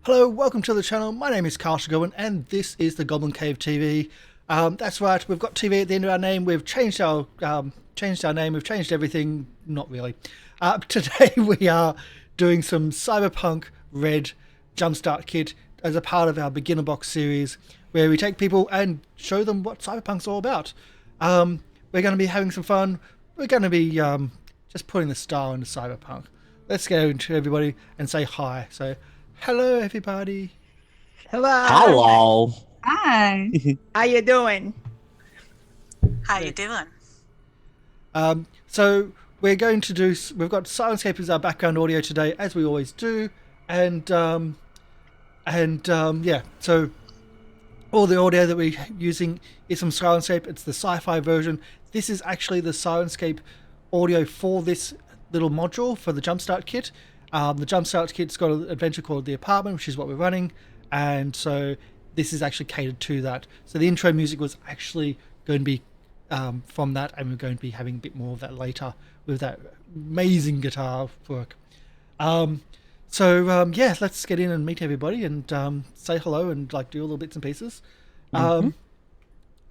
Hello, welcome to the channel. My name is Carl Goblin, and this is the Goblin Cave TV. That's right, we've got TV at the end of our name. We've changed our name. We've changed everything. Not really. Today we are doing some Cyberpunk Red Jumpstart Kit as a part of our beginner box series, where we take people and show them what Cyberpunk's all about. We're going to be having some fun. We're going to be just putting the style into Cyberpunk. Let's go to everybody and say hi. So, hello, everybody. Hello. Hello. Hi. How you doing? How you doing? So we're going to do. We've got Syrinscape as our background audio today, as we always do, and yeah. So all the audio that we're using is from Syrinscape. It's the sci-fi version. This is actually the Syrinscape audio for this little module for the Jumpstart Kit. The Jumpstart Kit's got an adventure called The Apartment, which is what we're running, and so this is actually catered to that. So the intro music was actually going to be from that, and we're going to be having a bit more of that later with that amazing guitar work. Yeah, let's get in and meet everybody and say hello and like do all the bits and pieces. So,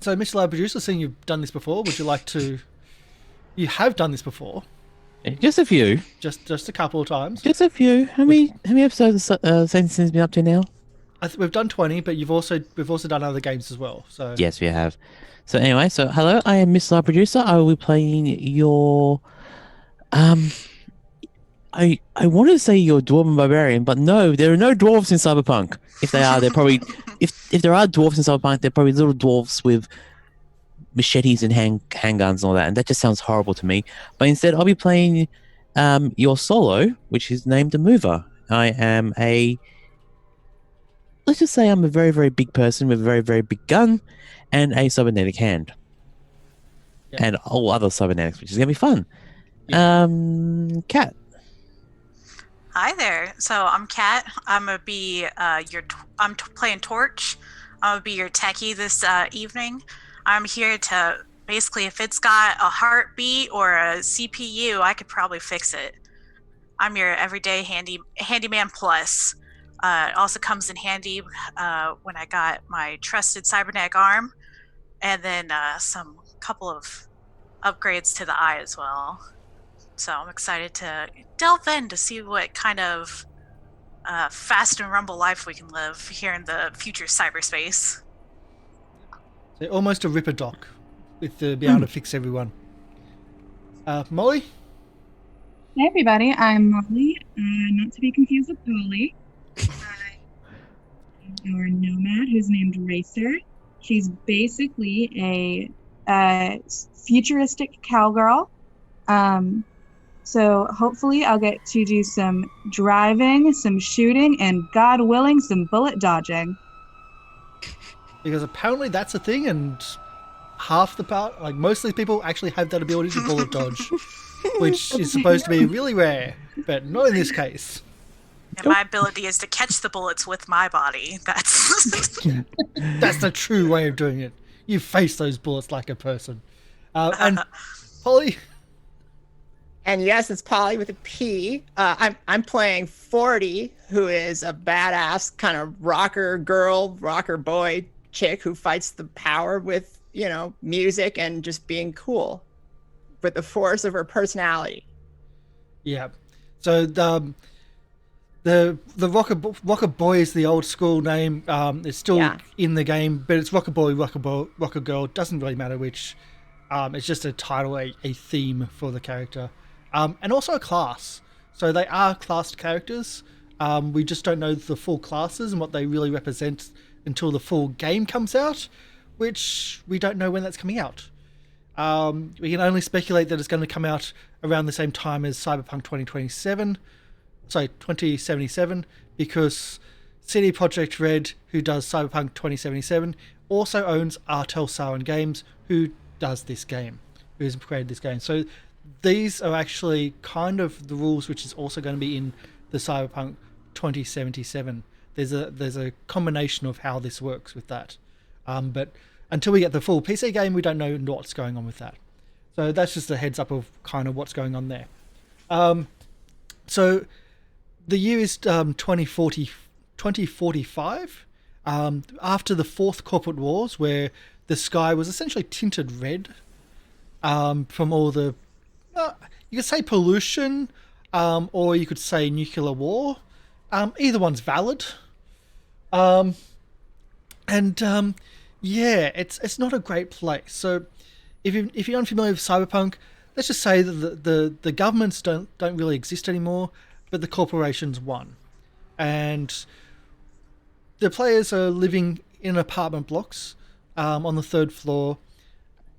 Mr. Lab Producer, seeing you've done this before, would you like to? You have done this before. Just a few. Just a couple of times. Just a few. How many episodes has Sanderson's been up to now? We've done 20, but we've also done other games as well. So Yes, we have. So anyway, hello, I am Mr. Live Producer. I will be playing your I wanted to say your dwarven barbarian, but no, there are no dwarves in Cyberpunk. If they are, they're probably if there are dwarves in Cyberpunk, they're probably little dwarves with machetes and handguns and all that, and that just sounds horrible to me. But instead, I'll be playing your solo, which is named a mover. I am let's just say I'm a very, very big person with a very, very big gun and a cybernetic hand. Yeah. And all other cybernetics, which is going to be fun. Yeah. Kat. Hi there. So I'm Kat. I'm gonna be I'm playing Torch. I'm gonna be your techie this evening. I'm here to basically, if it's got a heartbeat or a CPU, I could probably fix it. I'm your everyday handyman plus. It also comes in handy when I got my trusted cybernetic arm, and then some couple of upgrades to the eye as well. So I'm excited to delve in to see what kind of fast and rumble life we can live here in the future cyberspace. They're almost a Ripper doc with the be able to fix everyone. Molly? Hey everybody, I'm Molly, not to be confused with Polly. Our nomad who's named Racer. She's basically a futuristic cowgirl. So hopefully I'll get to do some driving, some shooting, and God willing, some bullet dodging. Because apparently that's a thing, and half the part, like most of these people actually have that ability to bullet dodge, which is supposed to be really rare, but not in this case. And my ability is to catch the bullets with my body. That's the true way of doing it. You face those bullets like a person. And Polly? And yes, it's Polly with a P. I'm playing 40, who is a badass kind of rocker girl, rocker boy chick who fights the power with, music and just being cool with the force of her personality. Yeah. So the rocker boy is the old school name. It's still in the game, but it's rocker boy, rocker girl. Doesn't really matter which. It's just a title, a theme for the character. And also a class. So they are classed characters. We just don't know the full classes and what they really represent until the full game comes out, which we don't know when that's coming out. We can only speculate that it's going to come out around the same time as Cyberpunk 2077, because CD Projekt Red, who does Cyberpunk 2077, also owns R Talsarian Games, who does this game, who's created this game. So these are actually kind of the rules which is also going to be in the Cyberpunk 2077. There's a combination of how this works with that. But until we get the full PC game, we don't know what's going on with that. So that's just a heads up of kind of what's going on there. So the year is 2040, 2045, after the Fourth Corporate Wars, where the sky was essentially tinted red from all the, you could say pollution, or you could say nuclear war. Either one's valid. Yeah, it's not a great place. So if you're unfamiliar with Cyberpunk, let's just say that the governments don't really exist anymore, but the corporations won. And the players are living in apartment blocks on the 3rd floor,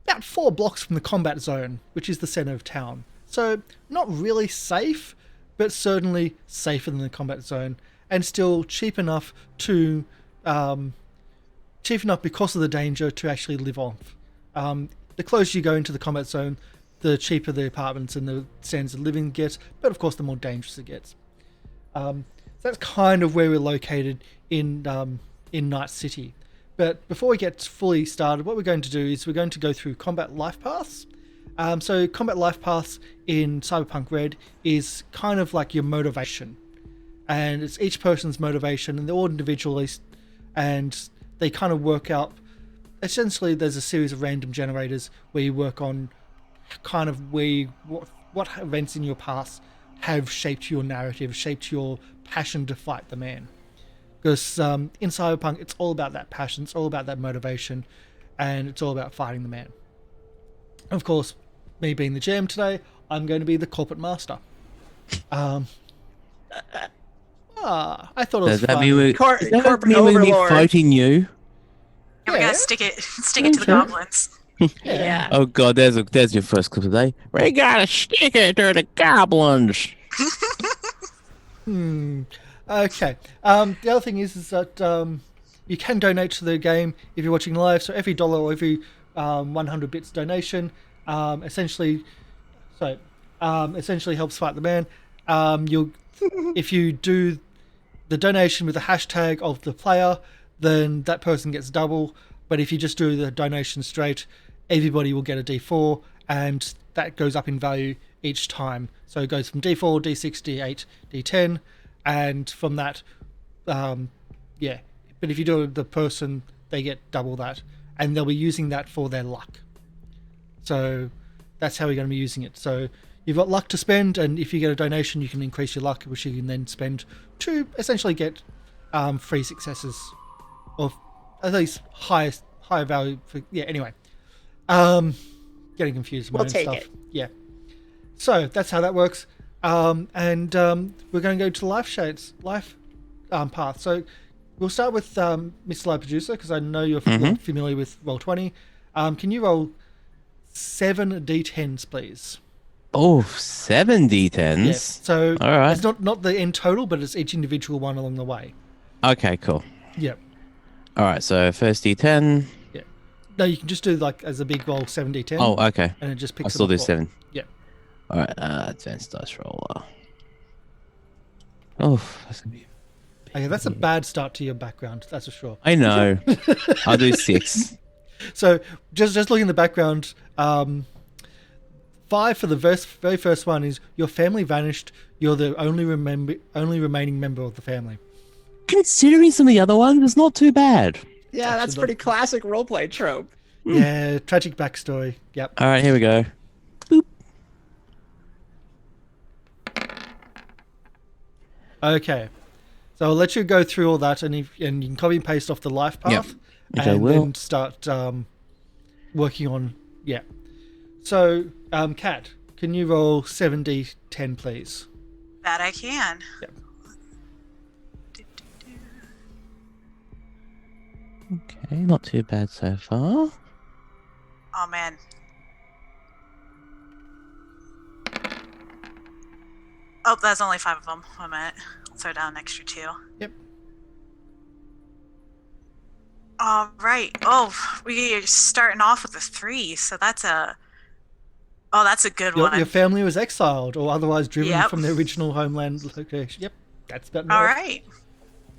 about 4 blocks from the combat zone, which is the center of town. So not really safe, but certainly safer than the combat zone, and still cheap enough because of the danger to actually live off. The closer you go into the combat zone, the cheaper the apartments and the standards of living gets, but of course the more dangerous it gets. So that's kind of where we're located in Night City. But before we get fully started, what we're going to do is we're going to go through combat life paths. So combat life paths in Cyberpunk Red is kind of like your motivation. And it's each person's motivation, and they're all individualist, and they kind of work out. Essentially, there's a series of random generators where you work on kind of what events in your past have shaped your narrative, shaped your passion to fight the man. Because in Cyberpunk, it's all about that passion, it's all about that motivation, and it's all about fighting the man. Of course, me being the GM today, I'm going to be the corporate master. I thought it was Does that fun. mean we're overlord. fighting you? Yeah, we gotta stick it to the goblins. Yeah. Oh god, there's your first clip of the day. We gotta stick it to the goblins. Okay. The other thing is that you can donate to the game if you're watching live. So every $1 or every 100 bits donation essentially helps fight the man. If you do the donation with the hashtag of the player, then that person gets double. But if you just do the donation straight, everybody will get a D4, and that goes up in value each time. So it goes from D4, D6, D8, D10, and from that, yeah. But if you do the person, they get double that, and they'll be using that for their luck. So that's how we're going to be using it. So you've got luck to spend, and if you get a donation, you can increase your luck, which you can then spend to essentially get free successes, or at least higher value. Anyway, getting confused with my own stuff. Yeah. So that's how that works. And we're going to go to the life path. So we'll start with Mr. Live Producer, because I know you're familiar with Roll20. Can you roll 7 D10s, please? Oh, 7 D10s? Yes. So all right. It's not the end total, but it's each individual one along the way. Okay, cool. Yep. All right, so first D10. Yeah. No, you can just do like as a big roll 7 D10. Oh, okay. And it just picks I'll still do 7. Yep. All right, advanced dice roller. Oh, that's going to be... Okay, that's a bad start to your background, that's for sure. I know. I'll do 6. So just looking at the background, 5 for the very first one is your family vanished. You're the only remaining member of the family. Considering some of the other ones, it's not too bad. Yeah, that's pretty classic roleplay trope. Yeah, tragic backstory. Yep. All right, here we go. Boop. Okay, so I'll let you go through all that, and you can copy and paste off the life path, Which I and will. then start working on. Yeah. So, Kat, can you roll 7d10, please? That I can. Yep. Okay, not too bad so far. Oh man. Oh, that's only 5 of them. 1 minute. I'll throw down an extra 2. Yep. All right. Oh, we're starting off with a 3, so that's a good one. Your family was exiled or otherwise driven Yep. from their original homeland location. Yep, that's about All right. right.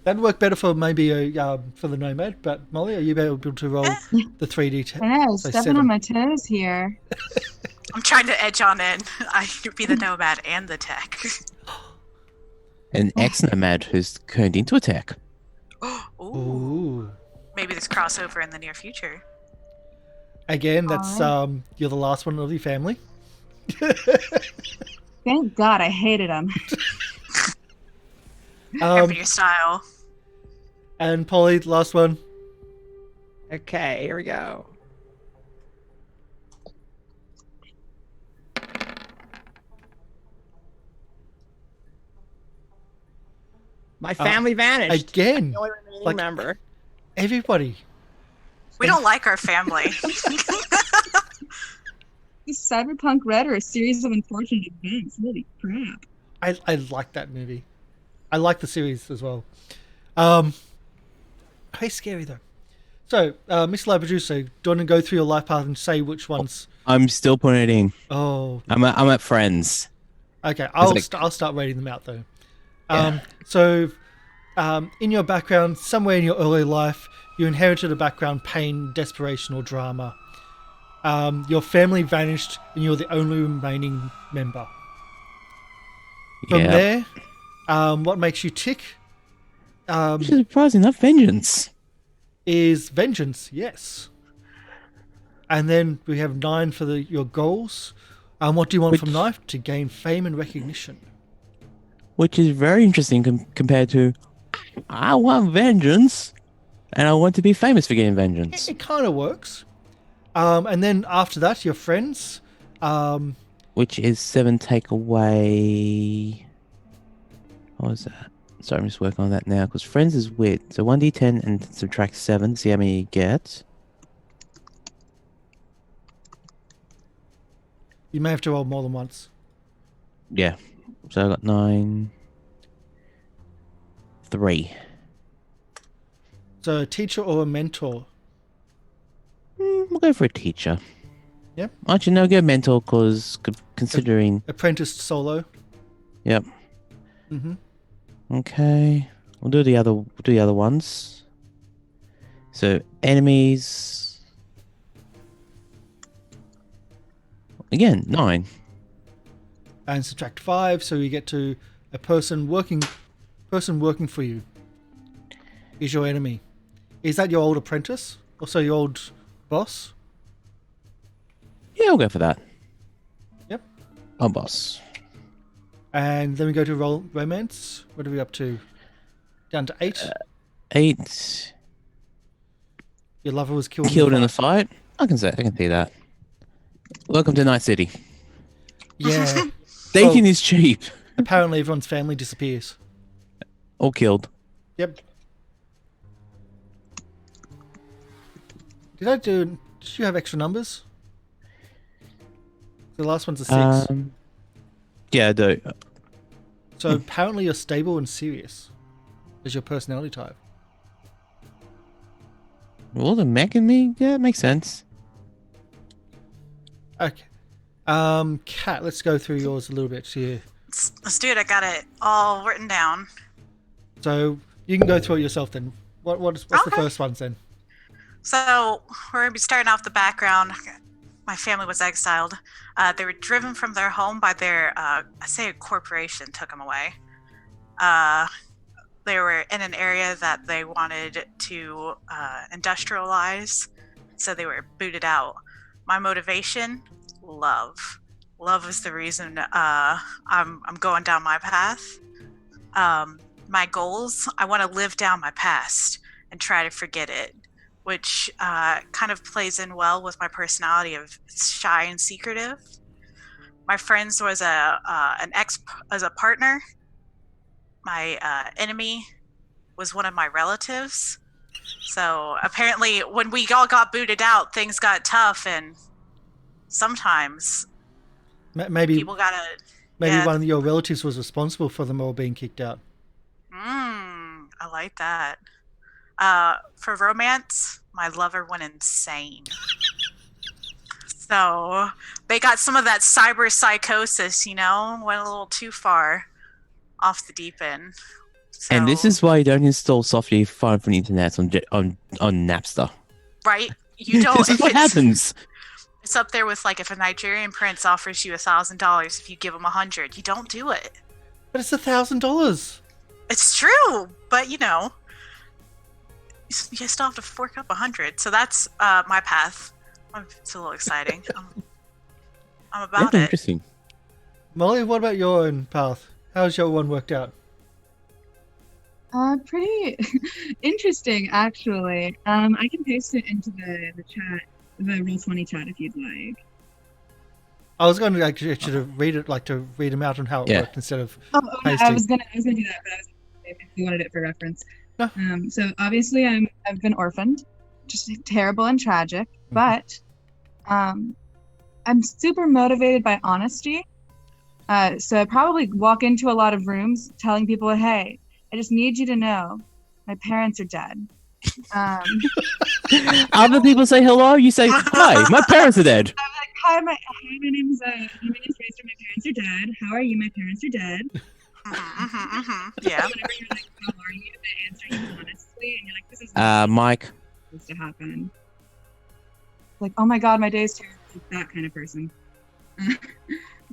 That'd work better for maybe for the nomad. But Molly, are you able to roll the 3d10? I know, So stepping 7. on my toes here. I'm trying to edge on in. I could be the nomad and the tech. An ex-nomad who's turned into a tech. Ooh. Maybe this crossover in the near future. Again, that's you're the last one of your family. Thank God I hated him. Remember your style. And Polly, last one. Okay, here we go. My family vanished. Again, The only remaining like- member. everybody. We don't like our family. Is Cyberpunk Red or a series of unfortunate events? Holy crap. I like that movie. I like the series as well. Hey, scary though. So, Mr. Lab Producer, do you want to go through your life path and say which ones? I'm still putting it in. Oh, I'm at friends. okay. I'll like- I'll start rating them out though. Yeah. So, in your background, somewhere in your early life, you inherited a background, pain, desperation, or drama. Your family vanished, and you're the only remaining member. From Yeah. there, what makes you tick Which is surprising enough, vengeance. is vengeance. Yes. And then we have 9 for your goals. What do you want from life? To gain fame and recognition. Which is very interesting compared to, I want vengeance, and I want to be famous for getting vengeance. It kind of works. And then after that, your friends. Which is 7 take away. What was that? Sorry, I'm just working on that now, because friends is wit. So 1d10 and subtract 7, see how many you get. You may have to roll more than once. Yeah. So I got 9. 3. So a teacher or a mentor. We'll go for a teacher. Yep. Actually, no, go mentor, because considering... Apprentice solo. Yep. Mm-hmm. Okay. We'll do the other ones. So enemies. Again, 9. And subtract 5, so you get to a person working for you. Is your enemy. Is that your old apprentice? Also your old boss? Yeah, I'll go for that. Yep. Oh, boss. And then we go to romance. What are we up to? Down to 8. 8. Your lover was killed Killed in the fight. fight. I can see that. Welcome to Night City. Yeah. Dating is cheap. Apparently everyone's family disappears. Or killed. Yep. Did you have extra numbers? The last one's a 6. Yeah, I do. So apparently you're stable and serious as your personality type. Well, the mech in me, yeah, it makes sense. Okay. Kat, let's go through yours a little bit here. Let's do it. I got it all written down. So you can go through it yourself then. What's the Okay. first ones then? So we're going to be starting off the background. My family was exiled. They were driven from their home by their, I say a corporation took them away. They were in an area that they wanted to industrialize, so they were booted out. My motivation, love. Love is the reason I'm going down my path. My goals, I want to live down my past and try to forget it, which kind of plays in well with my personality of shy and secretive. My friends was an ex as a partner. My enemy was one of my relatives. So apparently when we all got booted out, things got tough, and sometimes Maybe people gotta... one of your relatives was responsible for them all being kicked out. I like that. For romance, my lover went insane. So they got some of that cyber psychosis, went a little too far off the deep end. So, And this is why you don't install software far from the internet on Napster. right. You don't. This is what happens. It's up there with, like, if a Nigerian prince offers you $1,000 if you give him 100, you don't do it. But it's $1,000. It's true, but you still have to fork up 100. So that's my path. It's a little exciting. I'm about That's it. interesting. Molly, what about your own path? How's your one worked out? Pretty interesting, actually. I can paste it into the chat, the Roll20 chat, if you'd like. I was going to actually read it, like to read them out on how it worked instead of No, I pasting. was gonna do that, but I was if you wanted it for reference. No. So obviously, I've been orphaned, just terrible and tragic. But I'm super motivated by honesty. So I probably walk into a lot of rooms telling people, "Hey, I just need you to know, my parents are dead." Other people say hello. You say hi. My parents are dead. I'm like, "Hi, my name's Fraser. My parents are dead. How are you? My parents are dead." Yeah. Whenever you're like, "How are you?" They answer you honestly, and you're like, "This is Mike. supposed to happen." Like, "Oh my god, my day's terrible." That kind of person.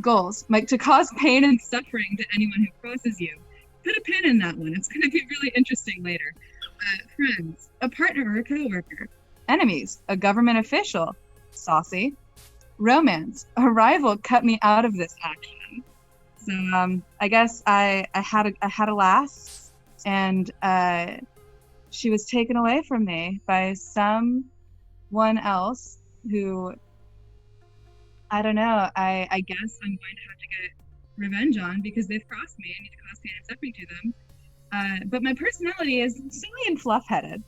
Goals, like to cause pain and suffering to anyone who crosses you. Put a pin in that one. It's going to be really interesting later. Friends, a partner or a coworker. Enemies, a government official. Saucy. Romance, a rival cut me out of this action. So I guess I had a lass, and she was taken away from me by someone else who, I don't know, I guess I'm going to have to get revenge on because they've crossed me. I need to cause pain and suffering to them. But my personality is silly and fluff-headed.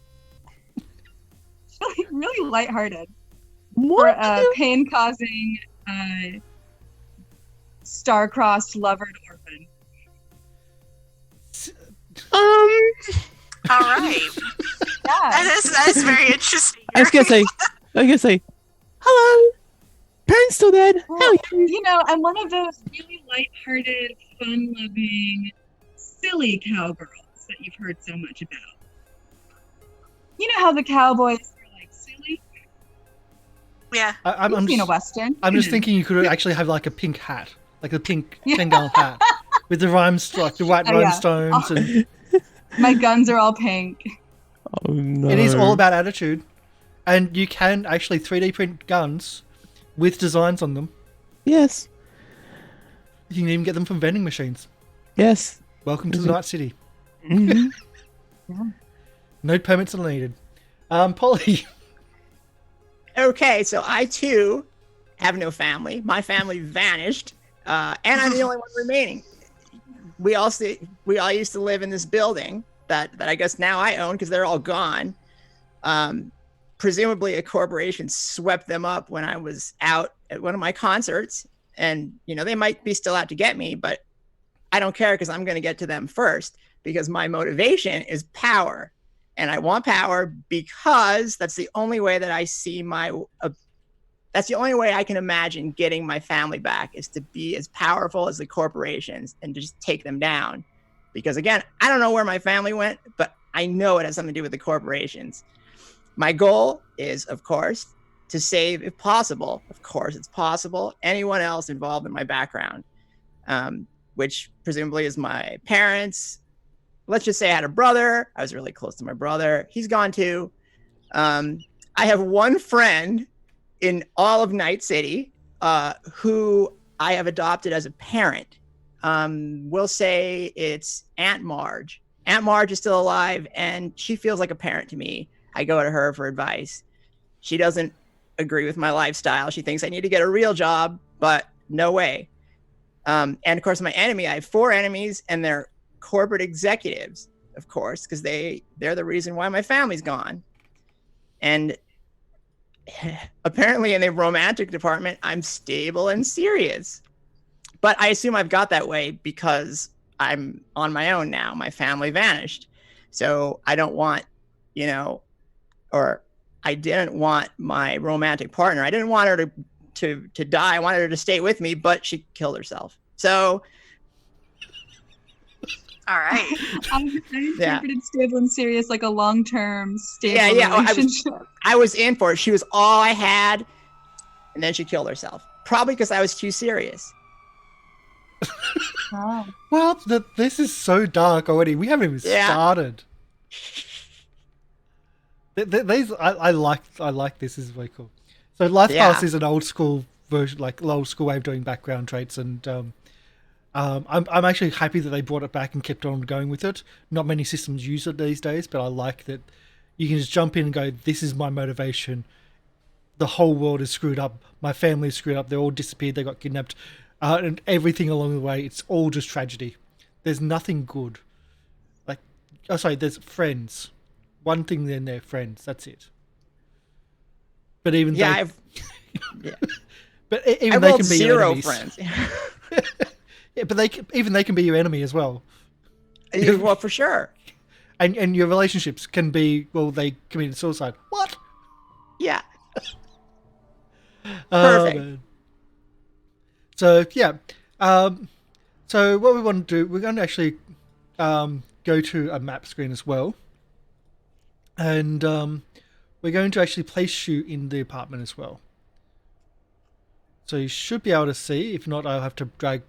really lighthearted. What? For pain-causing, star-crossed, lovered orphan. All right. Yeah. That is very interesting. I was gonna say, hello. Parents still dead. Well, How are you? you know, I'm one of those really lighthearted, fun-loving, silly cowgirls that you've heard so much about. You know how the cowboys are like silly? Yeah. I'm You've seen a just, Western. I'm you just know. thinking you could actually have like a pink hat, like a pink 10-gallon hat with the like the white Oh, yeah. rhinestones, and My guns are all pink. Oh no. it is all about attitude. And you can actually 3D print guns with designs on them. Yes. You can even get them from vending machines. Yes. Welcome to the Night City. Mhm. No permits are needed. Polly. Okay, so I too have no family. My family vanished, and I'm the only one remaining. We all used to live in this building that I guess now I own because they're all gone. Presumably, a corporation swept them up when I was out at one of my concerts, and they might be still out to get me, but I don't care because I'm going to get to them first because my motivation is power. And I want power because that's the only way that I see that's the only way I can imagine getting my family back is to be as powerful as the corporations and just take them down. Because again, I don't know where my family went, but I know it has something to do with the corporations. My goal is, of course, to save, if possible, of course it's possible, anyone else involved in my background, which presumably is my parents. Let's just say I had a brother. I was really close to my brother. He's gone too. I have one friend in all of Night City who I have adopted as a parent. We'll say it's Aunt Marge. Aunt Marge is still alive, and she feels like a parent to me. I go to her for advice. She doesn't agree with my lifestyle. She thinks I need to get a real job, but no way. And of course, my enemy, I have 4 enemies, and they're corporate executives, of course, because they're the reason why my family's gone. And apparently in the romantic department, I'm stable and serious. But I assume I've got that way because I'm on my own now. My family vanished. So I don't want, or I didn't want my romantic partner. I didn't want her to die. I wanted her to stay with me, but she killed herself. So All right. I interpreted stable and serious like a long-term stable yeah, relationship. I was in for it. She was all I had, and then she killed herself. Probably because I was too serious. Oh. Well, this is so dark already. We haven't even started. These I like this. This is very cool. So LifePass Yeah. is an old school version, like an old school way of doing background traits, and I'm actually happy that they brought it back and kept on going with it. Not many systems use it these days, but I like that you can just jump in and go, "This is my motivation. The whole world is screwed up. My family is screwed up. They're all disappeared. They got kidnapped, and everything along the way. It's all just tragedy. There's nothing good. Like, oh, sorry, there's friends. One thing in there, friends. That's it. But even Yeah, they, yeah. but I even they rolled can be your 0 enemies. friends. Yeah, but they can be your enemy as well. Well, for sure. And your relationships can be, well, they committed suicide. What? Yeah. Perfect. Perfect. So yeah, so what we want to do, we're going to actually go to a map screen as well, and we're going to actually place you in the apartment as well. So you should be able to see. If not, I'll have to drag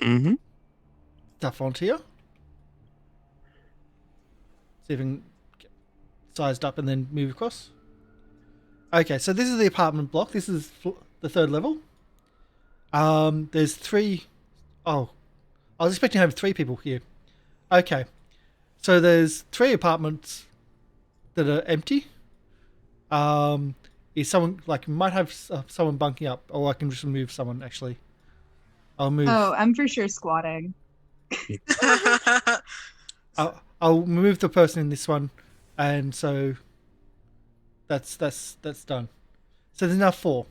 Mm-hmm. stuff onto you. See if I can get sized up and then move across. Okay, so this is the apartment block. This is the 3rd level. There's 3. Oh, I was expecting to have 3 people here. Okay, so there's 3 apartments that are empty. Is someone like might have someone bunking up, or I can just remove someone. Actually, I'll move. Oh, I'm for sure squatting. I'll move the person in this one, and so that's done. So there's now 4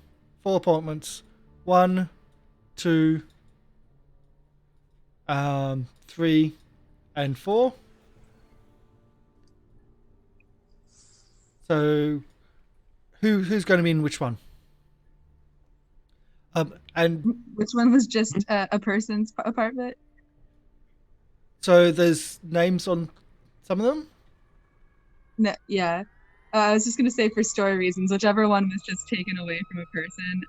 appointments. 1, 2, 3, and 4. So who's going to be in which one? And Which one was just a person's apartment? so there's names on some of them. No, yeah. I was just gonna say for story reasons, whichever one was just taken away from a person.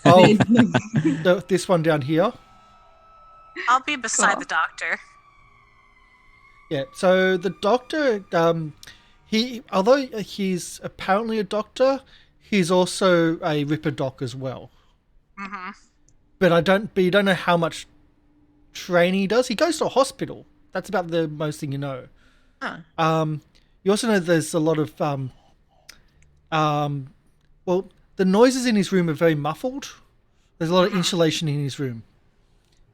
Oh, this one down here. I'll be beside Cool. the doctor. Yeah. So the doctor, although he's apparently a doctor, he's also a Ripper Doc as well. Mm-hmm. But you don't know how much training he does. He goes to a hospital. That's about the most thing you know. Huh. You also know there's a lot of well, the noises in his room are very muffled. There's a lot of insulation in his room.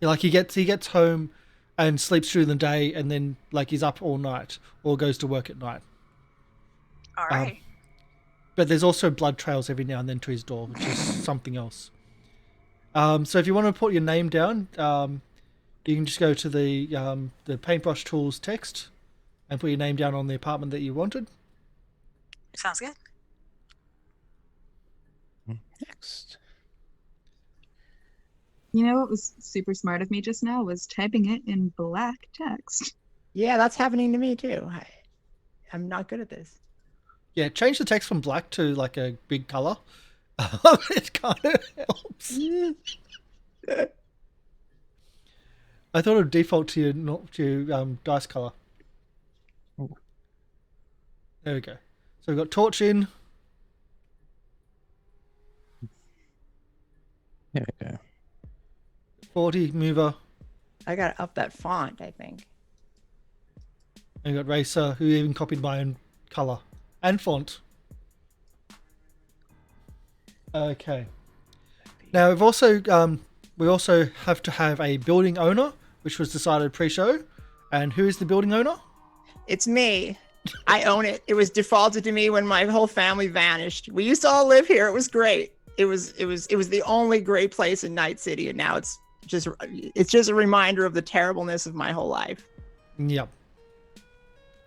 Yeah, like he gets home and sleeps through the day, and then like he's up all night or goes to work at night. All right. But there's also blood trails every now and then to his door, which is something else. So if you want to put your name down, you can just go to the paintbrush tools text and put your name down on the apartment that you wanted. Sounds good. Next. You know what was super smart of me just now was typing it in black text. Yeah, that's happening to me too. I'm not good at this. Yeah, change the text from black to like a big color. It kind of helps. I thought it would default to your dice color. There we go. So we've got torch in. There we go. 40 mover. I gotta up that font, I think. And we've got racer, who even copied my own color and font. Okay. Now we also have to have a building owner, which was decided pre-show. And who is the building owner? It's me. I own it. It was defaulted to me when my whole family vanished. We used to all live here. It was great. It was the only great place in Night City, and now it's just a reminder of the terribleness of my whole life. Yep.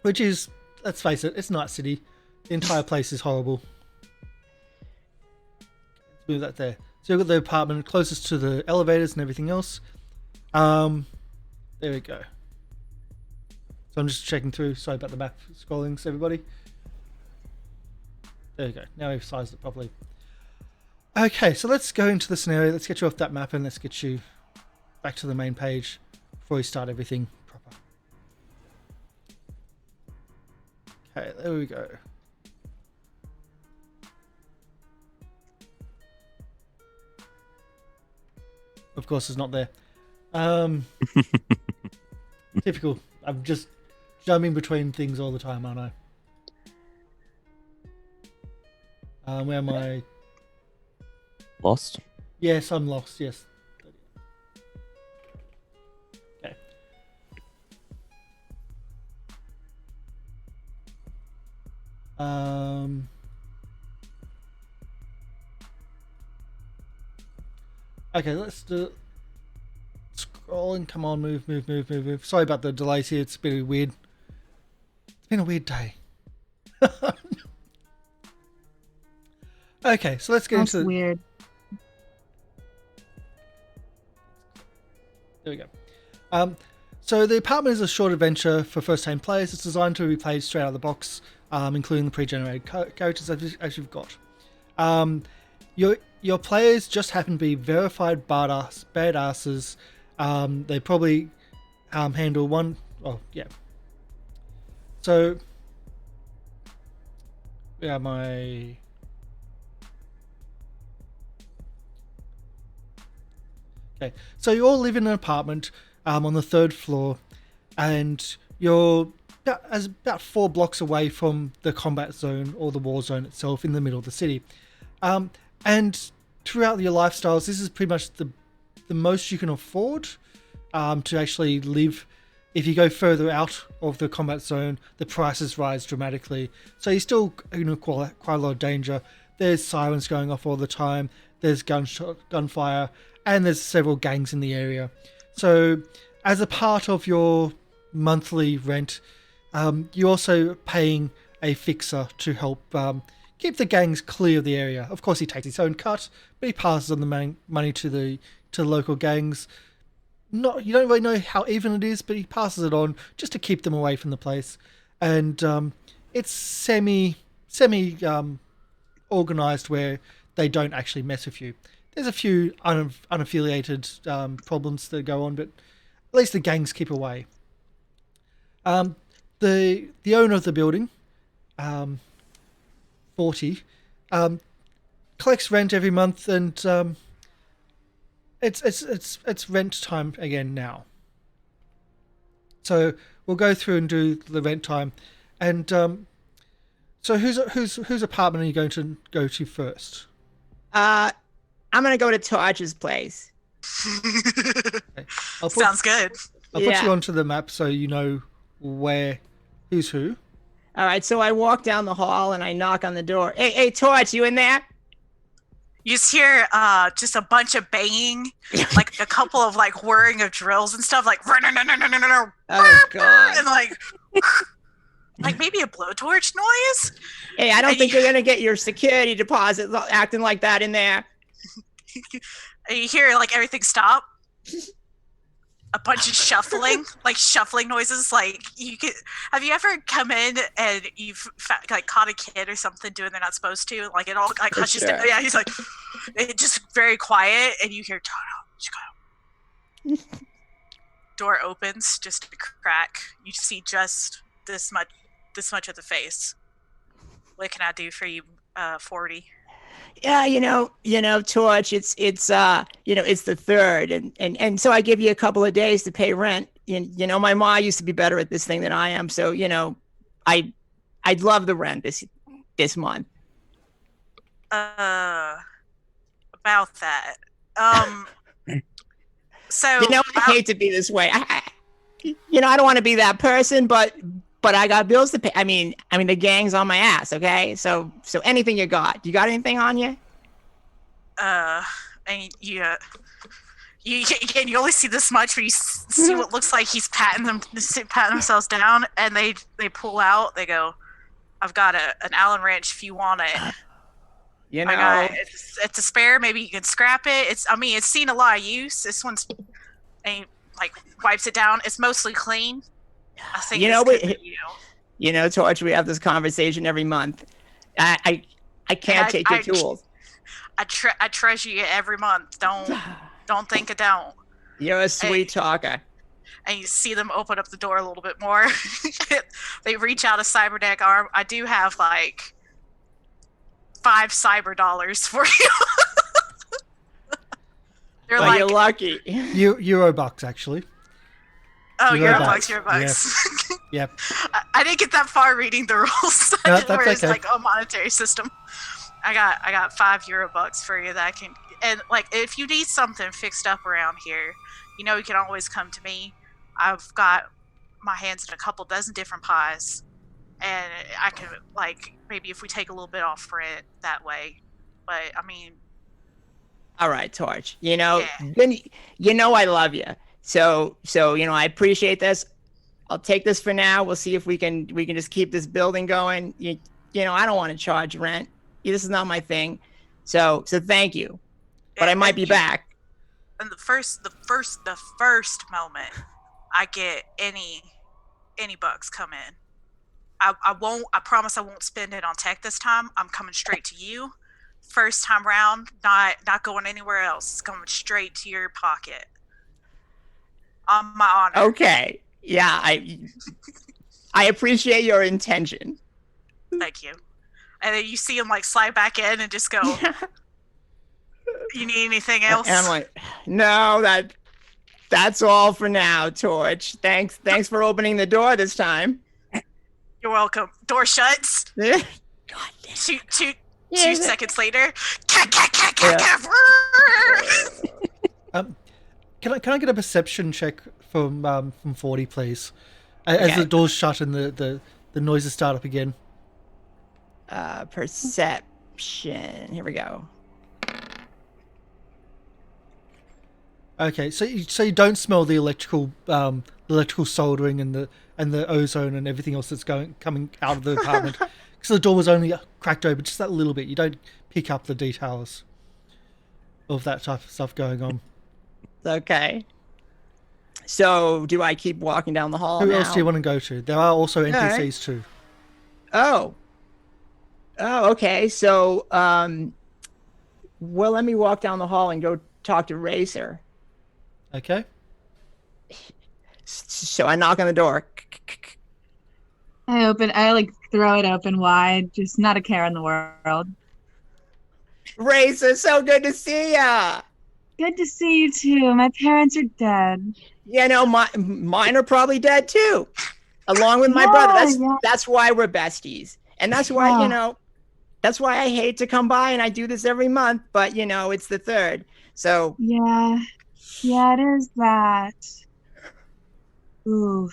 Which is, let's face it, it's Night City. The entire place is horrible. Let's move that there. So we've got the apartment closest to the elevators and everything else. There we go. So I'm just checking through. Sorry about the map scrollings, everybody. There we go. Now we've sized it properly. Okay, so let's go into the scenario. Let's get you off that map and let's get you back to the main page before we start everything proper. Okay, there we go. of course, is not there. Typical. I'm just jumping between things all the time, aren't I? Where am I? Lost. Yes, I'm lost. Yes. Okay. Okay, let's do. Scrolling. Come on, move. Sorry about the delays here. It's been weird. It's been a weird day. Okay, so let's get That's into. weird. There we go. So the apartment is a short adventure for first-time players. It's designed to be played straight out of the box, including the pre-generated characters as you've got. Your players just happen to be verified badasses. They probably handle one. Oh yeah. So yeah, my. Okay, so you all live in an apartment on the 3rd floor, and you're about 4 blocks away from the combat zone or the war zone itself in the middle of the city. And throughout your lifestyles, this is pretty much the most you can afford to actually live. If you go further out of the combat zone, the prices rise dramatically. So you're still quite a lot of danger. There's sirens going off all the time. There's gunfire. And there's several gangs in the area. So as a part of your monthly rent, you're also paying a fixer to help keep the gangs clear of the area. Of course, he takes his own cut, but he passes on the money to local gangs. You don't really know how even it is, but he passes it on just to keep them away from the place. And it's semi organized where they don't actually mess with you. There's a few unaffiliated problems that go on, but at least the gangs keep away. The owner of the building, 40, collects rent every month, and it's rent time again now. So we'll go through and do the rent time, and so whose apartment are you going to go to first? I'm gonna go to Torch's place. Okay. Sounds good. I'll put you onto the map so you know who's who. All right, so I walk down the hall and I knock on the door. Hey, Torch, you in there? You just hear just a bunch of banging, like a couple of like whirring of drills and stuff, like oh god, and like maybe a blowtorch noise. Hey, I don't think you're gonna get your security deposit acting like that in there. You hear like everything stop. A bunch of shuffling noises. Like have you ever come in and you've like caught a kid or something doing they're not supposed to? Like it all like hushes down. Yeah, he's like, it's just very quiet, and you hear door opens just a crack. You see just this much of the face. What can I do for you, 40? Yeah, Torch, it's it's the 3rd, and so I give you a couple of days to pay rent. My mom used to be better at this thing than I am, so I'd love the rent this month. About that. So I hate to be this way. I don't want to be that person, but I got bills to pay. I mean, the gang's on my ass. Okay, so anything you got anything on you? And you only see this much, but you see what looks like he's patting themselves down, and they pull out. They go, "I've got an Allen wrench if you want it." It's a spare. Maybe you can scrap it. It's seen a lot of use. This one's wipes it down. It's mostly clean. I think Torch, we have this conversation every month. I can't take your tools. I treasure you every month. Don't think I don't. You're a sweet talker. And you see them open up the door a little bit more. They reach out a cybernetic arm. I do have 5 cyber dollars for you. You're Well, like, you're lucky. Eurobucks, actually. oh, you're Eurobucks. bucks, you're bucks. Yep. I didn't get that far reading the rules. No, that's where it's okay. like a monetary system. I got €5 for you that I can, and like if you need something fixed up around here, you know you can always come to me. I've got my hands in a couple dozen different pies, and I can like maybe if we take a little bit off rent that way. But I mean, All right, Torch. You know, Yeah. then you know I love you. So you know I appreciate this. I'll take this for now. We'll see if we can just keep this building going. You know I don't want to charge rent. This is not my thing. So thank you. But I might be back. And the first moment I get any bucks come in, I won't. I promise I won't spend it on tech this time. I'm coming straight to you. First time round, not going anywhere else. It's coming straight to your pocket. On my honor. Okay. Yeah, I appreciate your intention. Thank you. And then you see him like slide back in and just go, you need anything else? And I'm like, no, that's all for now, Torch. Thanks for opening the door this time. You're welcome. Door shuts. God Two Yeah. seconds later. Can I get a perception check from 40, please? As Okay. the doors shut and the noises start up again. Perception. Here we go. Okay, so you don't smell the electrical soldering and the ozone and everything else that's coming out of the apartment because the door was only cracked open just that little bit. You don't pick up the details of that type of stuff going on. Okay. So do I keep walking down the hall Who now? else do you want to go to? There are also NPCs right. too. Oh, okay. So, well, let me walk down the hall and go talk to Racer. Okay. So I knock on the door. I like throw it open wide, just not a care in the world. Racer, so good to see ya. Good to see you too. My parents are dead. You know, mine are probably dead too, along with my Yeah, brother. yeah. That's why we're besties, and that's why Yeah. you know, that's why I hate to come by, and I do this every month. But you know, it's the third, so Yeah, it is that. Ooh,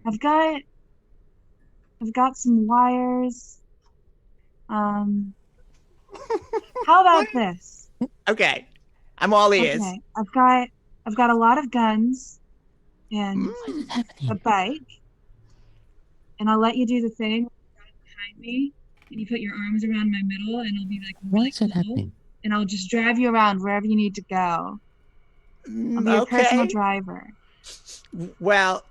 I've got some wires. How about this? okay, I'm all ears. Okay, I've got a lot of guns and What is happening? a bike, and I'll let you do the thing behind me, and you put your arms around my middle, and I'll be like Why really is that cool, happening? and I'll just drive you around wherever you need to go. I'll be your personal Okay. driver. Well,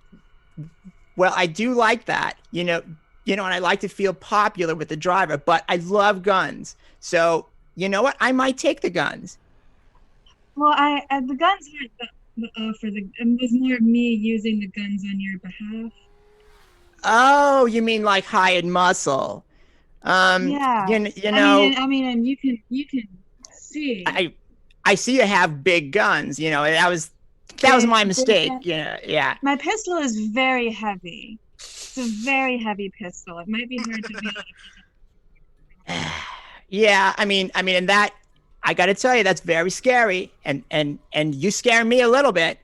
I do like that. You know, and I like to feel popular with the driver. But I love guns, so you know what? I might take the guns. Well, the guns aren't the offer. It was more of me using the guns on your behalf. Oh, you mean like hired muscle? Yeah. You know, I mean, and you can see. I see you have big guns. You know, that was my mistake. Yeah. My pistol is very heavy. It's a very heavy pistol. It might be hard to be. Yeah, I mean, and that I got to tell you, that's very scary, and you scare me a little bit.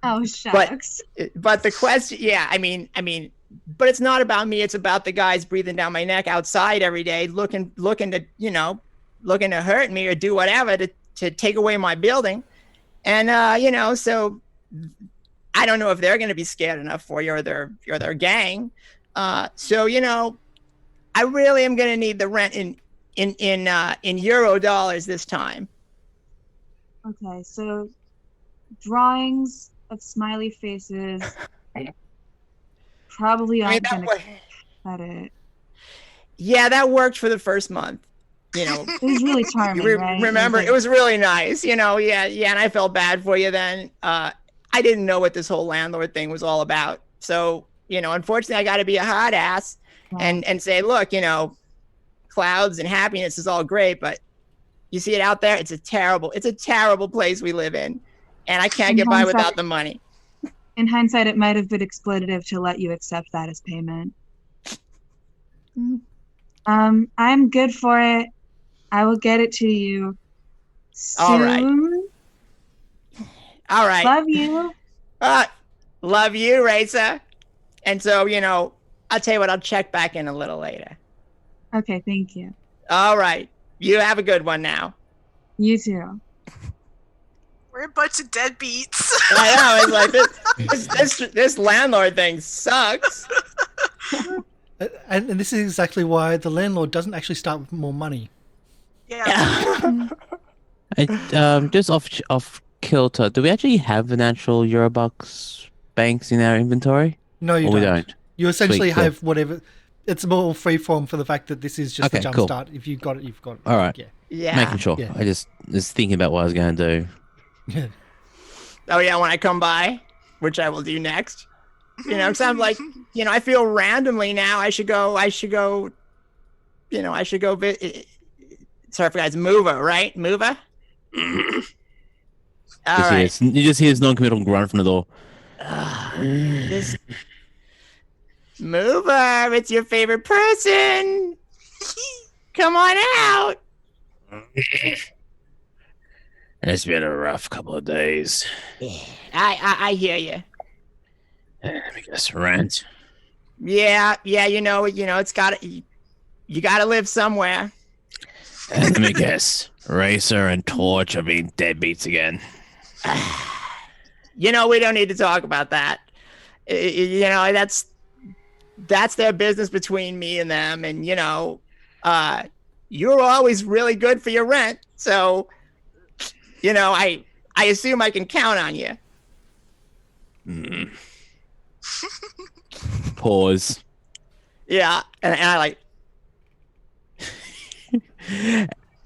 Oh shucks. But the question, yeah, I mean, but it's not about me. It's about the guys breathing down my neck outside every day, looking to hurt me or do whatever to take away my building, and so I don't know if they're going to be scared enough for you or their gang. So I really am going to need the rent in euro dollars this time. Okay, so drawings of smiley faces probably I mean, aren't gonna cut it. Yeah, that worked for the first month. It was really charming, right? Remember, It it was really nice. Yeah, and I felt bad for you then. I didn't know what this whole landlord thing was all about. So, unfortunately, I got to be a hot ass and say, look, clouds and happiness is all great, but, You see it out there? It's a terrible place we live in. And I can't In get by hindsight- without the money. In hindsight, it might have been exploitative to let you accept that as payment. I'm good for it. I will get it to you soon. All right. All right. Love you. Love you, Racer. And so, I'll tell you what, I'll check back in a little later. Okay, thank you. All right. You have a good one now. You too. We're a bunch of deadbeats. I know. It's like this landlord thing sucks. And this is exactly why the landlord doesn't actually start with more money. Yeah. Just off kilter, do we actually have an actual Eurobucks banks in our inventory? No, you Or don't. we don't. You essentially Sweet, cool. have whatever. It's more freeform for the fact that this is just the Okay, jump cool. start. If you've got it, you've got it. All right. Yeah. Yeah. Making sure. Yeah. I just was thinking about what I was going to do. Yeah. Oh yeah, when I come by, which I will do next. Because I'm like, I feel randomly now. I should go. Sorry, I forgot. It's Mover, right? Mover. All right. You just hear this non-committal grunt from the door. This Mover, it's your favorite person. Come on out. It's been a rough couple of days. I hear you. Let me guess, rent. Yeah. It's you gotta live somewhere. Let me guess, Racer and Torch are being deadbeats again. We don't need to talk about that. That's their business between me and them. And, you're always really good for your rent. So, I assume I can count on you. Pause. Yeah. And I like,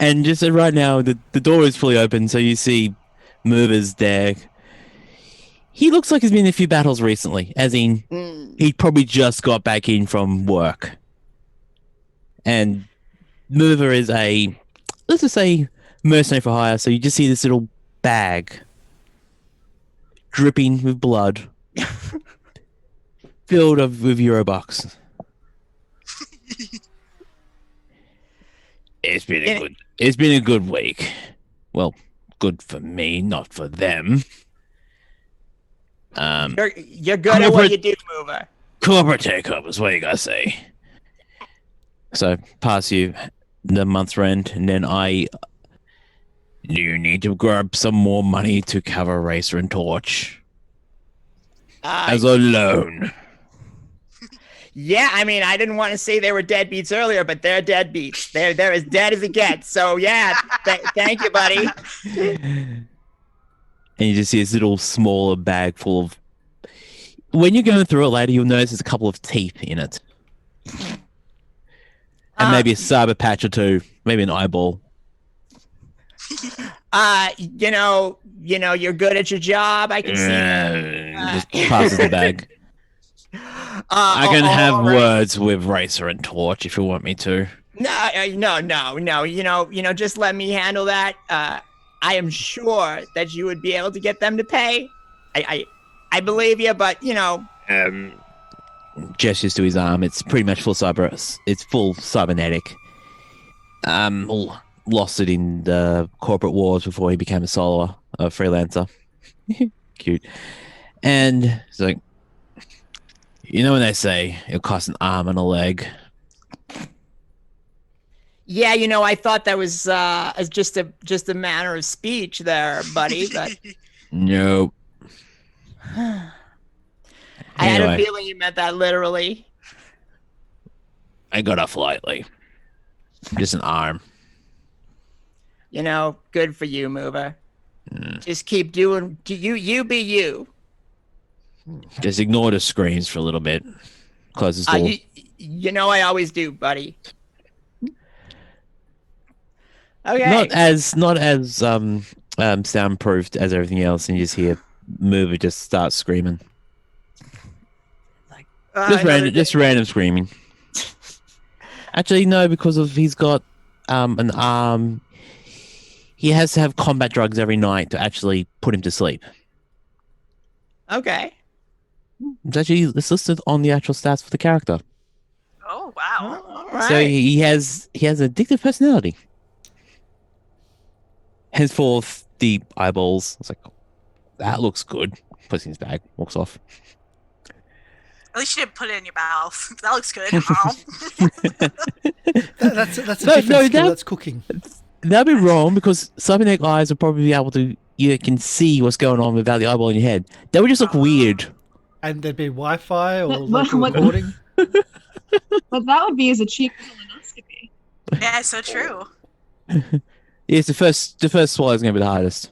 And just right now, the door is fully open, so you see Mover's there. He looks like he's been in a few battles recently, as in he probably just got back in from work. And Mover is let's just say, mercenary for hire, so you just see this little bag dripping with blood, filled with Eurobucks. It's been a good week. Well, good for me, not for them. you're good at what you do, Mover. Corporate takeovers, what do you gotta say? So, pass you the month's rent, and then you need to grab some more money to cover Racer and Torch as a loan. Yeah, I didn't want to say they were deadbeats earlier, but they're deadbeats. They're as dead as it gets. So yeah, thank you, buddy. And you just see this little smaller bag full of... When you're going through it later, you'll notice there's a couple of teeth in it. And maybe a cyber patch or two. Maybe an eyeball. You're good at your job. I can see that. Just passes the bag. I can have words with Racer and Torch if you want me to. No. Just let me handle that. I am sure that you would be able to get them to pay. I believe you, but Gestures to his arm. It's pretty much it's full cybernetic. Lost it in the corporate wars before he became a freelancer. Cute. And it's like, when they say it'll cost an arm and a leg. Yeah, I thought that was just a manner of speech there, buddy. But Nope. I had a feeling you meant that literally. I got off lightly. Just an arm. Good for you, Mover. Just keep doing you be you. Just ignore the screams for a little bit. Close this door. I always do, buddy. Okay. Not as soundproofed as everything else, and you just hear Mover just start screaming. Just random screaming. Actually, no, because he's got an arm. he has to have combat drugs every night to actually put him to sleep. Okay. It's listed on the actual stats for the character. Oh wow. All right. So he has an addictive personality. Henceforth, the eyeballs. It's like, that looks good. Puts it in his bag, walks off. At least you didn't put it in your mouth. That looks good. That's a different skill. That's cooking. That'd be wrong because cybernetic eyes would probably be able to. You can see what's going on without the eyeball in your head. That would just look weird. And there'd be Wi-Fi or But- local but- recording. What that would be is a cheap colonoscopy. Yeah, so true. Yes, the first swallow is going to be the hardest.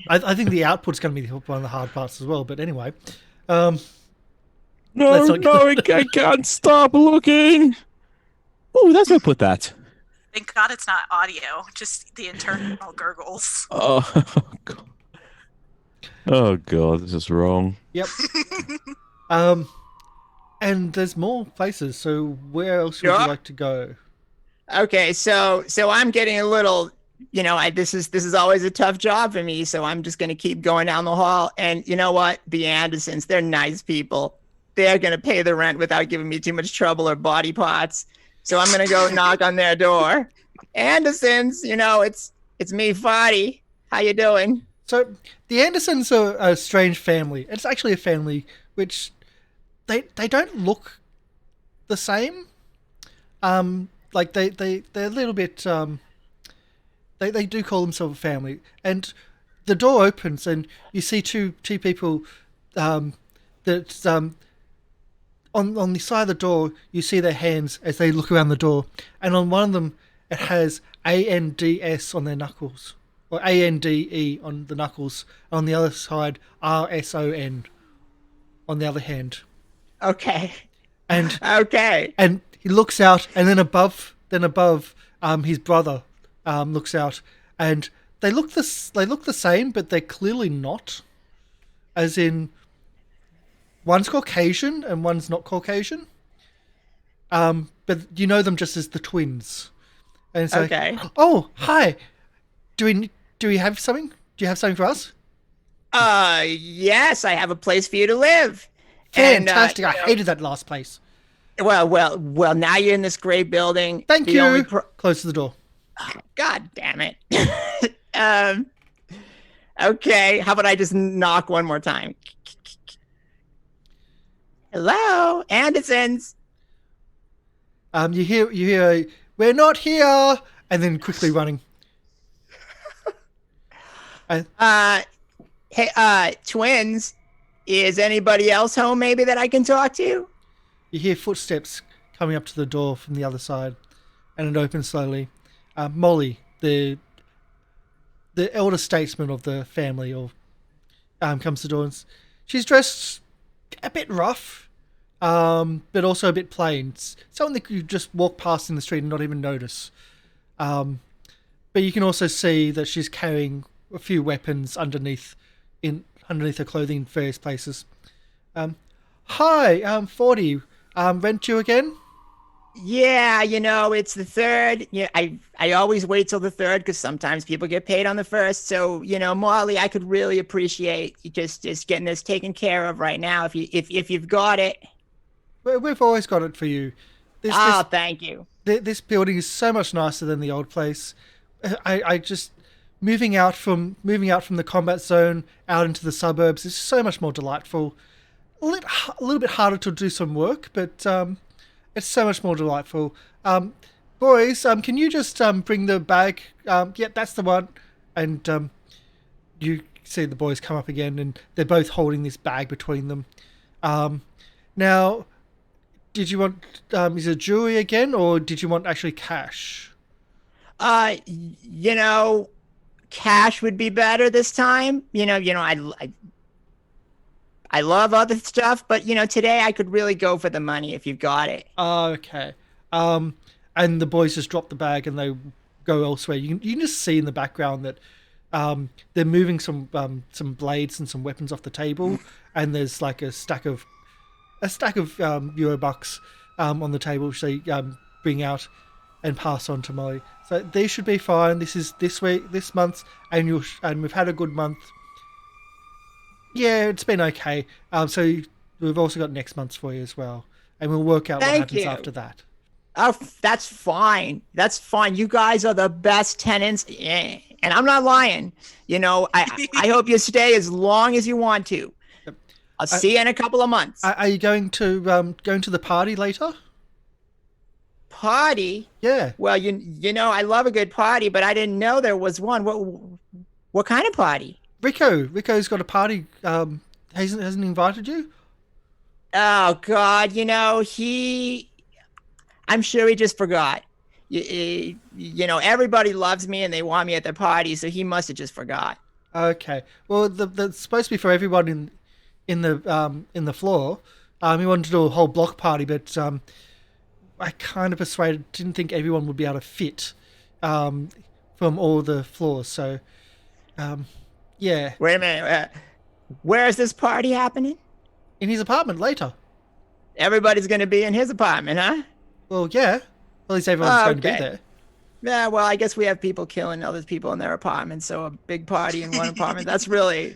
I think the output's going to be one of the hard parts as well. But anyway, No, Let's not- no, I can't stop looking. Oh, that's where I put that. Thank God it's not audio, just the internal gurgles. Oh, God. Oh, God, this is wrong. yep. And there's more places. So where else would you Yeah. like to go? Okay, so I'm getting a little, this is always a tough job for me, so I'm just gonna keep going down the hall. And you know what? The Andersons, they're nice people. They're gonna pay the rent without giving me too much trouble or body parts. So I'm gonna go knock on their door. Andersons, it's me, Foddy. How you doing? So the Andersons are a strange family. It's actually a family which they don't look the same. Like they're a little bit. They do call themselves a family, and the door opens and you see two people. That on the side of the door you see their hands as they look around the door, and on one of them it has ANDS on their knuckles, or ANDE on the knuckles. On the other side, RSON on the other hand. Okay. And Okay. and he looks out, and then above his brother looks out, and they look the same, but they're clearly not. As in, one's Caucasian and one's not Caucasian. But you know them just as the twins. And it's Okay. like, oh, hi. Do we have something? Do you have something for us? Yes, I have a place for you to live. And, Fantastic. I hated that last place. Well, now you're in this great building. Thank The you. only Close the door. God damn it. Okay, how about I just knock one more time? Hello, Andersons. You hear a, we're not here, and then quickly running. Hey, twins, is anybody else home maybe that I can talk to? You hear footsteps coming up to the door from the other side, and it opens slowly. Molly, the elder statesman of the family, comes to the door. And she's dressed a bit rough, but also a bit plain. It's something that you just walk past in the street and not even notice. But you can also see that she's carrying a few weapons underneath her clothing in various places. Hi, 40. Rent you again? Yeah, it's the third. Yeah, I always wait till the third because sometimes people get paid on the first. So, Molly, I could really appreciate you just getting this taken care of right now if you've got it. We've always got it for you. Thank you. This building is so much nicer than the old place. I just moving out from the combat zone out into the suburbs is so much more delightful. A little bit harder to do some work, but it's so much more delightful. Boys, can you just bring the bag? Yep, that's the one. And you see the boys come up again, and they're both holding this bag between them. Now, did you want is it jewelry again, or did you want actually cash? Cash would be better this time. I love other stuff, but today I could really go for the money if you've got it. Okay. And the boys just drop the bag and they go elsewhere. You can just see in the background that they're moving some blades and some weapons off the table, and there's like a stack of Eurobucks on the table, which they bring out. and pass on to Molly. So these should be fine. This is this month's annual, and we've had a good month. Yeah, it's been okay. So we've also got next month's for you as well, and we'll work out what Thank happens you. after that. Oh, that's fine. That's fine. You guys are the best tenants, and I'm not lying. You know, I hope you stay as long as you want to. I'll see you in a couple of months. Are you going to the party later? Party? Yeah. Well, you know, I love a good party, but I didn't know there was one. What kind of party? Rico's got a party. Hasn't invited you? Oh God, you know, I'm sure he just forgot. You know, everybody loves me and they want me at their party, so he must have just forgot. Okay. Well, that's supposed to be for everyone in the floor. He wanted to do a whole block party, but I kind of didn't think everyone would be able to fit from all the floors. So, yeah. Wait a minute. Where is this party happening? In his apartment later. Everybody's going to be in his apartment, huh? Well, yeah. At least everyone's going to be Okay. there. Yeah, well, I guess we have people killing other people in their apartments, so a big party in one apartment, that's going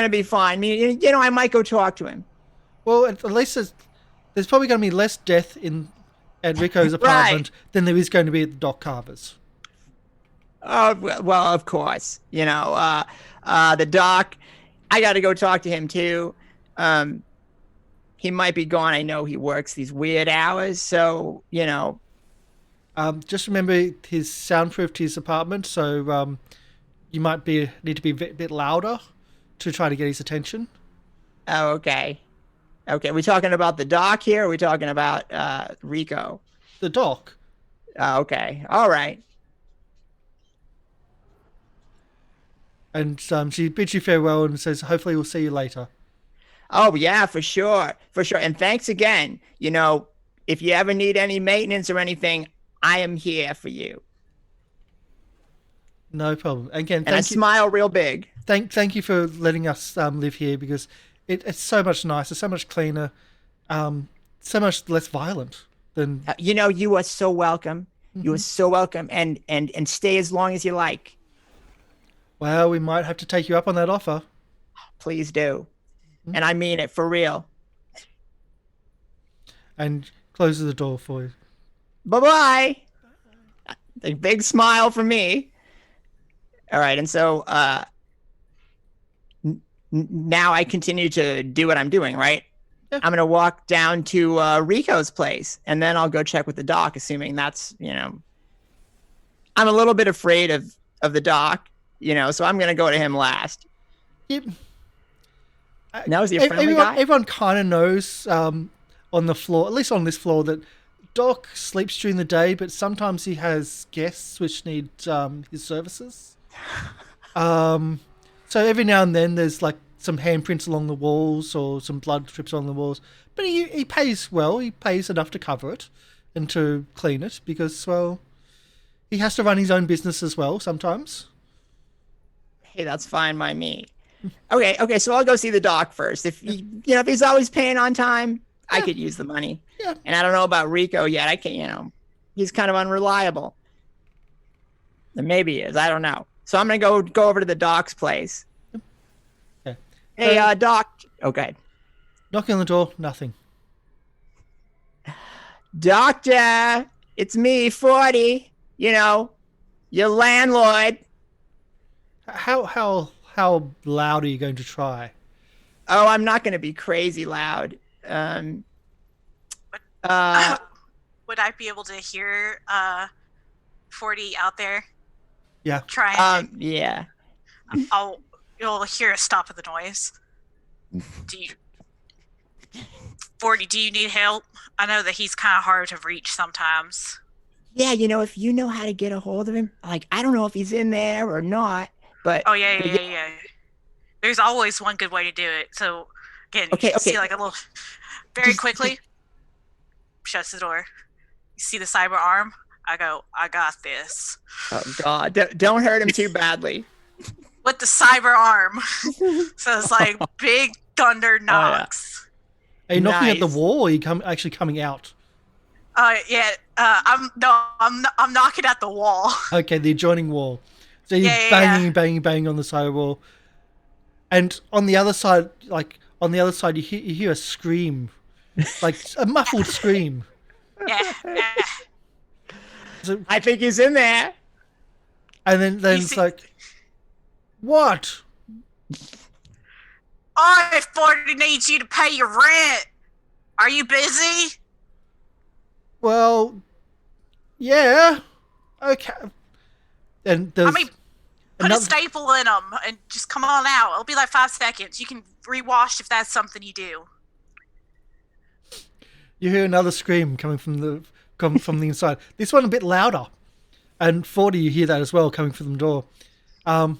to be fine. I mean, you know, I might go talk to him. Well, at least there's probably going to be less death at Rico's apartment than there is going to be at the Doc Carver's. Oh, well, of course. You know, the doc, I got to go talk to him too. He might be gone. I know he works these weird hours, so, you know. Just remember he's soundproofed his apartment, so you might need to be a bit louder to try to get his attention. Oh, okay. Okay, we talking about the doc here, or are we talking about Rico? The Doc. Oh, okay. All right. And she bids you farewell and says, hopefully we'll see you later. Oh, yeah, for sure. For sure. And thanks again. You know, if you ever need any maintenance or anything, I am here for you. No problem. Again, And I smile real big. Thank you for letting us live here, because it's so much nicer, so much cleaner, so much less violent than. You know, you are so welcome. You are so welcome. And stay as long as you like. Well, we might have to take you up on that offer. Please do. And I mean it for real. And closes the door for you. Bye-bye. A big smile for me. All right. And so now I continue to do what I'm doing, right? Yeah. I'm going to walk down to Rico's place, and then I'll go check with the doc, assuming that's, you know, I'm a little bit afraid of the doc, you know, so I'm going to go to him last. Yep. Now, is he a friendly guy? Everyone kind of knows on the floor, at least on this floor, that Doc sleeps during the day, but sometimes he has guests which need his services. So every now and then there's like some handprints along the walls or some blood strips on the walls. But he pays well. He pays enough to cover it and to clean it, because, well, he has to run his own business as well sometimes. Hey, that's fine by me. Okay, so I'll go see the doc first. If if he's always paying on time, I could use the money. Yeah. And I don't know about Rico yet. I can't, he's kind of unreliable. Or maybe he is. I don't know. So I'm gonna go over to the doc's place. Okay. Hey, doc. Okay. Knocking on the door, nothing. Doctor, it's me, 40. You know, your landlord. How loud are you going to try? Oh, I'm not gonna be crazy loud. Would I be able to hear 40 out there? Yeah. Trying. Yeah. You'll hear a stop of the noise. 40, do you need help? I know that he's kind of hard to reach sometimes. Yeah, if you know how to get a hold of him, like, I don't know if he's in there or not, but. Oh, yeah. There's always one good way to do it. So, again, you can see like a little, very quickly, shuts the door. You see the cyber arm? I go, I got this. Oh, God. Don't hurt him too badly. With the cyber arm. So it's like big thunder knocks. Are you knocking at the Nice. wall, or are you actually coming out? Yeah. I'm knocking at the wall. Okay, the adjoining wall. So you're Yeah. banging on the side wall, and on the other side, you hear a scream, like a muffled scream. Yeah. So, I think he's in there. and then it's like, what? I 40 needs you to pay your rent. Are you busy? Well, yeah, okay. And there's Put a staple in them and just come on out. It'll be like 5 seconds. You can rewash if that's something you do. You hear another scream coming from the inside. This one a bit louder, and 40, you hear that as well coming from the door. A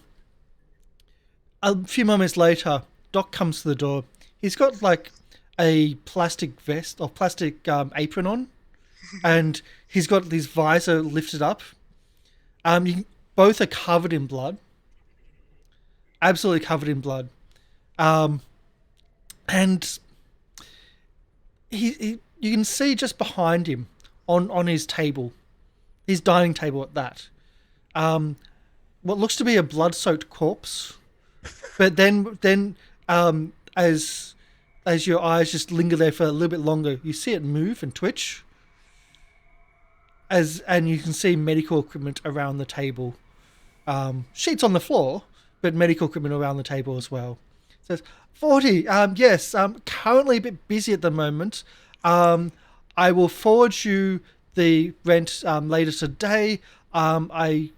few moments later, Doc comes to the door. He's got like a plastic vest or plastic apron on, and he's got this visor lifted up. Both are covered in blood, absolutely covered in blood, and you can see just behind him on his table, his dining table at that, what looks to be a blood-soaked corpse, but then as your eyes just linger there for a little bit longer, you see it move and twitch. And you can see medical equipment around the table. Sheets on the floor, but medical equipment around the table as well. It says, 40, yes, I'm currently a bit busy at the moment. I will forward you the rent later today. I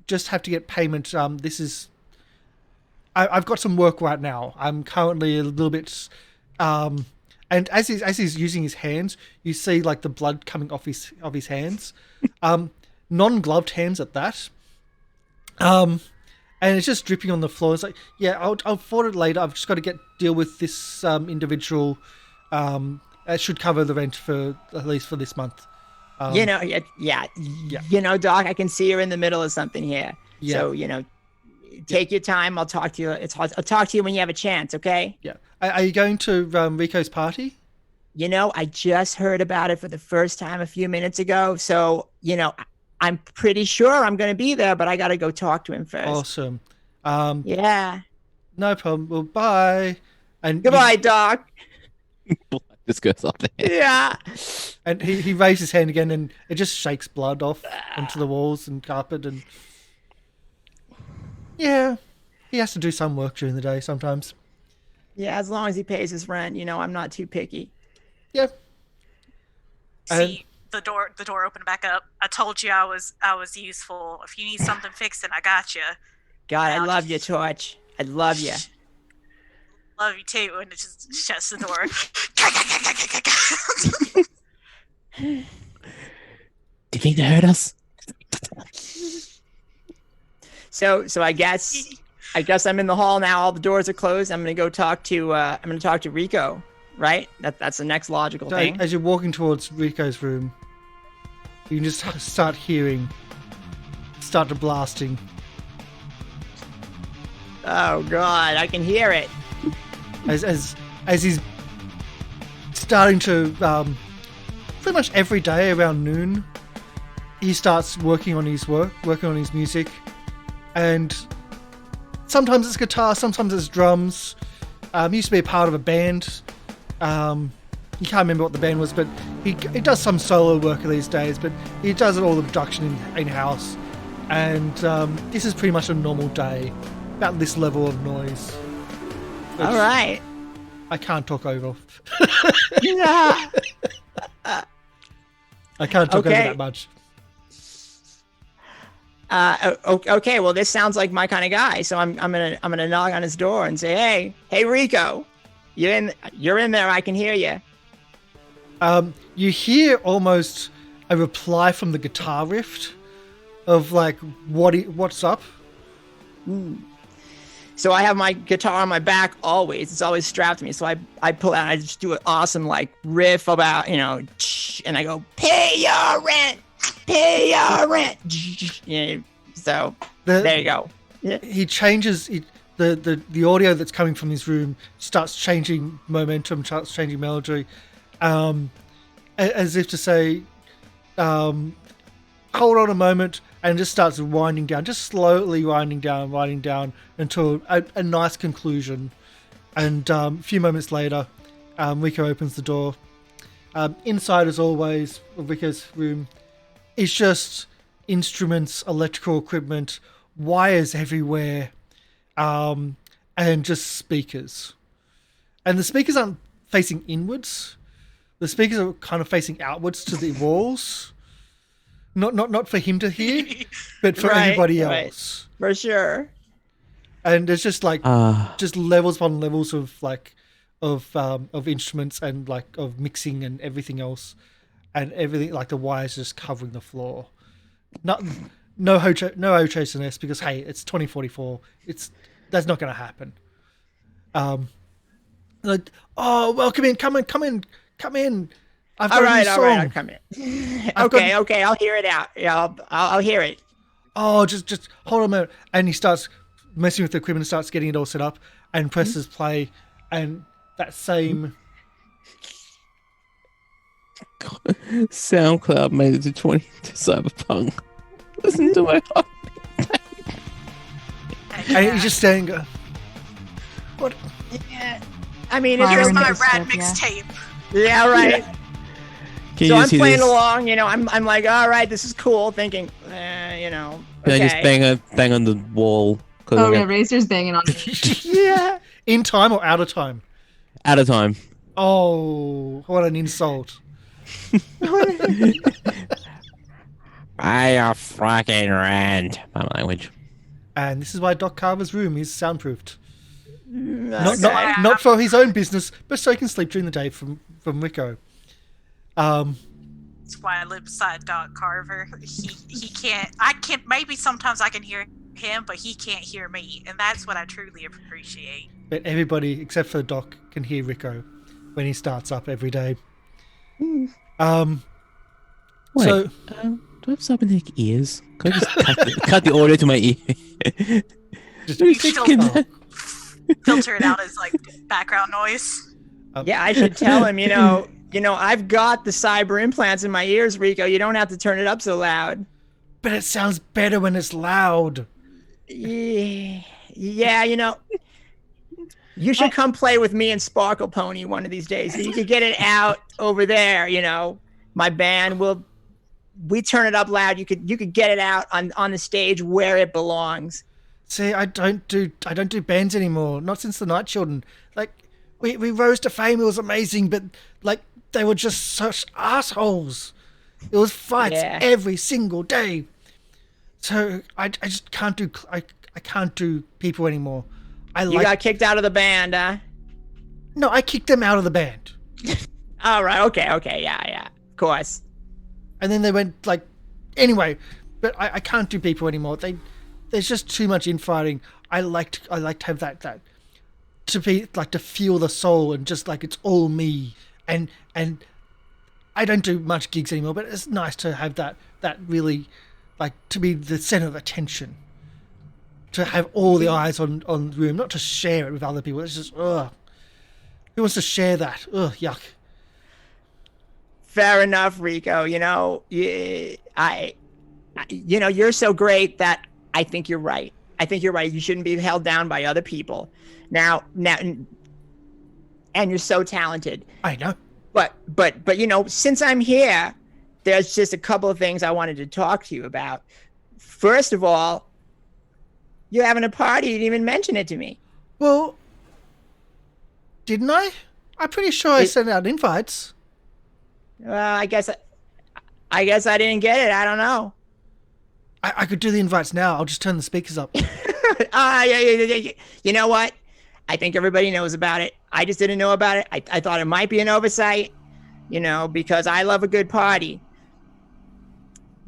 just have to get payment. I've got some work right now. I'm currently a little bit... and as he's using his hands, you see like the blood coming off his hands, non-gloved hands at that, and it's just dripping on the floor. It's like, yeah, I'll forward it later. I've just got to deal with this individual. It should cover the rent for at least for this month. Yeah. You know, Doc, I can see you're in the middle of something here. Yeah. So take your time. I'll talk to you. I'll talk to you when you have a chance. Okay. Yeah. Are you going to Rico's party? I just heard about it for the first time a few minutes ago. So, I'm pretty sure I'm going to be there, but I got to go talk to him first. Awesome. Yeah. No problem. Well, bye. And Goodbye, Doc. This goes off there. Yeah. And he raised his hand again, and it just shakes blood off onto the walls and carpet. And yeah, he has to do some work during the day sometimes. Yeah, as long as he pays his rent, I'm not too picky. Yeah. See the door opened back up. I told you I was useful. If you need something fixing, I got you. God, I love you, Torch. I love you. Love you too. And it just shuts the door. Do you think they heard us? So I guess I'm in the hall now. All the doors are closed. I'm gonna go talk to Rico. Right? That's the next logical thing. As you're walking towards Rico's room, you can just start to blasting. Oh God, I can hear it. As he's starting to pretty much every day around noon, he starts working on his music, and sometimes it's guitar, sometimes it's drums. He used to be a part of a band. You can't remember what the band was, but he does some solo work these days, but he does all the production in-house. And this is pretty much a normal day, about this level of noise. All right. I can't talk over. Yeah. I can't talk over that much. Okay, well, this sounds like my kind of guy, so I'm gonna knock on his door and say, hey Rico, you're in there. I can hear you. You hear almost a reply from the guitar riff of like, what's up? So I have my guitar on my back always. It's always strapped to me. So I pull out, I just do an awesome like riff about, and I go, pay your rent. Yeah, so there you go. Yeah. He changes the audio that's coming from his room starts changing momentum, starts changing melody, and as if to say, hold on a moment, and just starts winding down, just slowly winding down until a nice conclusion. And a few moments later, Rico opens the door. Inside, as always, of Rico's room is just instruments, electrical equipment, wires everywhere, and just speakers. And the speakers aren't facing inwards. The speakers are kind of facing outwards to the walls. Not for him to hear, but for everybody else. For sure. And there's just like just levels upon levels of like of instruments and like of mixing and everything else, and everything like the wires just covering the floor. No HSNS because hey, it's 2044. That's not going to happen. Like, oh, well, come in. I've got a new song. I'll come in. Okay, I'll hear it out. Yeah, I'll hear it. Oh, just hold on a minute. And he starts messing with the equipment, starts getting it all set up, and presses play, and that same SoundCloud made it to Cyberpunk. Listen to my heart. And he's just standing there. What? Yeah. I mean, Here's it's my Dystopia. rad mixtape. yeah, right. Can So you I'm just hear playing this? along, I'm like, all right, this is cool, thinking, Can I okay. just bang on the wall? Oh yeah, Razor's banging on me. Yeah. In time or out of time? Out of time. Oh, what an insult. I fucking rant. My language. And this is why Doc Carver's room is soundproofed. Okay. Not for his own business, but so he can sleep during the day from Rico. That's why I live beside Doc Carver. He can't. I can't. Maybe sometimes I can hear him, but he can't hear me, and that's what I truly appreciate. But everybody except for Doc can hear Rico when he starts up every day. Wait, So do I have cybernetic ears? Can I just cut the audio to my ear? just, You still filter it out as like background noise. Yeah, I should tell him, I've got the cyber implants in my ears, Rico. You don't have to turn it up so loud. but it sounds better when it's loud. Yeah, you should come play with me and Sparkle Pony one of these days. You could get it out over there, My band we turn it up loud. You could get it out on the stage where it belongs. See, I don't do bands anymore. Not since the Night Children. Like we rose to fame. It was amazing, but like they were just such assholes. It was fights every single day. So I just can't do I can't do people anymore. You got kicked out of the band, huh? No, I kicked them out of the band. All right. Okay. Yeah. Of course. And then they went like, anyway. But I can't do people anymore. There's just too much infighting. I like to have that to be like to feel the soul and just like it's all me. And I don't do much gigs anymore. But it's nice to have that really like to be the center of attention. To have all the eyes on the room, not to share it with other people. It's just ugh. Who wants to share that? Ugh, yuck. Fair enough, Rico. You're so great that I think you're right. You shouldn't be held down by other people. Now, and you're so talented. I know. But since I'm here, there's just a couple of things I wanted to talk to you about. First of all, you're having a party. You didn't even mention it to me. Well, didn't I? I'm pretty sure I sent out invites. Well, I guess I didn't get it. I don't know. I could do the invites now. I'll just turn the speakers up. Yeah. You know what? I think everybody knows about it. I just didn't know about it. I thought it might be an oversight, because I love a good party.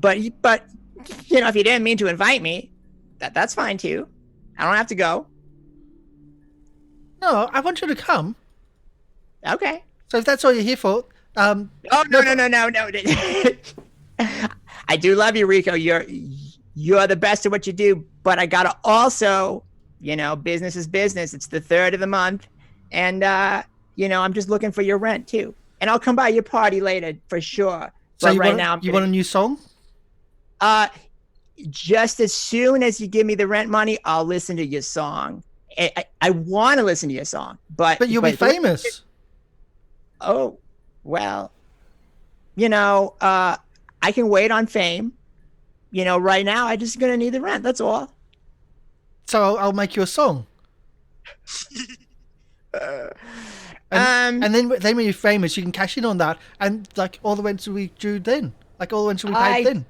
But if you didn't mean to invite me, that's fine too. I don't have to go. No, I want you to come. Okay. So if that's all you're here for, Oh no. I do love you, Rico. You're the best at what you do, but I gotta also, business is business. It's the 3rd of the month, and I'm just looking for your rent too. and I'll come by your party later for sure. So But you right want now, you want a new song? just as soon as you give me the rent money, I'll listen to your song. I want to listen to your song, But you'll be famous. Oh, well, you know, I can wait on fame. You know, right now I just gonna need the rent. That's all. So I'll make you a song. And then when you're famous, you can cash in on that, and like all the rents will be due then. Like all the rents will be paid then.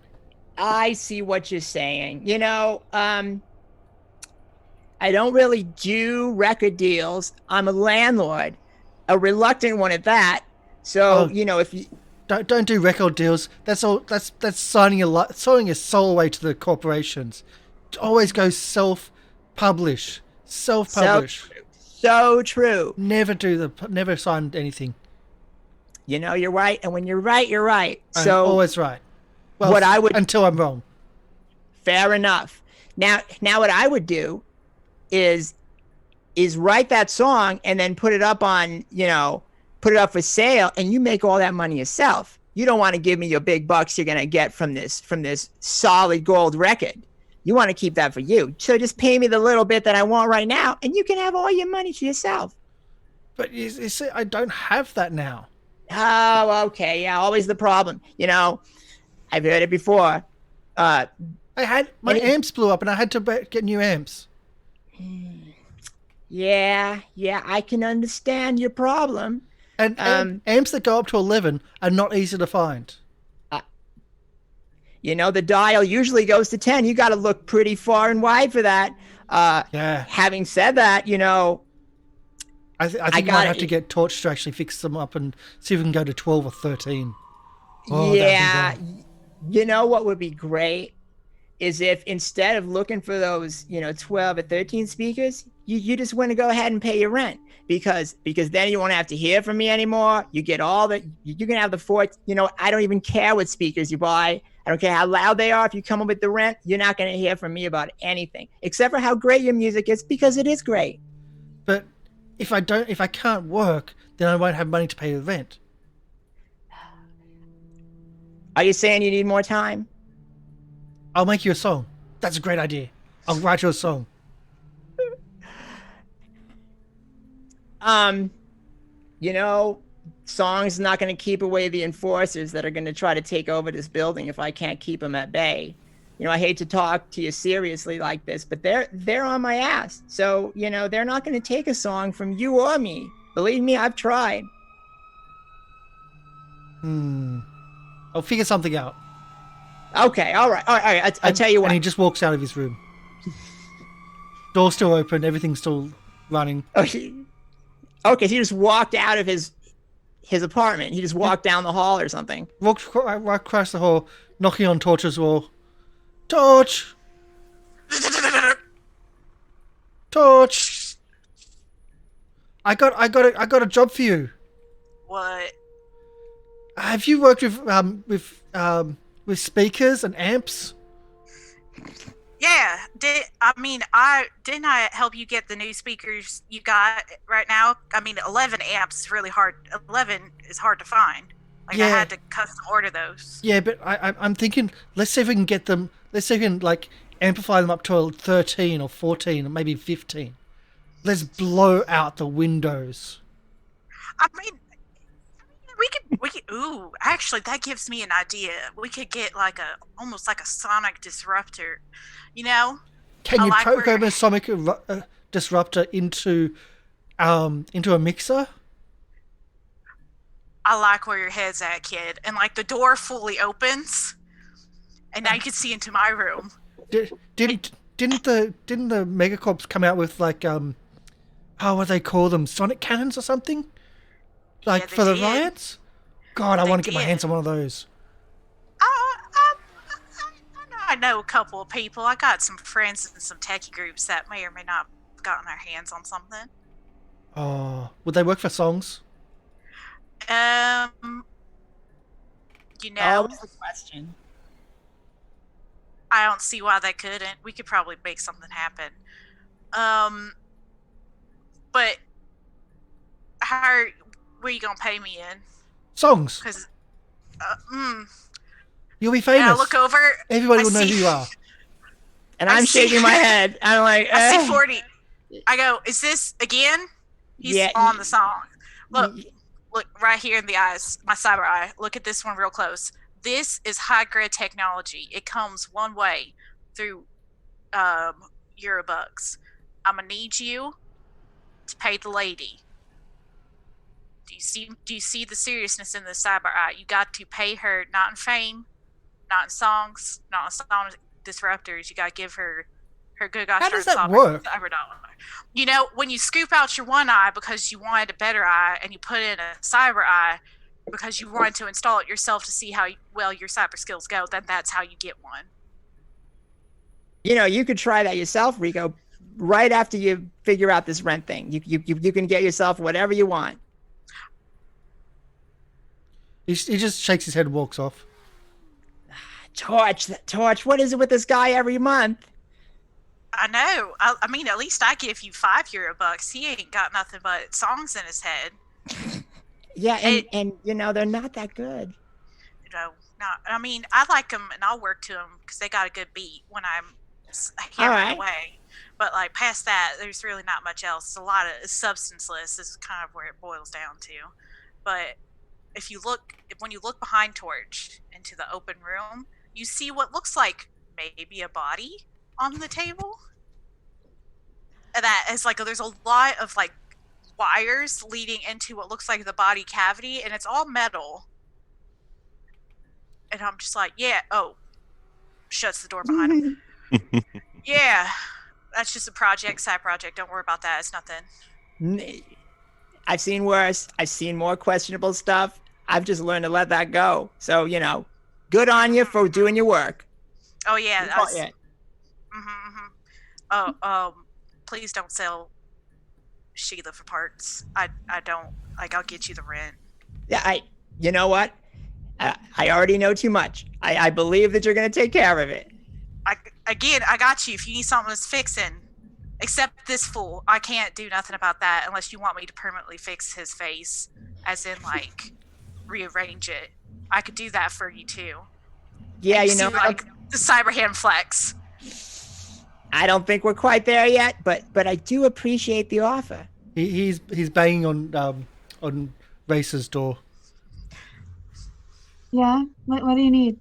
I see what you're saying. You know, I don't really do record deals. I'm a landlord, a reluctant one at that. So, you know, if you don't do record deals. That's all. That's signing your soul away to the corporations. Always go self-publish. so true. Never sign anything. You know, you're right, and when you're right, you're right. I'm So always right. Well, what I would until I'm wrong. Fair enough. Now what I would do is write that song and then put it up on, you know, put it up for sale, and you make all that money yourself. You don't want to give me your big bucks you're gonna get from this solid gold record. You want to keep that for you. So just pay me the little bit that I want right now, and you can have all your money to yourself. But you see, I don't have that now. Oh, okay. Yeah, always the problem. You know, I've heard it before. I had my amps blew up, and I had to get new amps. Yeah, I can understand your problem. And amps that go up to 11 are not easy to find. You know, the dial usually goes to 10. You got to look pretty far and wide for that. Yeah. Having said that, you know, I think you might have to get Torch to actually fix them up and see if we can go to 12 or 13. Oh, yeah. You know what would be great is if instead of looking for those, you know, 12 or 13 speakers, you just want to go ahead and pay your rent. Because then you won't have to hear from me anymore. You get you can have the 4, you know, I don't even care what speakers you buy. I don't care how loud they are. If you come up with the rent, you're not going to hear from me about anything except for how great your music is, because it is great. But if I can't work, then I won't have money to pay the rent. Are you saying you need more time? I'll make you a song. That's a great idea. I'll write you a song. You know, songs not going to keep away the enforcers that are going to try to take over this building if I can't keep them at bay. You know, I hate to talk to you seriously like this, but they're on my ass. So, you know, they're not going to take a song from you or me. Believe me, I've tried. I'll figure something out. Okay, all right. I'll tell you what. And he just walks out of his room. Door's still open, everything's still running. Okay, so he just walked out of his apartment. He just walked down the hall or something. Walked right across the hall, knocking on Torch's wall. Torch! Torch! I got a job for you. What? Have you worked with speakers and amps? Yeah, didn't I help you get the new speakers you got right now? I mean, 11 amps is really hard. 11 is hard to find. Like, yeah. I had to custom order those. Yeah, but I'm thinking, let's see if we can get them. Let's see if we can like amplify them up to a 13 or 14 or maybe 15. Let's blow out the windows. I mean, we could. Ooh, actually, that gives me an idea. We could get like almost like a sonic disruptor. You know? Can you program a sonic disruptor into a mixer? I like where your head's at, kid. And like the door fully opens, and now you can see into my room. Didn't the Megacorps come out with like what do they call them, sonic cannons or something? Like for the riots? God, I want to get my hands on one of those. I know a couple of people. I got some friends in some techie groups that may or may not have gotten their hands on something. Oh, would they work for songs? You know. That was the question. I don't see why they couldn't. We could probably make something happen. But where are you gonna pay me in? Songs. Because, You'll be and famous. I look over. Everybody I will know see- who you are. And I I'm see- shaking my head. I'm like, I see "Ugh." 40. I go, is this again? He's Yeah, on the song. Look right here in the eyes, my cyber eye. Look at this one real close. This is high grade technology. It comes one way through Eurobucks. I'm gonna need you to pay the lady. Do you see the seriousness in the cyber eye? You got to pay her not in fame, not in songs, not in song disruptors. You got to give her good gosh How darn does that cyber work? dollar. You know, when you scoop out your one eye because you wanted a better eye, and you put in a cyber eye because you wanted to install it yourself to see how well your cyber skills go, then that's how you get one. You know, you could try that yourself, Rico. Right after you figure out this rent thing, you can get yourself whatever you want. He just shakes his head and walks off. Torch. What is it with this guy every month? I know. I mean, at least I give you €5. He ain't got nothing but songs in his head. Yeah, and you know they're not that good. You know, not. I mean, I like them and I'll work to them because they got a good beat when I'm hammering away. But like past that, there's really not much else. It's a lot of substanceless. Is kind of where it boils down to. But when you look behind Torch into the open room, you see what looks like maybe a body on the table. And that is like there's a lot of like wires leading into what looks like the body cavity, and it's all metal. And I'm just like, yeah, shuts the door behind him. Yeah, that's just a side project. Don't worry about that. It's nothing. I've seen worse. I've seen more questionable stuff. I've just learned to let that go. So, you know, good on you for doing your work. Oh yeah. Please don't sell Sheila for parts. I don't like. I'll get you the rent. Yeah, you know what? I already know too much. I believe that you're going to take care of it. I got you. If you need something that's fixing, except this fool, I can't do nothing about that unless you want me to permanently fix his face, as in like rearrange it. I could do that for you too. Yeah, you know, like the cyber hand flex. I don't think we're quite there yet, but I do appreciate the offer. He's banging on Racer's door. Yeah. What do you need?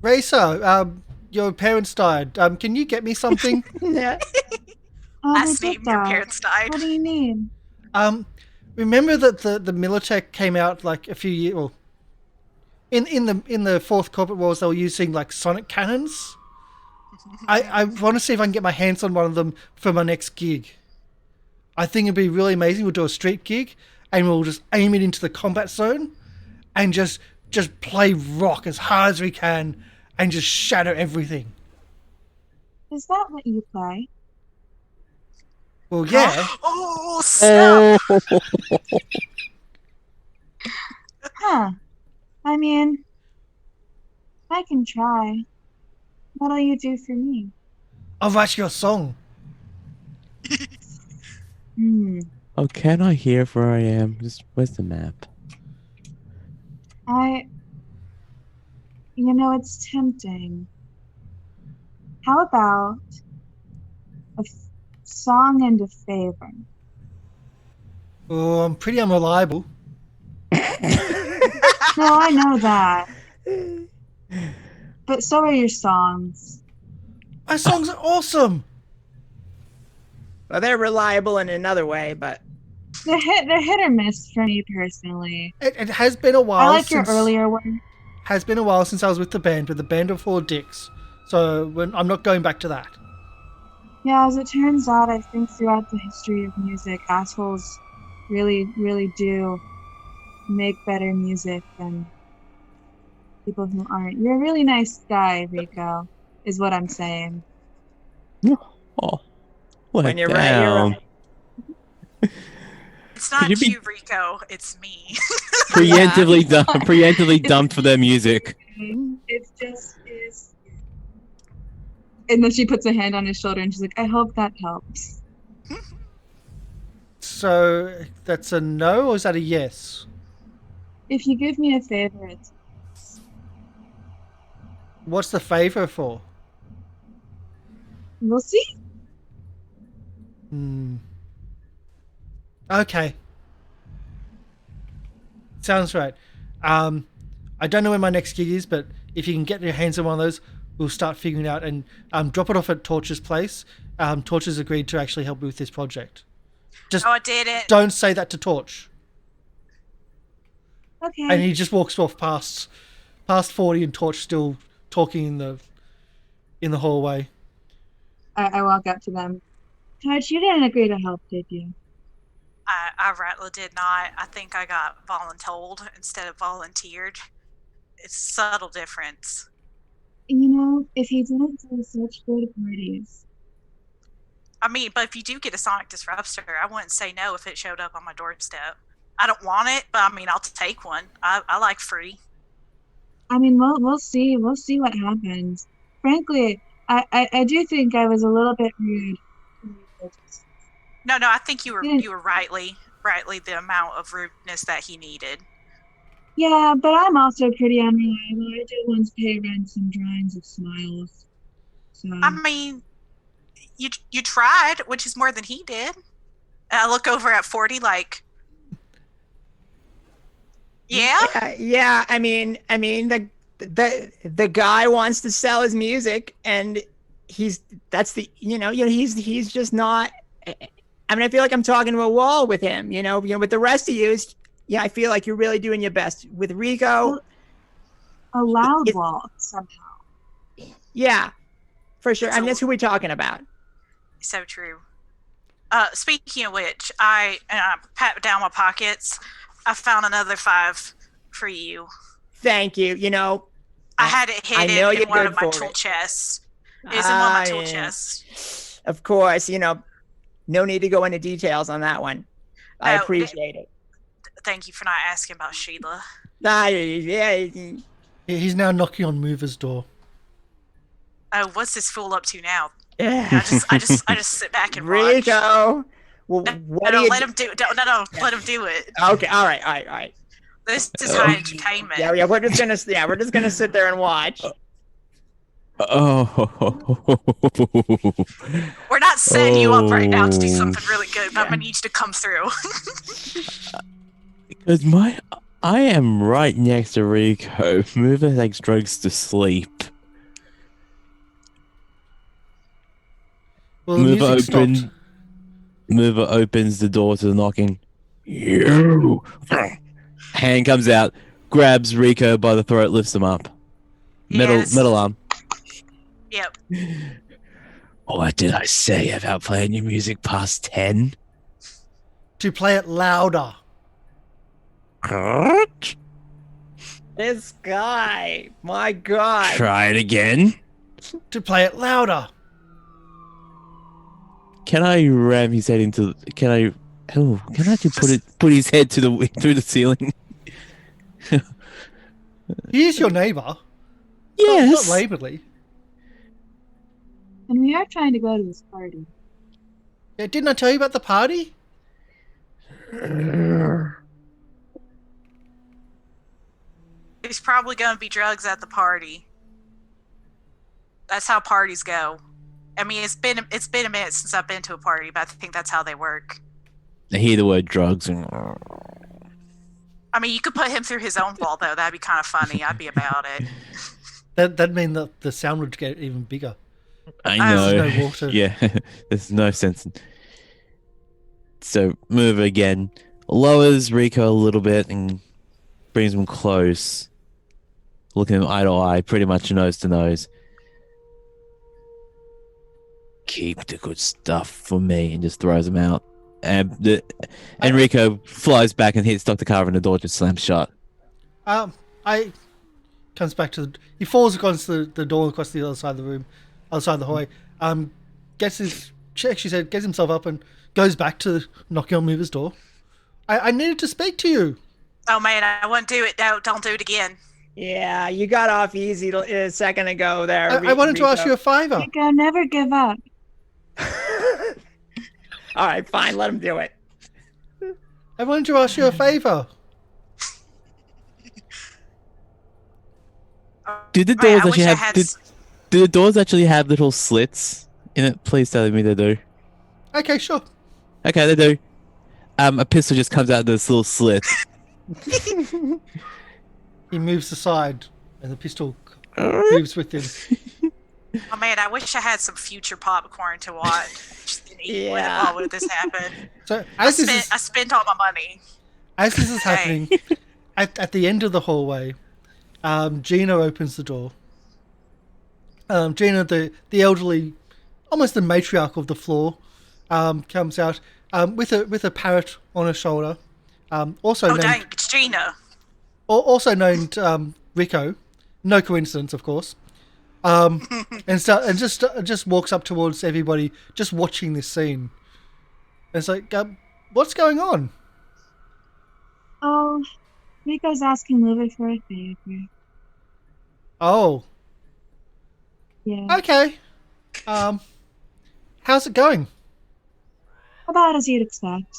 Racer, your parents died. Can you get me something? Yeah. Oh, Last they name, did your die. parents died. What do you need? Remember that the Militech came out like a few years. Well, in the fourth Corporate Wars, they were using like sonic cannons. I want to see if I can get my hands on one of them for my next gig. I think it'd be really amazing. We'll do a street gig and we'll just aim it into the combat zone and just play rock as hard as we can and just shatter everything. Is that what you play? Well, yeah. Oh, snap! Huh. I mean, I can try. What'll you do for me? I'll write you a song. Oh, can I hear where I am? Where's the map? It's tempting. How about a song and a favor? Oh, I'm pretty unreliable. No, I know that. But so are your songs. My songs are awesome. Well, they're reliable in another way, but They're hit or miss for me personally. It has been a while. I like your earlier one. Has been a while since I was with the band, but the band are full of dicks. So I'm not going back to that. Yeah, as it turns out, I think throughout the history of music, assholes really, really do make better music than people who aren't. You're a really nice guy, Rico, is what I'm saying. Oh, when you're right, you're right. It's not Could you you, Rico. It's me. preemptively dumped for their music. It's just is. And then she puts a hand on his shoulder and she's like, I hope that helps. So that's a no, or is that a yes? if you give me a favor, it's What's the favor for? we'll see. Okay. Sounds right. I don't know when my next gig is, but if you can get your hands on one of those, we'll start figuring it out and drop it off at Torch's place. Torch has agreed to actually help me with this project. Just I did it. don't say that to Torch. Okay. And he just walks off past 40 and Torch still talking in the hallway. I walk up to them. Touch, you didn't agree to help, did you? I rightly did not. I think I got voluntold instead of volunteered. It's a subtle difference. You know, if he didn't do such good parties. I mean, but if you do get a sonic disruptor, I wouldn't say no if it showed up on my doorstep. I don't want it, but I mean, I'll take one. I like free. I mean, we'll see. We'll see what happens. Frankly, I do think I was a little bit rude. No, I think you were rightly the amount of rudeness that he needed. Yeah, but I'm also pretty unreliable. I did once pay rent some drawings of smiles. So I mean, you tried, which is more than he did. And I look over at 40 like, yeah. Yeah. I mean, the guy wants to sell his music, and he's just not. I mean, I feel like I'm talking to a wall with him. With the rest of you, I feel like you're really doing your best. With Rico, a loud wall somehow. Yeah, for sure. I mean, that's who we're talking about. So true. Speaking of which, I pat down my pockets. I found another 5 for you. Thank you. I had it hidden in one of my tool chests. It was in one of my tool chests. Of course, no need to go into details on that one. I appreciate it. Thank you for not asking about Sheila. Yeah. He's now knocking on Mover's door. Oh, what's this fool up to now? Yeah. I just sit back and watch. Rico. Well, let him do it. No, let him do it. Okay, all right. This is high entertainment. Yeah, we're just gonna sit there and watch. Oh. We're not setting you up right now to do something really good, but I'm gonna need you to come through. Because I am right next to Rico. Mover takes drugs to sleep. Well, the music stopped. Mover opens the door to the knocking. You. Hand comes out, grabs Rico by the throat, lifts him up. Metal arm. Yep. What did I say about playing your music past 10? To play it louder. This guy, my God. Try it again. To play it louder. Can I ram his head into? Can I just put his head through the ceiling? He is your neighbour. Yes. Not Laborly. And we are trying to go to this party. Yeah, didn't I tell you about the party? There's probably gonna be drugs at the party. That's how parties go. I mean, it's been a minute since I've been to a party, but I think that's how they work. I hear the word drugs and. I mean, you could put him through his own wall, though. That'd be kind of funny. I'd be about it. That'd mean that the sound would get even bigger. I know. There's no water. Yeah, there's no sense. So move again, lowers Rico a little bit and brings him close, looking him eye to eye, pretty much nose to nose. Keep the good stuff for me, and just throws him out. And Rico flies back and hits Dr. Carver, and the door just slams shut. Comes back to he falls across the door across the other side of the room, other side of the hallway. Gets himself up and goes back to knocking on Mover's door. I needed to speak to you. Oh man, I wouldn't do it. No, don't do it again. Yeah, you got off easy a second ago there. I wanted to ask you a favor. Rico, never give up. All right, fine, let him do it. I wanted to ask you a favor. Do the Right, doors I wish actually I have? had. Do the doors actually have little slits in it? Please tell me they do. Okay, sure. Okay, they do. A pistol just comes out of this little slit. He moves aside, and the pistol moves with him. Oh man, I wish I had some future popcorn to watch and eat Yeah. while this happened. So I spent all my money. as this is Dang. happening, at the end of the hallway, Gina opens the door. Gina, the elderly, almost the matriarch of the floor, comes out with a parrot on her shoulder. Also Oh named dang, it's Gina. also named Rico. No coincidence, of course. And just walks up towards everybody, just watching this scene. And it's like, what's going on? Oh, Rico's asking Louie for a favor. Oh, Yeah. okay. How's it going? About as you'd expect.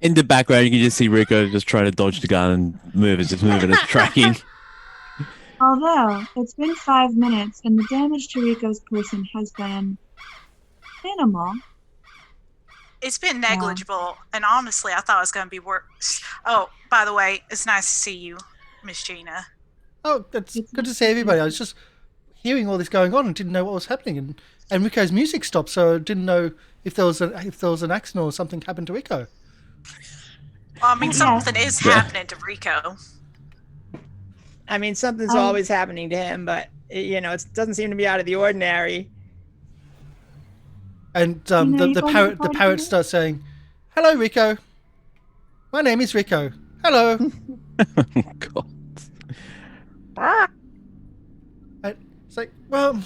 In the background, you can just see Rico just trying to dodge the gun and just moving its tracking. Although, it's been 5 minutes and the damage to Rico's person has been minimal. It's been negligible, and honestly, I thought it was going to be worse. Oh, by the way, it's nice to see you, Miss Gina. Oh, it's good to see everybody. I was just hearing all this going on and didn't know what was happening, and Rico's music stopped, so I didn't know if there was an accident or something happened to Rico. Well, I mean, Yeah. something is happening to Rico. I mean, something's always happening to him, but it doesn't seem to be out of the ordinary. And You know, the you're parrot going to parrot starts saying, "Hello, Rico. My name is Rico. Hello." God. And it's like, well,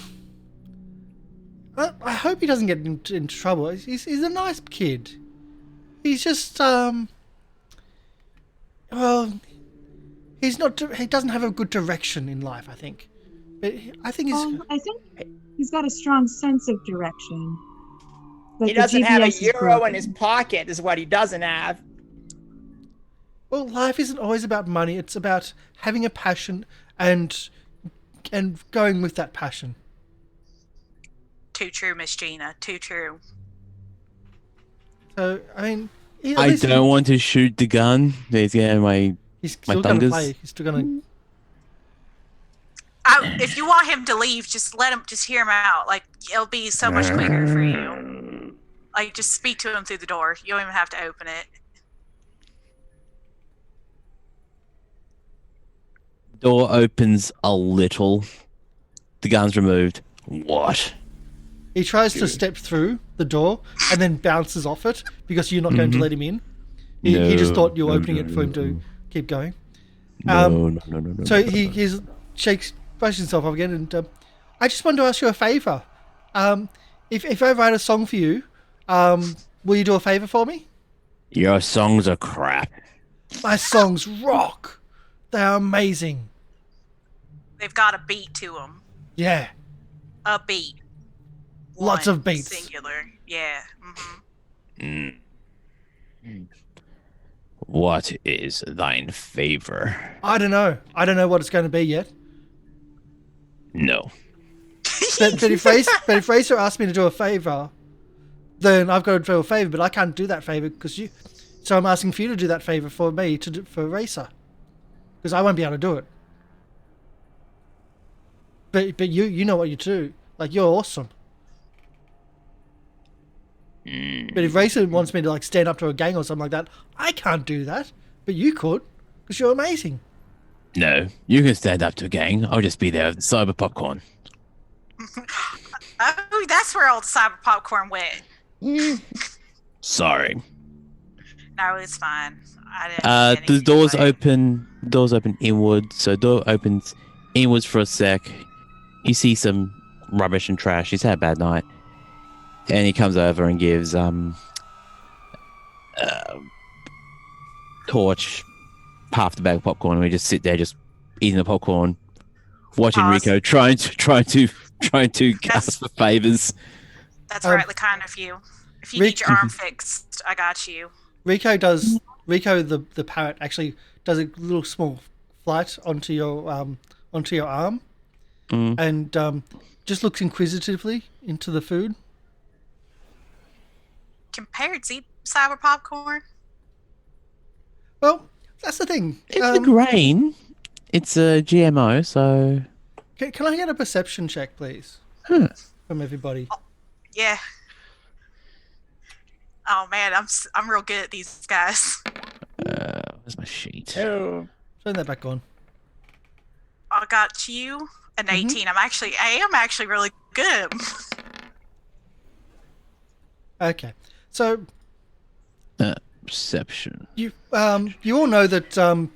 I hope he doesn't get into trouble. He's a nice kid. He's just well, he's not. He doesn't have a good direction in life, I think. But I think he's. I think he's got a strong sense of direction. But He the doesn't have a GPS is euro broken. in his pocket, is what he doesn't have. Well, life isn't always about money. It's about having a passion and going with that passion. Too true, Miss Gina. Too true. So I mean, at I least don't want to shoot the gun. There's my he's still going to thunders. play. He's still going to. If you want him to leave, just hear him out. Like, it'll be so much quicker for you. Like, just speak to him through the door. You don't even have to open it. Door opens a little. The gun's removed. What? He tries to step through the door and then bounces off it because you're not going to let him in. He just thought you were opening it for him to keep going. No. So he brushes himself off again, and I just wanted to ask you a favour. If I write a song for you, will you do a favour for me? Your songs are crap. My songs rock. They are amazing. They've got a beat to them. Yeah. A beat. Lots One, of beats. Singular. Yeah. What is thine favor? I don't know. I don't know what it's going to be yet. No. But if Racer asked me to do a favour, then I've got to do a favour, but I can't do that favour because you. So I'm asking for you to do that favour for me for Racer, because I won't be able to do it. But you know what you do. Like, you're awesome. But if Racer wants me to like stand up to a gang or something like that, I can't do that. But you could, because you're amazing. No. You can stand up to a gang. I'll just be there with cyber popcorn. Oh, that's where all the cyber popcorn went. Sorry. No, it's fine. I didn't. The doors open inward, so door opens inwards for a sec. You see some rubbish and trash. He's had a bad night. And he comes over and gives Torch half the bag of popcorn, and we just sit there just eating the popcorn, watching Rico trying to ask for favors. That's rightly kind of you. If you need your arm fixed, I got you. Rico the parrot actually does a little small flight onto your arm, and just looks inquisitively into the food. Can parrots eat cyber popcorn? Well, that's the thing. It's a grain. It's a GMO, so... Can I get a perception check, please, from everybody? Yeah. Oh man, I'm real good at these guys. Where's my sheet? Oh. Turn that back on. I got you an 18. I am actually really good. Okay, so Perception. you all know that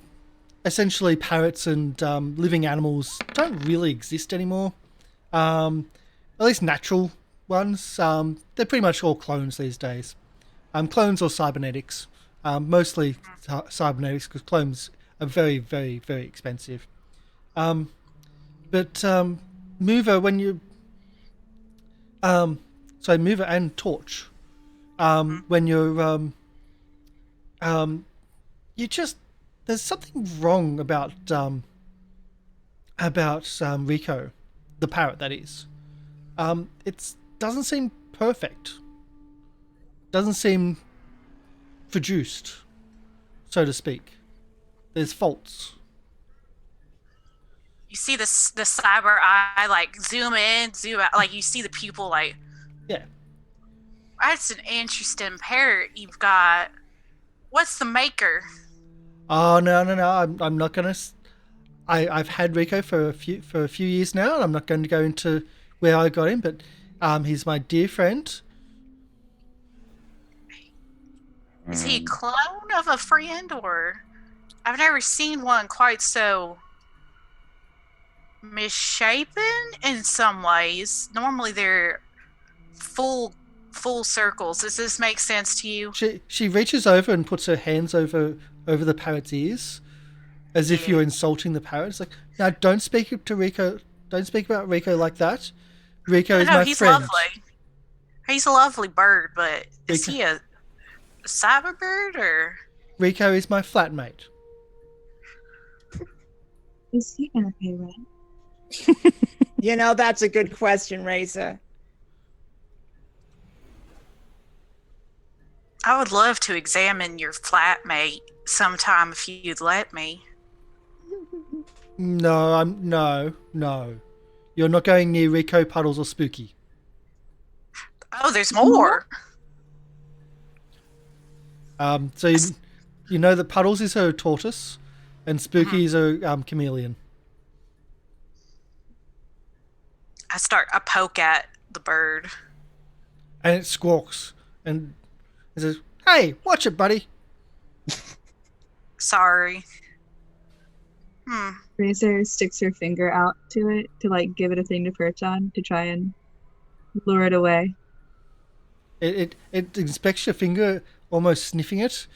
essentially parrots and living animals don't really exist anymore. At least natural ones. They're pretty much all clones these days. Clones or cybernetics. Mostly cybernetics, because clones are very, very, very expensive. But Mover, when you... Mover and Torch. When you're... you just... There's something wrong about Rico. The parrot, that is. It doesn't seem perfect. Doesn't seem produced, so to speak. There's faults. You see the cyber eye like zoom in, zoom out, like you see the pupil like. Yeah. That's an interesting parrot you've got. What's the maker? Oh no! I'm not gonna. I've had Rico for a few years now, and I'm not going to go into where I got him. But he's my dear friend. Is he a clone of a friend, or I've never seen one quite so misshapen in some ways. Normally they're full circles. Does this make sense to you? She reaches over and puts her hands over the parrot's ears, as if you're insulting the parrot. It's like, now don't speak to Rico. Don't speak about Rico like that. Rico is my he's friend. Lovely. He's a lovely bird, but is he a cyber bird or? Rico is my flatmate. Is he gonna pay rent? You know, that's a good question, Raisa. I would love to examine your flatmate sometime if you'd let me. No, no. You're not going near Rico, Puddles, or Spooky. Oh, there's more. So you know that Puddles is her tortoise, and Spooky is her chameleon. I poke at the bird. And it squawks and it says, "Hey, watch it, buddy." Sorry. Razor sticks her finger out to it to like give it a thing to perch on to try and lure it away. It inspects your finger, almost sniffing it.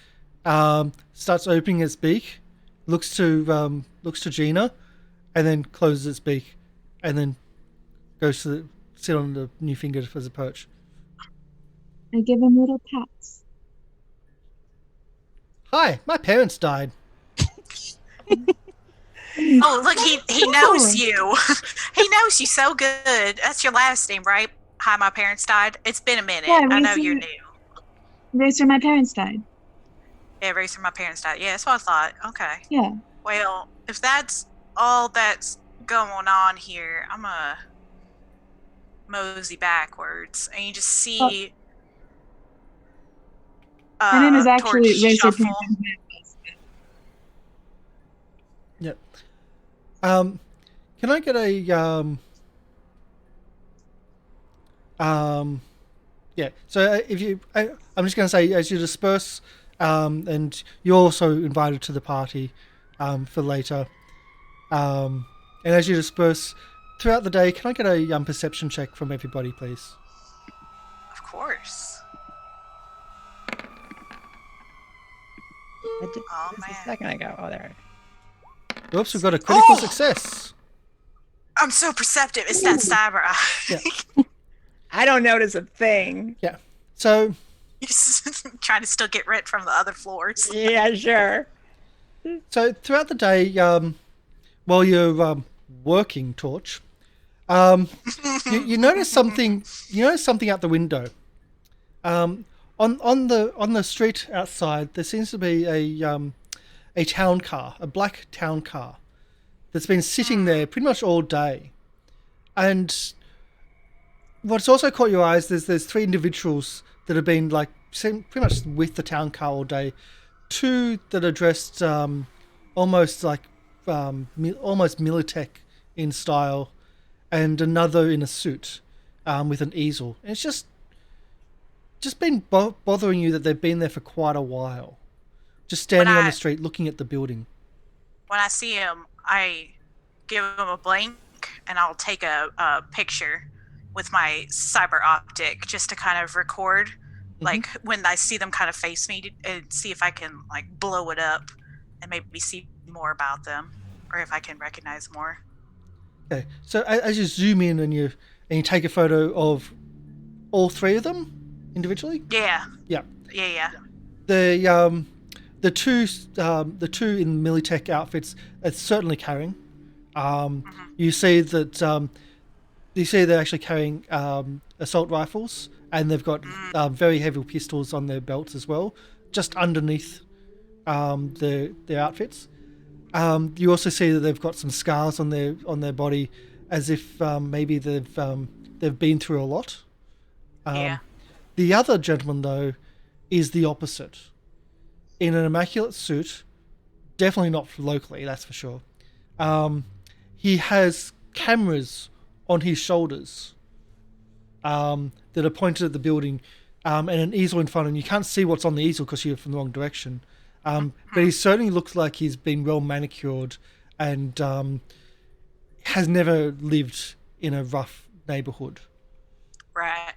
Starts opening its beak, looks to Gina, and then closes its beak, and then goes to sit on the new finger as a perch. I give him little pats. Hi, my parents died. Oh, look, he knows you. He knows you so good. That's your last name, right? Hi, my parents died. It's been a minute. Yeah, I know you're new. Razor, my parents died. Yeah, Racer, my parents died. Yeah, that's what I thought. Okay. Yeah. Well, if that's all that's going on here, I'm gonna mosey backwards, and you just see. My name is actually Torch Razor. shuffle. Yep. Can I get a yeah. So if you, I'm just going to say, as you disperse, and you're also invited to the party, for later. And as you disperse throughout the day, can I get a perception check from everybody, please? Of course. I did Oh, this man. a second ago. Oh, there. Oops, we've got a critical Oh! success. I'm so perceptive. It's that cyber eye. Yeah. I don't notice a thing. Yeah. So You're just trying to still get rent from the other floors. Yeah, sure. throughout the day, while you're working, Torch, You notice something. You notice something out the window. On the street outside, there seems to be a town car, a black town car, that's been sitting there pretty much all day. And what's also caught your eyes, there's 3 individuals that have been like pretty much with the town car all day. 2 that are dressed almost like almost Militech in style, and another in a suit with an easel. And it's just been bothering you that they've been there for quite a while, just standing on the street looking at the building. When I see him, I give him a blink, and I'll take a picture with my cyber optic just to kind of record, like when I see them kind of face me, and see if I can like blow it up and maybe see more about them, or if I can recognize more. Okay, so as you zoom in and you take a photo of all 3 of them individually. Yeah. Yeah. Yeah. The two in Militech outfits are certainly carrying. You see that they're actually carrying assault rifles, and they've got very heavy pistols on their belts as well, just underneath their outfits. You also see that they've got some scars on their body, as if maybe they've been through a lot. Yeah. The other gentleman, though, is the opposite. In an immaculate suit, definitely not locally, that's for sure. He has cameras on his shoulders that are pointed at the building, and an easel in front of him. You can't see what's on the easel because you're from the wrong direction. But he certainly looks like he's been well manicured and has never lived in a rough neighborhood. Right.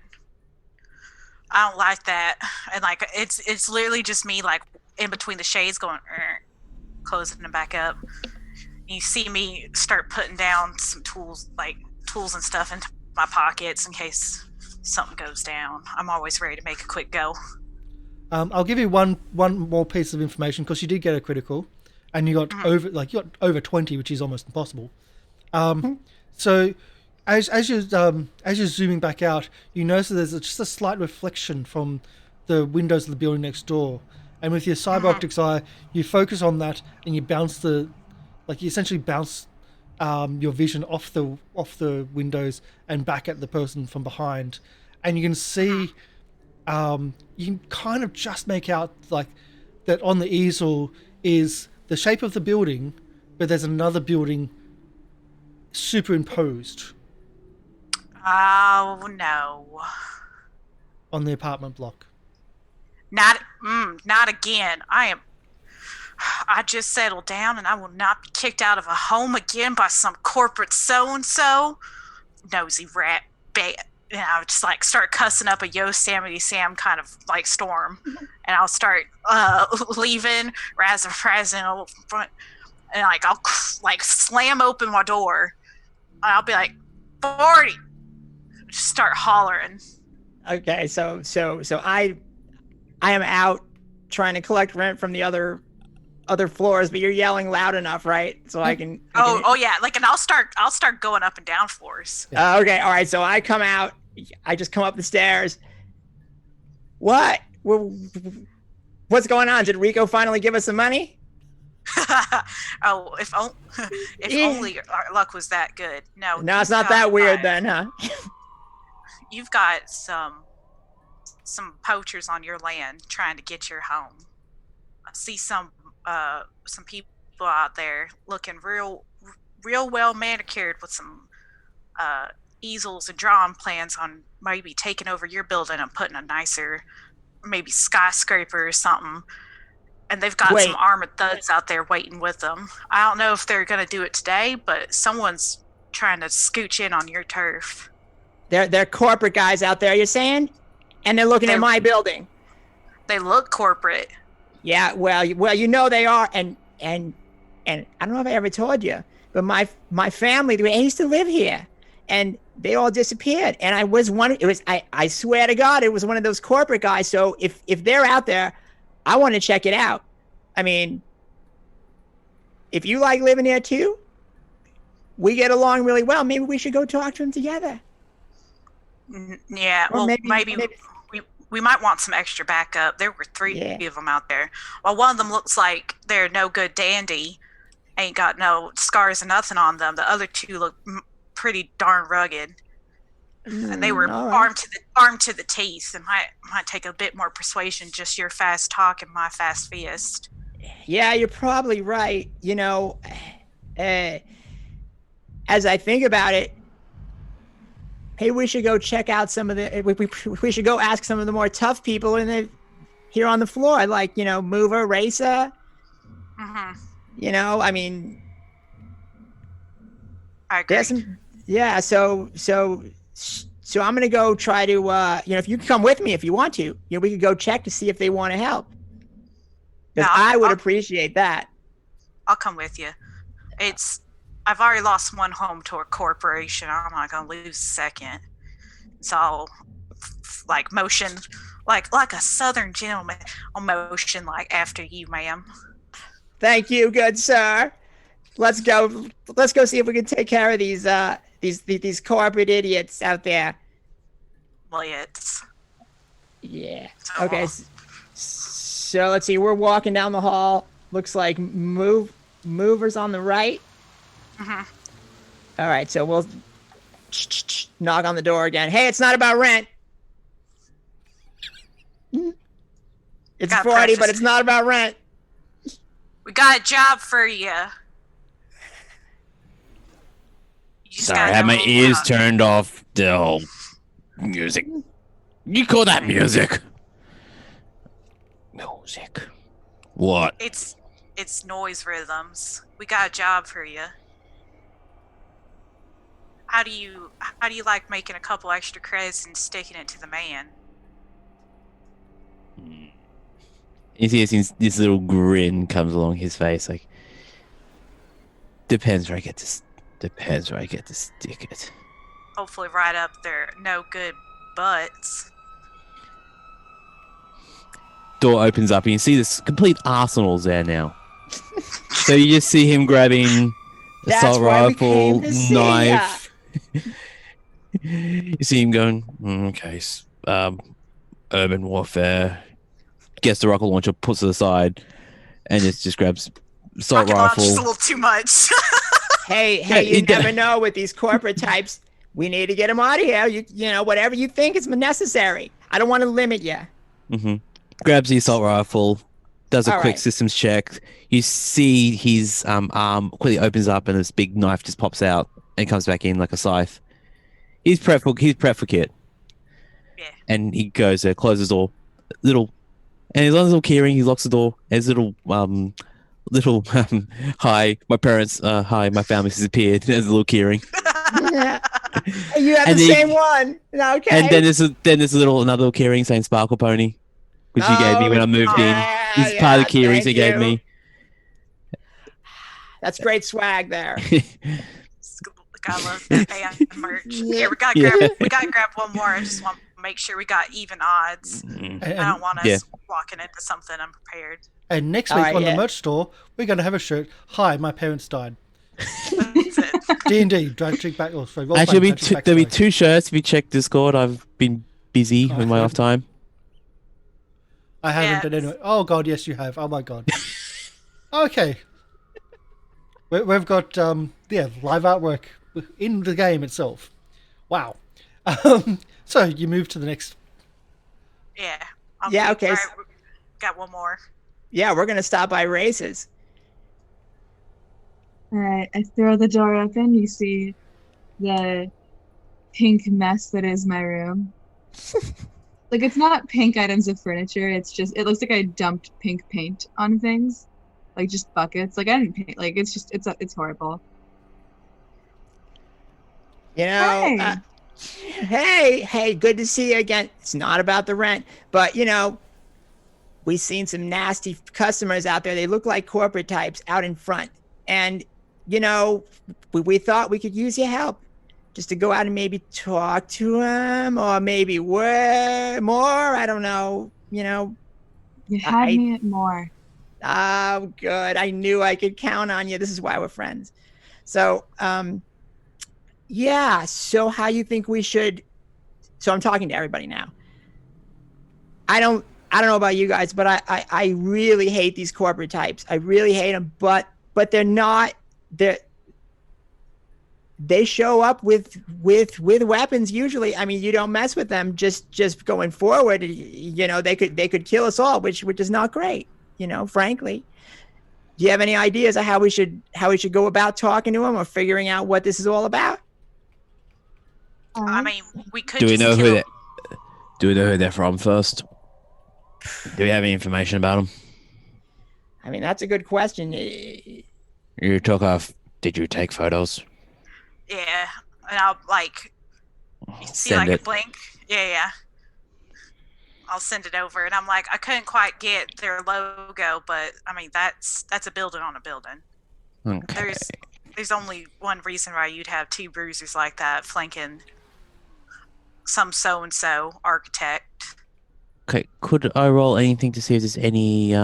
I don't like that. And like it's literally just me like in between the shades going closing them back up. You see me start putting down some tools and stuff into my pockets in case something goes down. I'm always ready to make a quick go. I'll give you one more piece of information, because you did get a critical, and you got over 20, which is almost impossible. So as you're zooming back out, you notice that there's just a slight reflection from the windows of the building next door, and with your cyber optics eye, you focus on that, and you bounce you essentially bounce your vision off the windows and back at the person from behind, and you can see. You can kind of just make out like that on the easel is the shape of the building, but there's another building superimposed. Oh no! On the apartment block. Not again. I just settled down, and I will not be kicked out of a home again by some corporate so-and-so. Nosy rat bat. And I would just like start cussing up a Yosemite Sam kind of like storm, and I'll start leaving razzing front, and like I'll like slam open my door, and I'll be like 40, just start hollering. Okay, so I am out trying to collect rent from the other floors, but you're yelling loud enough, right? So I can. Oh yeah, like, and I'll start going up and down floors. Okay, all right. So I come out. I just come up the stairs. What? What's going on? Did Rico finally give us some money? Oh, if only our luck was that good. No, it's not that weird then, huh? You've got some poachers on your land trying to get your home. I see some people out there looking real well manicured with some easels and drawing plans on maybe taking over your building and putting a nicer maybe skyscraper or something. And they've got some armored thugs out there waiting with them. I don't know if they're going to do it today, but someone's trying to scooch in on your turf. They're corporate guys out there, you're saying? And they're looking at my building. They look corporate. Yeah, well, you know they are. And I don't know if I ever told you, but my family, they used to live here, and they all disappeared. And I swear to God, it was one of those corporate guys. So if they're out there, I want to check it out. I mean, if you like living here too, we get along really well. Maybe we should go talk to him together. Yeah, Or well, maybe- we might want some extra backup. There were three of them out there. Well, one of them looks like they're no good dandy, ain't got no scars and nothing on them. The other two look pretty darn rugged, and they were all right. armed to the teeth. It might take a bit more persuasion, just your fast talk and my fast fist. Yeah, you're probably right. You know, as I think about it, maybe we should go check out some of the. We should go ask some of the more tough people here on the floor, like Mover, Racer. Mm-hmm. I mean, I agree. So I'm gonna go try to. If you can come with me if you want to, we could go check to see if they want to help. Because I would appreciate that. I'll come with you. I've already lost one home to a corporation. I'm not gonna lose a second. So I'll motion like a southern gentleman. I'll motion after you, ma'am. Thank you, good sir. Let's go see if we can take care of these corporate idiots out there. Idiots. Yeah. So, Okay. So let's see. We're walking down the hall. Looks like Mover's on the right. Mm-hmm. All right. So we'll knock on the door again. Hey, it's not about rent. It's 40, but it's not about rent. We got a job for you. Sorry, I had my ears turned off the whole music. You call that music? Music. What? It's noise rhythms. We got a job for you. How do you like making a couple extra credits and sticking it to the man? You see, since this little grin comes along his face, depends where I get to stick it. Hopefully, right up their no good butts. Door opens up and you see this complete arsenal's there now. So you just see him grabbing assault rifle, knife. You see him going, okay, urban warfare. Gets the rocket launcher, puts it aside, and just grabs assault rifle. Just a little too much. Hey, you never know with these corporate types. We need to get them out of here. You whatever you think is necessary. I don't want to limit you. Mm-hmm. Grabs the assault rifle, does a All quick right. systems check. You see his arm quickly opens up and this big knife just pops out and comes back in like a scythe. He's prepped for Kit. Yeah. And he goes there, closes the door. And he's on his little keyring. He locks the door. And his little hi, my parents, hi, my family's disappeared. There's a little keyring. You have the same one. Okay. And then there's another little keyring saying Sparkle Pony, which you gave me when I moved in. This is part of the keyrings he gave me. That's great swag there. I love that band merch. Yeah, we gotta grab one more. I just want to make sure we got even odds. And, I don't want us walking into something unprepared. and next week on the merch store, we're going to have a shirt. Hi, my parents died. That's it. D&D, Drag Back. Oh, sorry, Actually, there'll be two shirts if you check Discord. I've been busy with my off time. I haven't, but anyway. Oh, God, yes, you have. Oh, my God. Okay. We've got, live artwork in the game itself. Wow. So you move to the next. Yeah. Okay. Right, got one more. Yeah, we're gonna stop by Races. All right, I throw the door open. You see the pink mess that is my room. It's not pink items of furniture. It looks like I dumped pink paint on things, just buckets. I didn't paint. It's horrible. Hey, good to see you again. It's not about the rent, but we've seen some nasty customers out there. They look like corporate types out in front, and we thought we could use your help, just to go out and maybe talk to them, or maybe more. I don't know. You had me at more. Oh, good. I knew I could count on you. This is why we're friends. So, Yeah. So how you think we should? So I'm talking to everybody now. I don't know about you guys, but I really hate these corporate types. I really hate them. But they're not. They show up with weapons usually. I mean, you don't mess with them. Just going forward, they could kill us all, which is not great. Frankly. Do you have any ideas of how we should go about talking to them or figuring out what this is all about? I mean, we could. Do we just know kill. Do we know who they're from first? Do we have any information about them? I mean, that's a good question. You took off. Did you take photos? Yeah, and I'll you see Send a it. blink. Yeah. I'll send it over, and I'm like, I couldn't quite get their logo, but I mean, that's a building on a building. Okay. There's only one reason why you'd have two bruisers like that flanking some so-and-so architect. Okay. Could I roll anything to see if there's any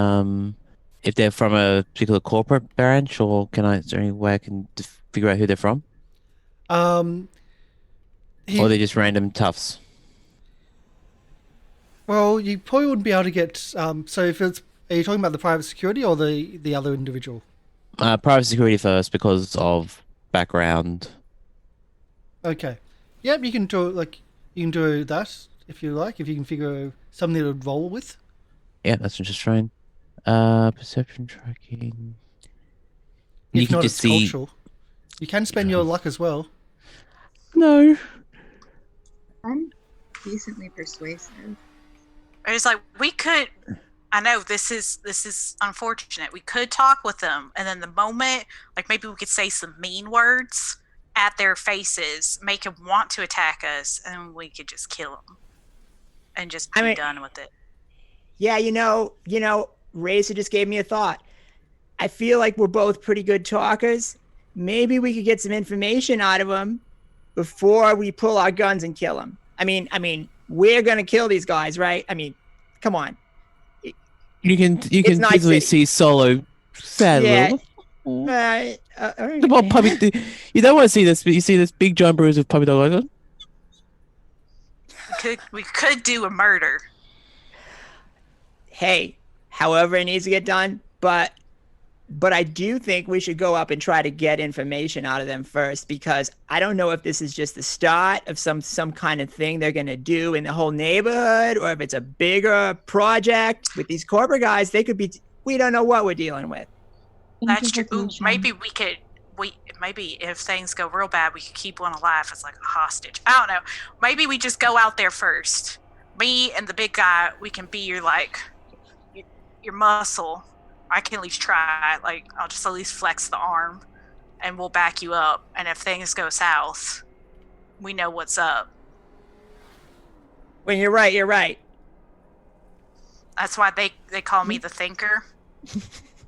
if they're from a particular corporate branch, or is there any way I can figure out who they're from? Or they're just random toughs? Well, you probably wouldn't be able to get. So, if it's, are you talking about the private security or the other individual? Private security first because of background. Okay. Yep, you can do that if you like. If you can figure something to roll with. Yeah, that's just trying. Perception tracking. If You can not, just it's see. cultural. You can spend your luck as well. No. I'm decently persuasive. It's like we could. I know this is unfortunate. We could talk with them, and then the moment, maybe we could say some mean words at their faces, make them want to attack us, and we could just kill them and just be done with it. Yeah, Razor just gave me a thought. I feel like we're both pretty good talkers. Maybe we could get some information out of them before we pull our guns and kill them. I mean, we're gonna kill these guys, right? I mean, come on. You can easily see Solo sad little. All right. The puppy. You don't want to see this, but you see this big giant bruise with puppy dog on. We could do a murder. Hey, however it needs to get done, but I do think we should go up and try to get information out of them first, because I don't know if this is just the start of some kind of thing they're going to do in the whole neighborhood, or if it's a bigger project with these corporate guys. We don't know what we're dealing with. That's true. Ooh, maybe if things go real bad, we could keep one alive as like a hostage. I don't know. Maybe we just go out there first. Me and the big guy, we can be your muscle. I can at least try. I'll just at least flex the arm, and we'll back you up. And if things go south, we know what's up. When you're right, you're right. That's why they call me the thinker.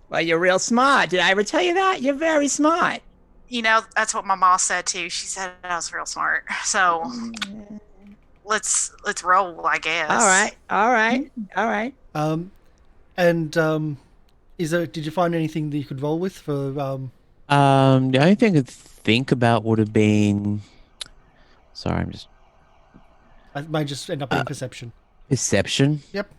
Well, you're real smart. Did I ever tell you that? You're very smart. That's what my mom said too. She said I was real smart. So let's roll, I guess. All right. Did you find anything that you could roll with for? The only thing I could think about would have been. Sorry, I might just end up in perception. Perception. Yep.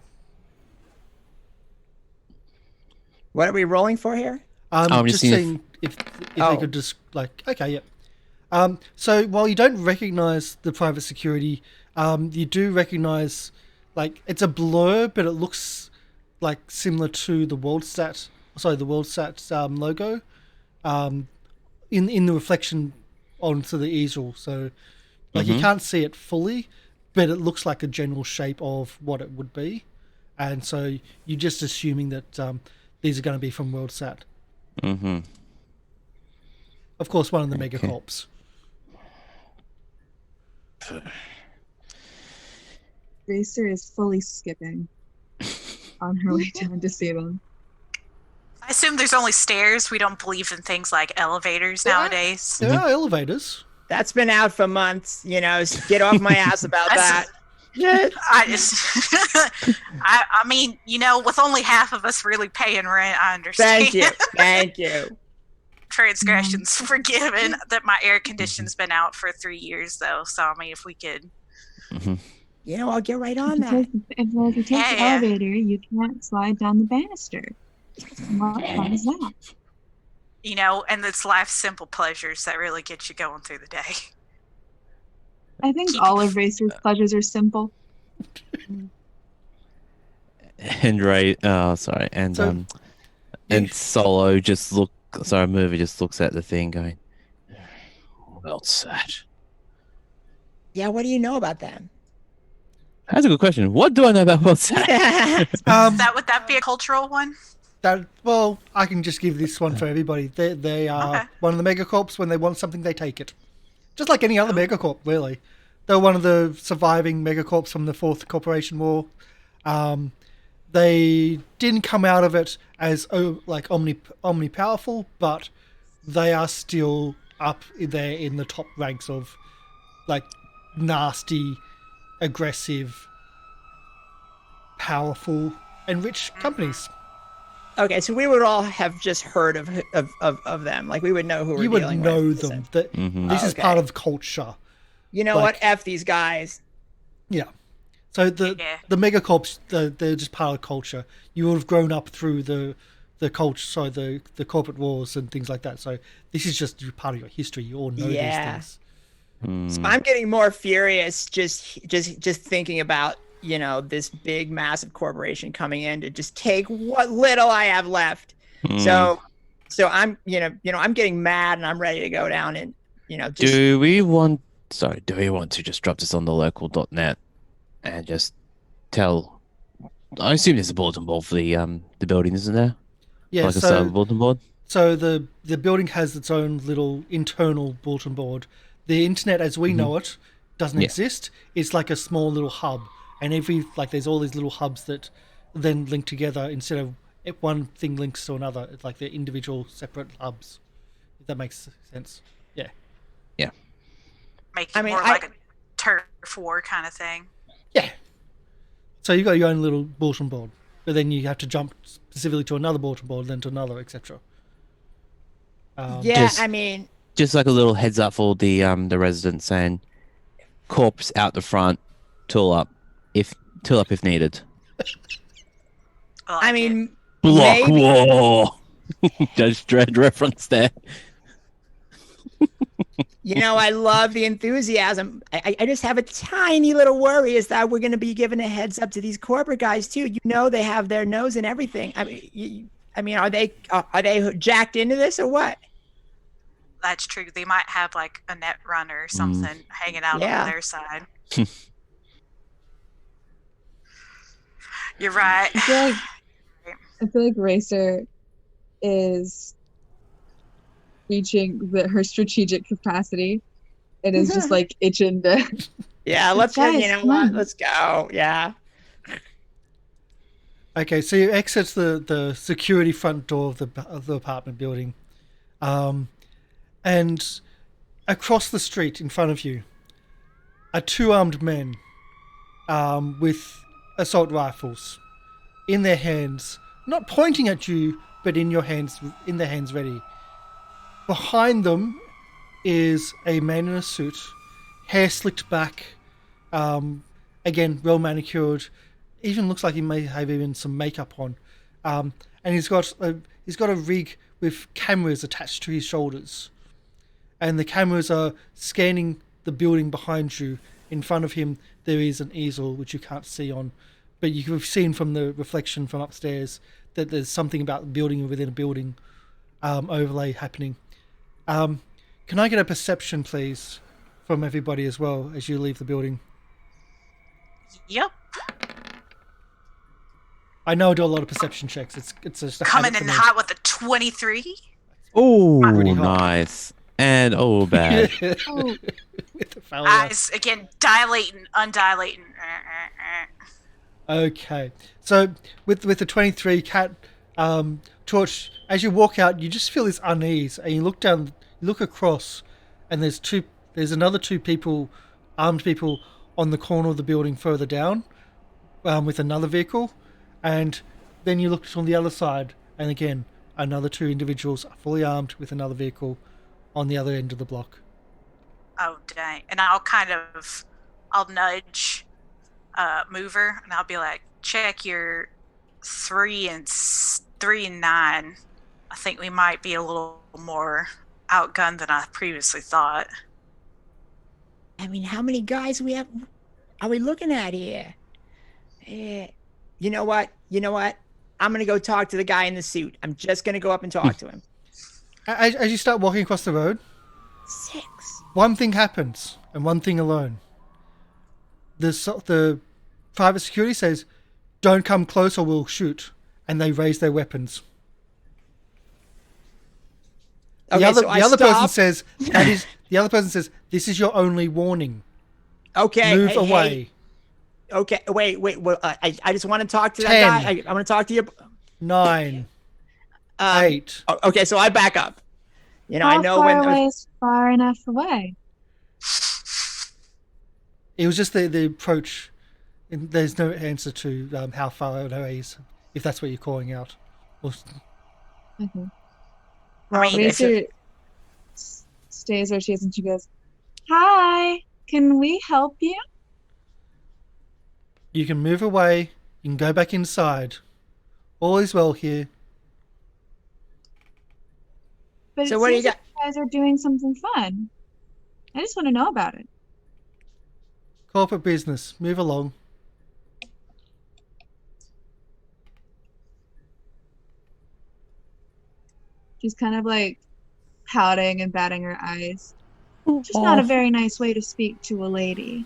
What are we rolling for here? I'm just seeing if they could just okay, yep. So while you don't recognize the private security, you do recognize it's a blur, but it looks similar to the WorldSat logo, in the reflection onto the easel. So you can't see it fully, but it looks like a general shape of what it would be, and so you're just assuming that these are going to be from WorldSat. Mm-hmm. Of course, one of the mega corps. Racer is fully skipping on her way down to see them. I assume there's only stairs. We don't believe in things like elevators nowadays. There are elevators. That's been out for months. Get off my ass about that. I mean, with only half of us really paying rent, I understand. Thank you. transgressions forgiven. That my air condition's been out for 3 years though, so I mean, if we could. You know, I'll get right on that. If you take the elevator, you can't slide down the banister. What fun is that? You know, and it's life's simple pleasures that really get you going through the day. I think all of Racer's pleasures are simple. And and Solo just movie just looks at the thing going, well said. Yeah, what do you know about them? That's a good question. What do I know about well said? Would that be a cultural one? Well, I can just give this one for everybody. They are one of the megacorps. When they want something, they take it. Just like any other megacorp, really. They're one of the surviving megacorps from the Fourth Corporation War. They didn't come out of it as omni-powerful, but they are still up there in the top ranks of like nasty, aggressive, powerful, and rich companies. Okay, so we would all have just heard of them. Like we would know who we're dealing with. You would know them. This is part of culture. You know what? F these guys. Yeah. So the megacorps, they're just part of culture. You would have grown up through the culture, the corporate wars and things like that. So this is just part of your history. You all know these things. So I'm getting more furious just thinking about, you know, this big massive corporation coming in to just take what little I have left. So I'm I'm getting mad and I'm ready to go down and do we want to just drop this on the local.net and just tell? I assume there's a bulletin board for the building, isn't there? Yeah, like a cyber bulletin board. So the building has its own little internal bulletin board. The internet as we know it doesn't exist. It's like a small little hub, and there's all these little hubs that then link together instead of one thing links to another. It's like they're individual separate hubs. If that makes sense. Yeah. Yeah. Make it more like a turf war kind of thing. Yeah. So you've got your own little bulletin board, but then you have to jump specifically to another bulletin board, then to another, etc. Just like a little heads up for the residents saying, corpse out the front, tool up if needed. Block war. Judge Dredd reference there. I love the enthusiasm. I just have a tiny little worry is that we're going to be giving a heads up to these corporate guys too. They have their nose in everything. Are they jacked into this or what? That's true. They might have like a net runner or something hanging out on their side. You're right. I feel like Racer is reaching her strategic capacity. It is just like itching to. Yeah, let's go. Let's go. Yeah. Okay, so you exit the security front door of the apartment building, and across the street in front of you are two armed men with assault rifles in their hands, not pointing at you, but in their hands ready. Behind them is a man in a suit, hair slicked back, again well manicured. Even looks like he may have even some makeup on, and he's got a rig with cameras attached to his shoulders, and the cameras are scanning the building behind you. In front of him there is an easel which you can't see on, but you have seen from the reflection from upstairs that there's something about the building within a building overlay happening. Can I get a perception, please, from everybody as well as you leave the building? Yep. I know I do a lot of perception checks. It's just coming in hot with a 23. Oh, nice. And bad. Eyes again, dilating, undilating. Okay, so with the 23 cat Torch, as you walk out, you just feel this unease, and you look across, and there's another two people, armed people, on the corner of the building further down, with another vehicle, and then you look on the other side, and again another 2 individuals fully armed with another vehicle on the other end of the block. Oh, dang. And I'll nudge Mover, and I'll be like, check your 3 and 9. I think we might be a little more outgunned than I previously thought. I mean, how many guys are we looking at here? You know what? I'm going to go talk to the guy in the suit. I'm just going to go up and talk to him. As you start walking across the road, 6. one thing happens, and one thing alone. The private security says, "Don't come close or we'll shoot," and they raise their weapons. Okay, the so other person stop. says, "This is your only warning. Okay. Move hey, away." Okay, wait. I just want to talk to that 10. guy. I want to talk to you. 9, 8. Okay, so I back up. You know, How I know far when. away is far enough away? It was just the approach. There's no answer to how far away is, if that's what you're calling out. Or, Okay. I mean, Racer stays where she is and she goes, "Hi, can we help you?" you can move away. You can go back inside. All is well here. But So it what do you seems like you guys are doing something fun. I just want to know about it. Corporate business. Move along. She's kind of like pouting and batting her eyes. Just not a very nice way to speak to a lady.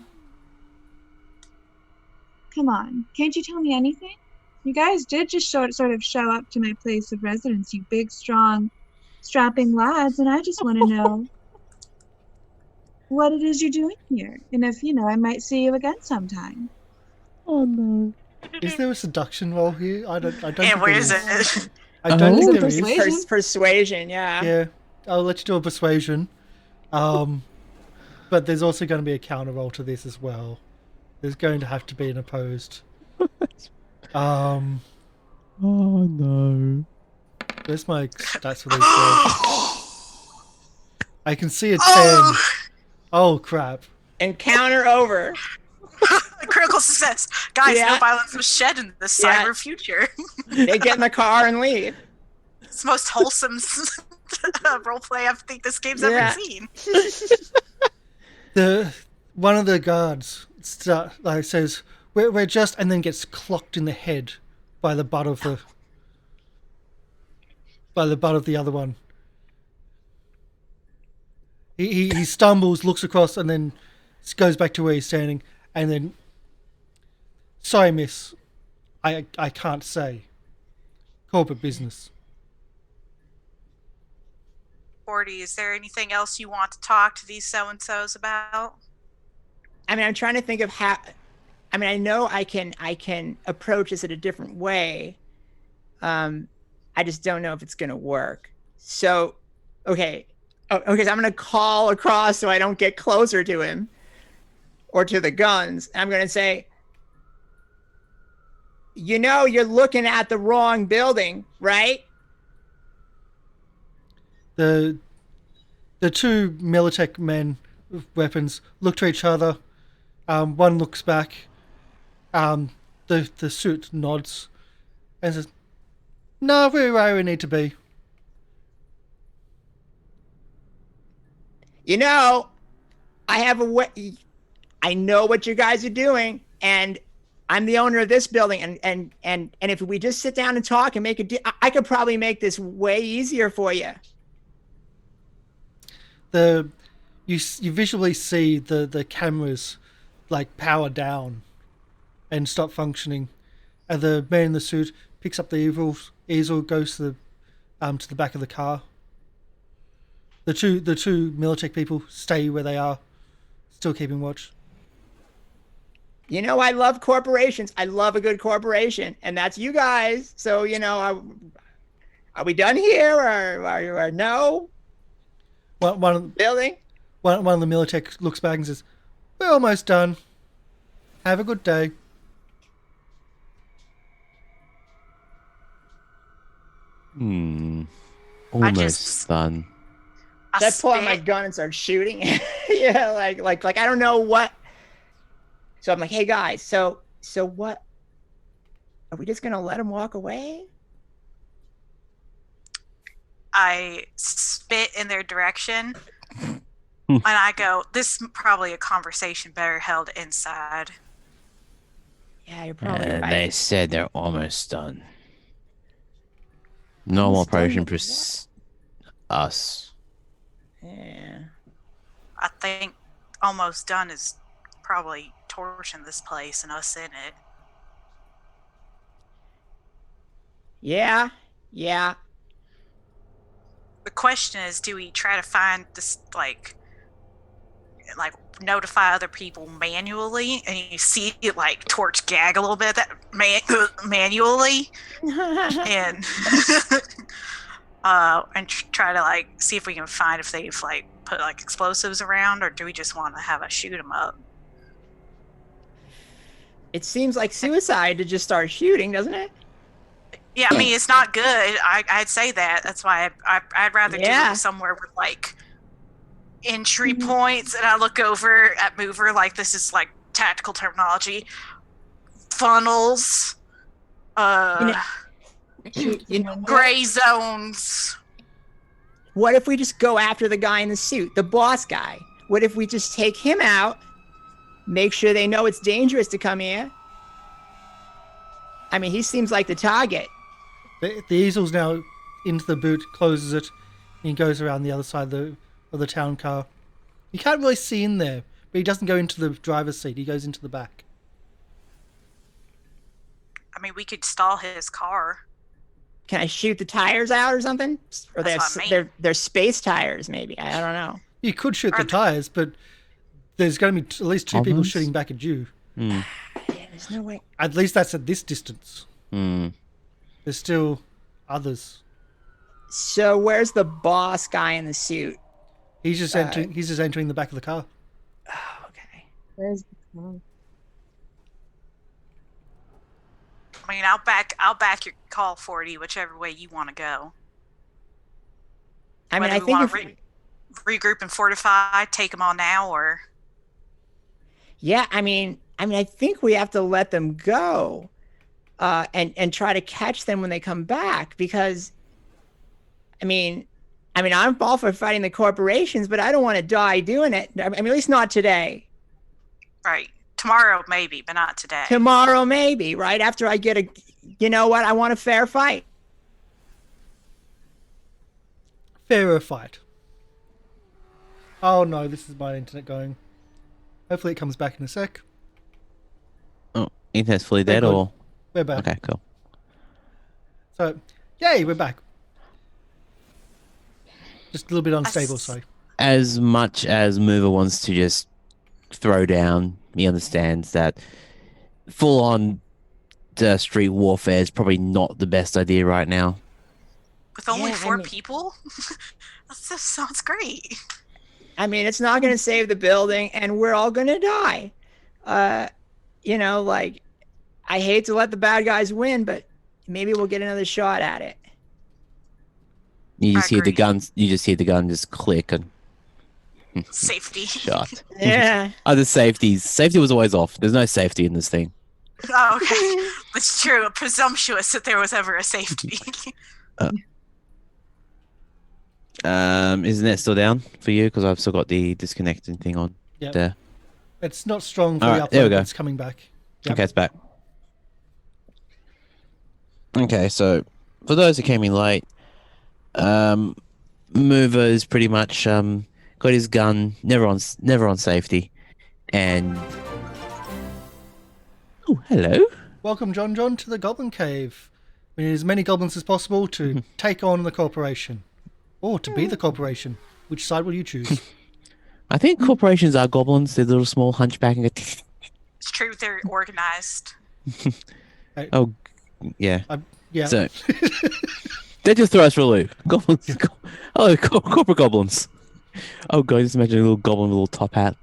Come on, can't you tell me anything? You guys did just sort of show up to my place of residence, you big, strong, strapping lads, and I just want to know what it is you're doing here, and if, I might see you again sometime. Oh no. Is there a seduction roll here? I don't And think where there is it? I don't think Oh. there is. Persuasion. Persuasion, yeah. Yeah, I'll let you do a persuasion. But there's also going to be a counter roll to this as well. There's going to have to be an opposed. Oh no. Where's my stats for these rolls? I can see a 10. Oh crap. Encounter over. Critical success. Guys, Yeah. no violence was shed in the Yeah. cyber future. They get in the car and leave. It's the most wholesome roleplay I think this game's Yeah. ever seen. One of the guards says, we're just, and then gets clocked in the head by the butt of the other one. He stumbles, looks across, and then goes back to where he's standing, and then, "Sorry, miss, I can't say. Corporate business." 40, is there anything else you want to talk to these so-and-sos about? I mean, I'm trying to think of how. I mean, I know I can approach this in a different way. I just don't know if it's gonna work. So, okay, so I'm gonna call across so I don't get closer to him or to the guns. I'm gonna say, you're looking at the wrong building, right? The 2 Militech men with weapons look to each other. One looks back. The suit nods and says, "No, we're where we need to be." I have a way. I know what you guys are doing, and I'm the owner of this building. And if we just sit down and talk and make a deal, I could probably make this way easier for you. You visually see the cameras like power down and stop functioning, and the man in the suit picks up the easel, goes to the back of the car. The two Militech people stay where they are, still keeping watch. I love corporations. I love a good corporation, and that's you guys. So are we done here, or no? Building. One of the Militech looks back and says, "We're almost done. Have a good day." Hmm. Almost done. I pull out my gun and start shooting. Yeah, like I don't know what. So I'm like, hey guys, so what? Are we just gonna let him walk away? I spit in their direction, and I go, "This is probably a conversation better held inside." Yeah, you're probably right. They said they're almost done. Normal Almost done operation with us. Yeah. I think almost done is probably torching this place and us in it. Yeah. The question is, do we try to find this, like notify other people manually, and you see it like torch gag a little bit that manually, and and try to like see if we can find if they've like put like explosives around, or do we just want to have a shoot them up? It seems like suicide to just start shooting, doesn't it? Yeah, I mean, it's not good. I'd say that. That's why I'd rather do it somewhere with like entry points, and I look over at Mover like this is like tactical terminology. Funnels, you know gray zones. What if we just go after the guy in the suit, the boss guy? What if we just take him out, make sure they know it's dangerous to come here? I mean, he seems like the target. The easel's now into the boot, closes it, and he goes around the other side of the town car. You can't really see in there, but he doesn't go into the driver's seat. He goes into the back. I mean, we could stall his car. Can I shoot the tires out or something? Or they're space tires, maybe. I don't know. You could shoot the tires, but there's going to be at least two people shooting back at you. Yeah, there's no way. At least that's at this distance. There's still others. So where's the boss guy in the suit? He's just entering. He's just entering the back of the car. Oh, okay. Where's the car? I mean, I'll back your call, 40, whichever way you want to go. I mean, Whether I we think want to regroup and fortify, take them all now, or yeah, I mean, I think we have to let them go, and try to catch them when they come back, because, I mean, I'm all for fighting the corporations, but I don't want to die doing it. I mean, at least not today. right. Tomorrow, maybe, but not today. Tomorrow, maybe, right? After I get you know what? I want a fair fight. Fairer fight. Oh no, this is my internet going. Hopefully it comes back in a sec. Oh, internet's fully dead, good. or? We're back. Okay, cool. So, yay, we're back. Just a little bit unstable, sorry. As much as Mover wants to just throw down, he understands that full-on street warfare is probably not the best idea right now. With only Yeah, 4 people? That just sounds great. I mean, it's not going to save the building, and we're all going to die. You know, like, I hate to let the bad guys win, but maybe we'll get another shot at it. You just hear the agree. guns. You just hear the gun just click and Safety. shot. Yeah. Other safeties. Safety was always off. There's no safety in this thing. Oh, okay. That's true. Presumptuous that there was ever a safety. Isn't that still down for you? Because I've still got the disconnecting thing on Yep. there. It's not strong for All the right, there we upload, go. but it's coming back. Yep. Okay, it's back. Okay, so for those who came in late, Mover is pretty much got his gun, never on safety, and oh, hello. Welcome, John, to the Goblin Cave. We need as many goblins as possible to take on the corporation. Or to be the corporation. Which side will you choose? I think corporations are goblins. They're little small hunchback and go. It's true. They're organized. Oh, yeah. Yeah. So they just throw us for a loop. Goblins. Corporate goblins. Oh god, just imagine a little goblin with a little top hat.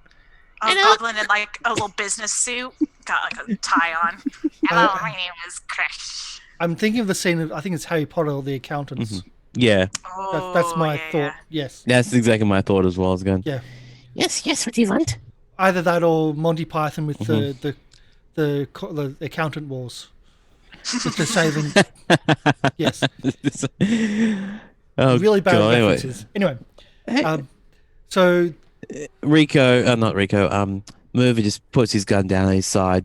A goblin in like a little business suit, got like a tie on. Hello, my name is Crash. I'm thinking of the scene of, I think it's Harry Potter or the accountants, Yeah, That's my yeah, thought. yeah. Yes. that's exactly my thought as well. I was going. Yeah. Yes, yes. What do you want? Either that or Monty Python with Mhm. the accountant wars. With the saving. Yes. Oh Really bad god. Anyway, references. Anyway. hey, So Rico, not Rico. Mover just puts his gun down at his side,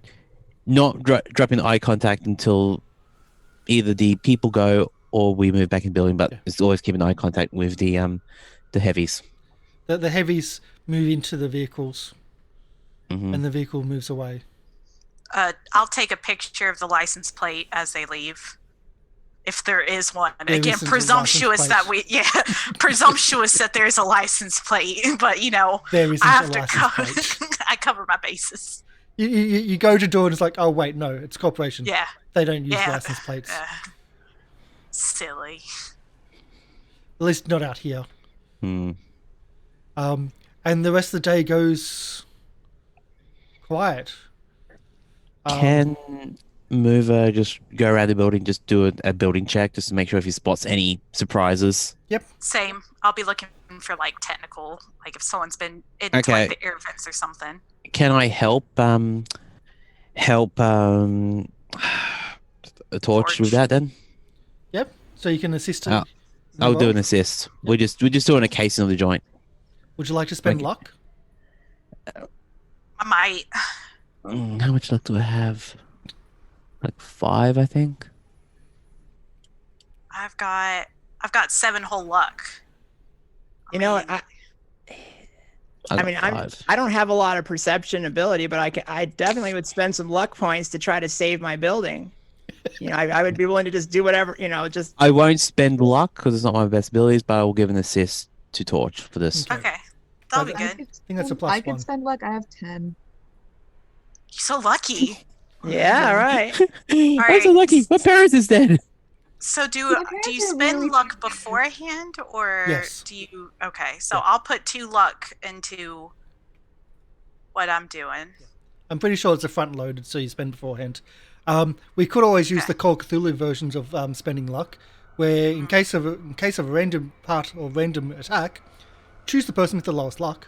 not dropping eye contact until either the people go or we move back in the building. But Yeah. it's always keeping eye contact with the heavies. the heavies move into the vehicles Mhm. and the vehicle moves away. I'll take a picture of the license plate as they leave, if there is one. There Again, isn't a presumptuous license that presumptuous that there's a license plate. But There isn't I have a to license plate. I cover my bases. You go to door and it's like, oh wait, no, it's a corporation. Yeah, They don't use yeah. license plates. Silly. At least not out here. Hmm. And the rest of the day goes quiet. Can Mover just go around the building, just do a building check, just to make sure if he spots any surprises? Yep. Same. I'll be looking for like technical, like if someone's been into Okay. like the air vents or something. Can I help a torch with that then? Yep. So you can assist. Oh, I'll do an assist. We're just doing a casing of the joint. Would you like to spend Okay. luck? I might. How much luck do I have? Like 5, I think. I've got 7 whole luck. You know what? got I'm 5. I don't have a lot of perception ability, but I definitely would spend some luck points to try to save my building. I would be willing to just do whatever, just I won't spend luck because it's not my best abilities, but I will give an assist to torch for this. Okay. Okay, that'll be I good. could think that's a spend- plus I could one. spend luck. I have 10. You're so lucky. yeah, right. I'm so right. lucky. My parents is dead. So do My you parents are spend really luck good. beforehand, or Yes. do you? Okay, so Yeah. I'll put 2 luck into what I'm doing. I'm pretty sure it's a front loaded, so you spend beforehand. We could always use Okay. the Call of Cthulhu versions of spending luck, where in case of a random part or random attack, choose the person with the lowest luck.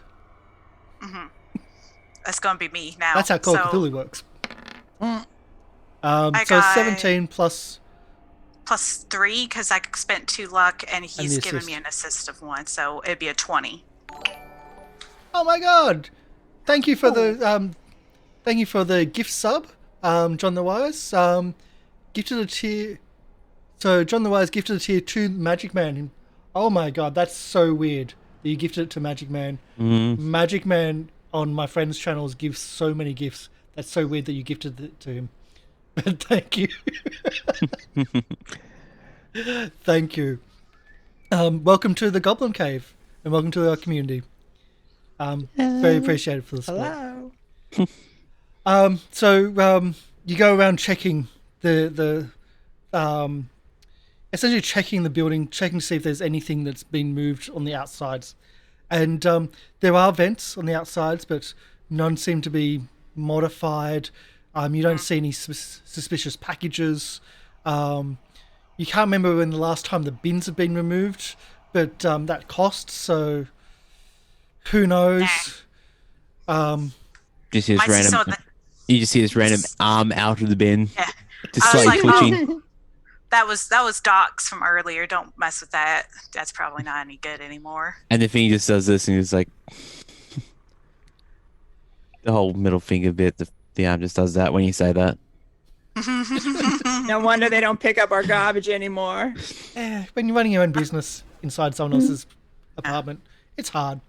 That's gonna be me now. That's how Call of So Cthulhu works. Mm. I So got- 17 plus. plus 3 because I spent 2 luck, and he's the given assist. me an assist of 1, so it'd be a 20. Oh my god! Thank you for the gift sub, John the Wise. Gifted a tier. So John the Wise gifted a tier 2 Magic Man. Oh my god, that's so weird that you gifted it to Magic Man. Magic Man on my friend's channels gives so many gifts. That's so weird that you gifted it to him. But thank you. Thank you. Welcome to the Goblin Cave and welcome to our community. Very appreciated for the support. Hello. So you go around checking the essentially checking the building, checking to see if there's anything that's been moved on the outsides. And there are vents on the outsides, but none seem to be modified. You don't see any suspicious packages. You can't remember when the last time the bins have been removed, but that costs, so who knows? Just see this Might see random. some of the- You just see this random arm out of the bin, Yeah. just I was slightly like, twitching. That was Doc's from earlier. Don't mess with that. That's probably not any good anymore. And the thing just does this, and it's like the whole middle finger bit. The arm just does that when you say that. No wonder they don't pick up our garbage anymore. When you're running your own business inside someone else's apartment, it's hard.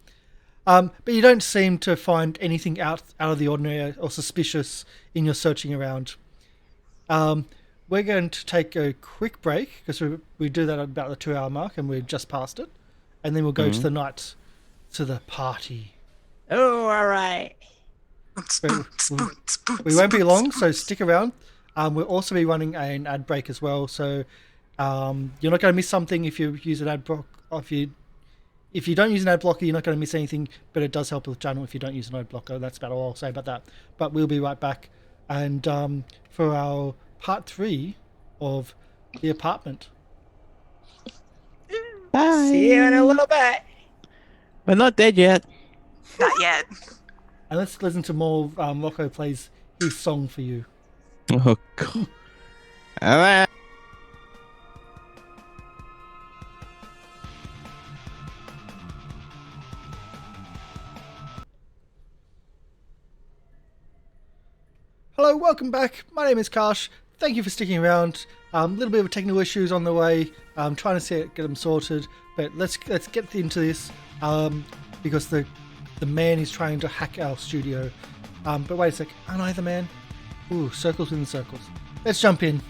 But you don't seem to find anything out of the ordinary or suspicious in your searching around. We're going to take a quick break because we do that at about the 2-hour mark and we're just past it. And then we'll go to the night, to the party. Oh, all right. We won't be long, so stick around. We'll also be running an ad break as well, so you're not going to miss something if you use an ad block. If you don't use an ad blocker, you're not going to miss anything, but it does help with the channel if you don't use an ad blocker. That's about all I'll say about that. But we'll be right back. And for our part 3 of the apartment. Bye. See you in a little bit. We're not dead yet. Not yet. And let's listen to more Rocco plays his song for you. Oh, God. All right. Hello, welcome back. My name is Karsh. Thank you for sticking around. A little bit of technical issues on the way. I'm trying to get them sorted, but let's get into this because the man is trying to hack our studio. But wait a sec, aren't I the man? Ooh, circles within circles. Let's jump in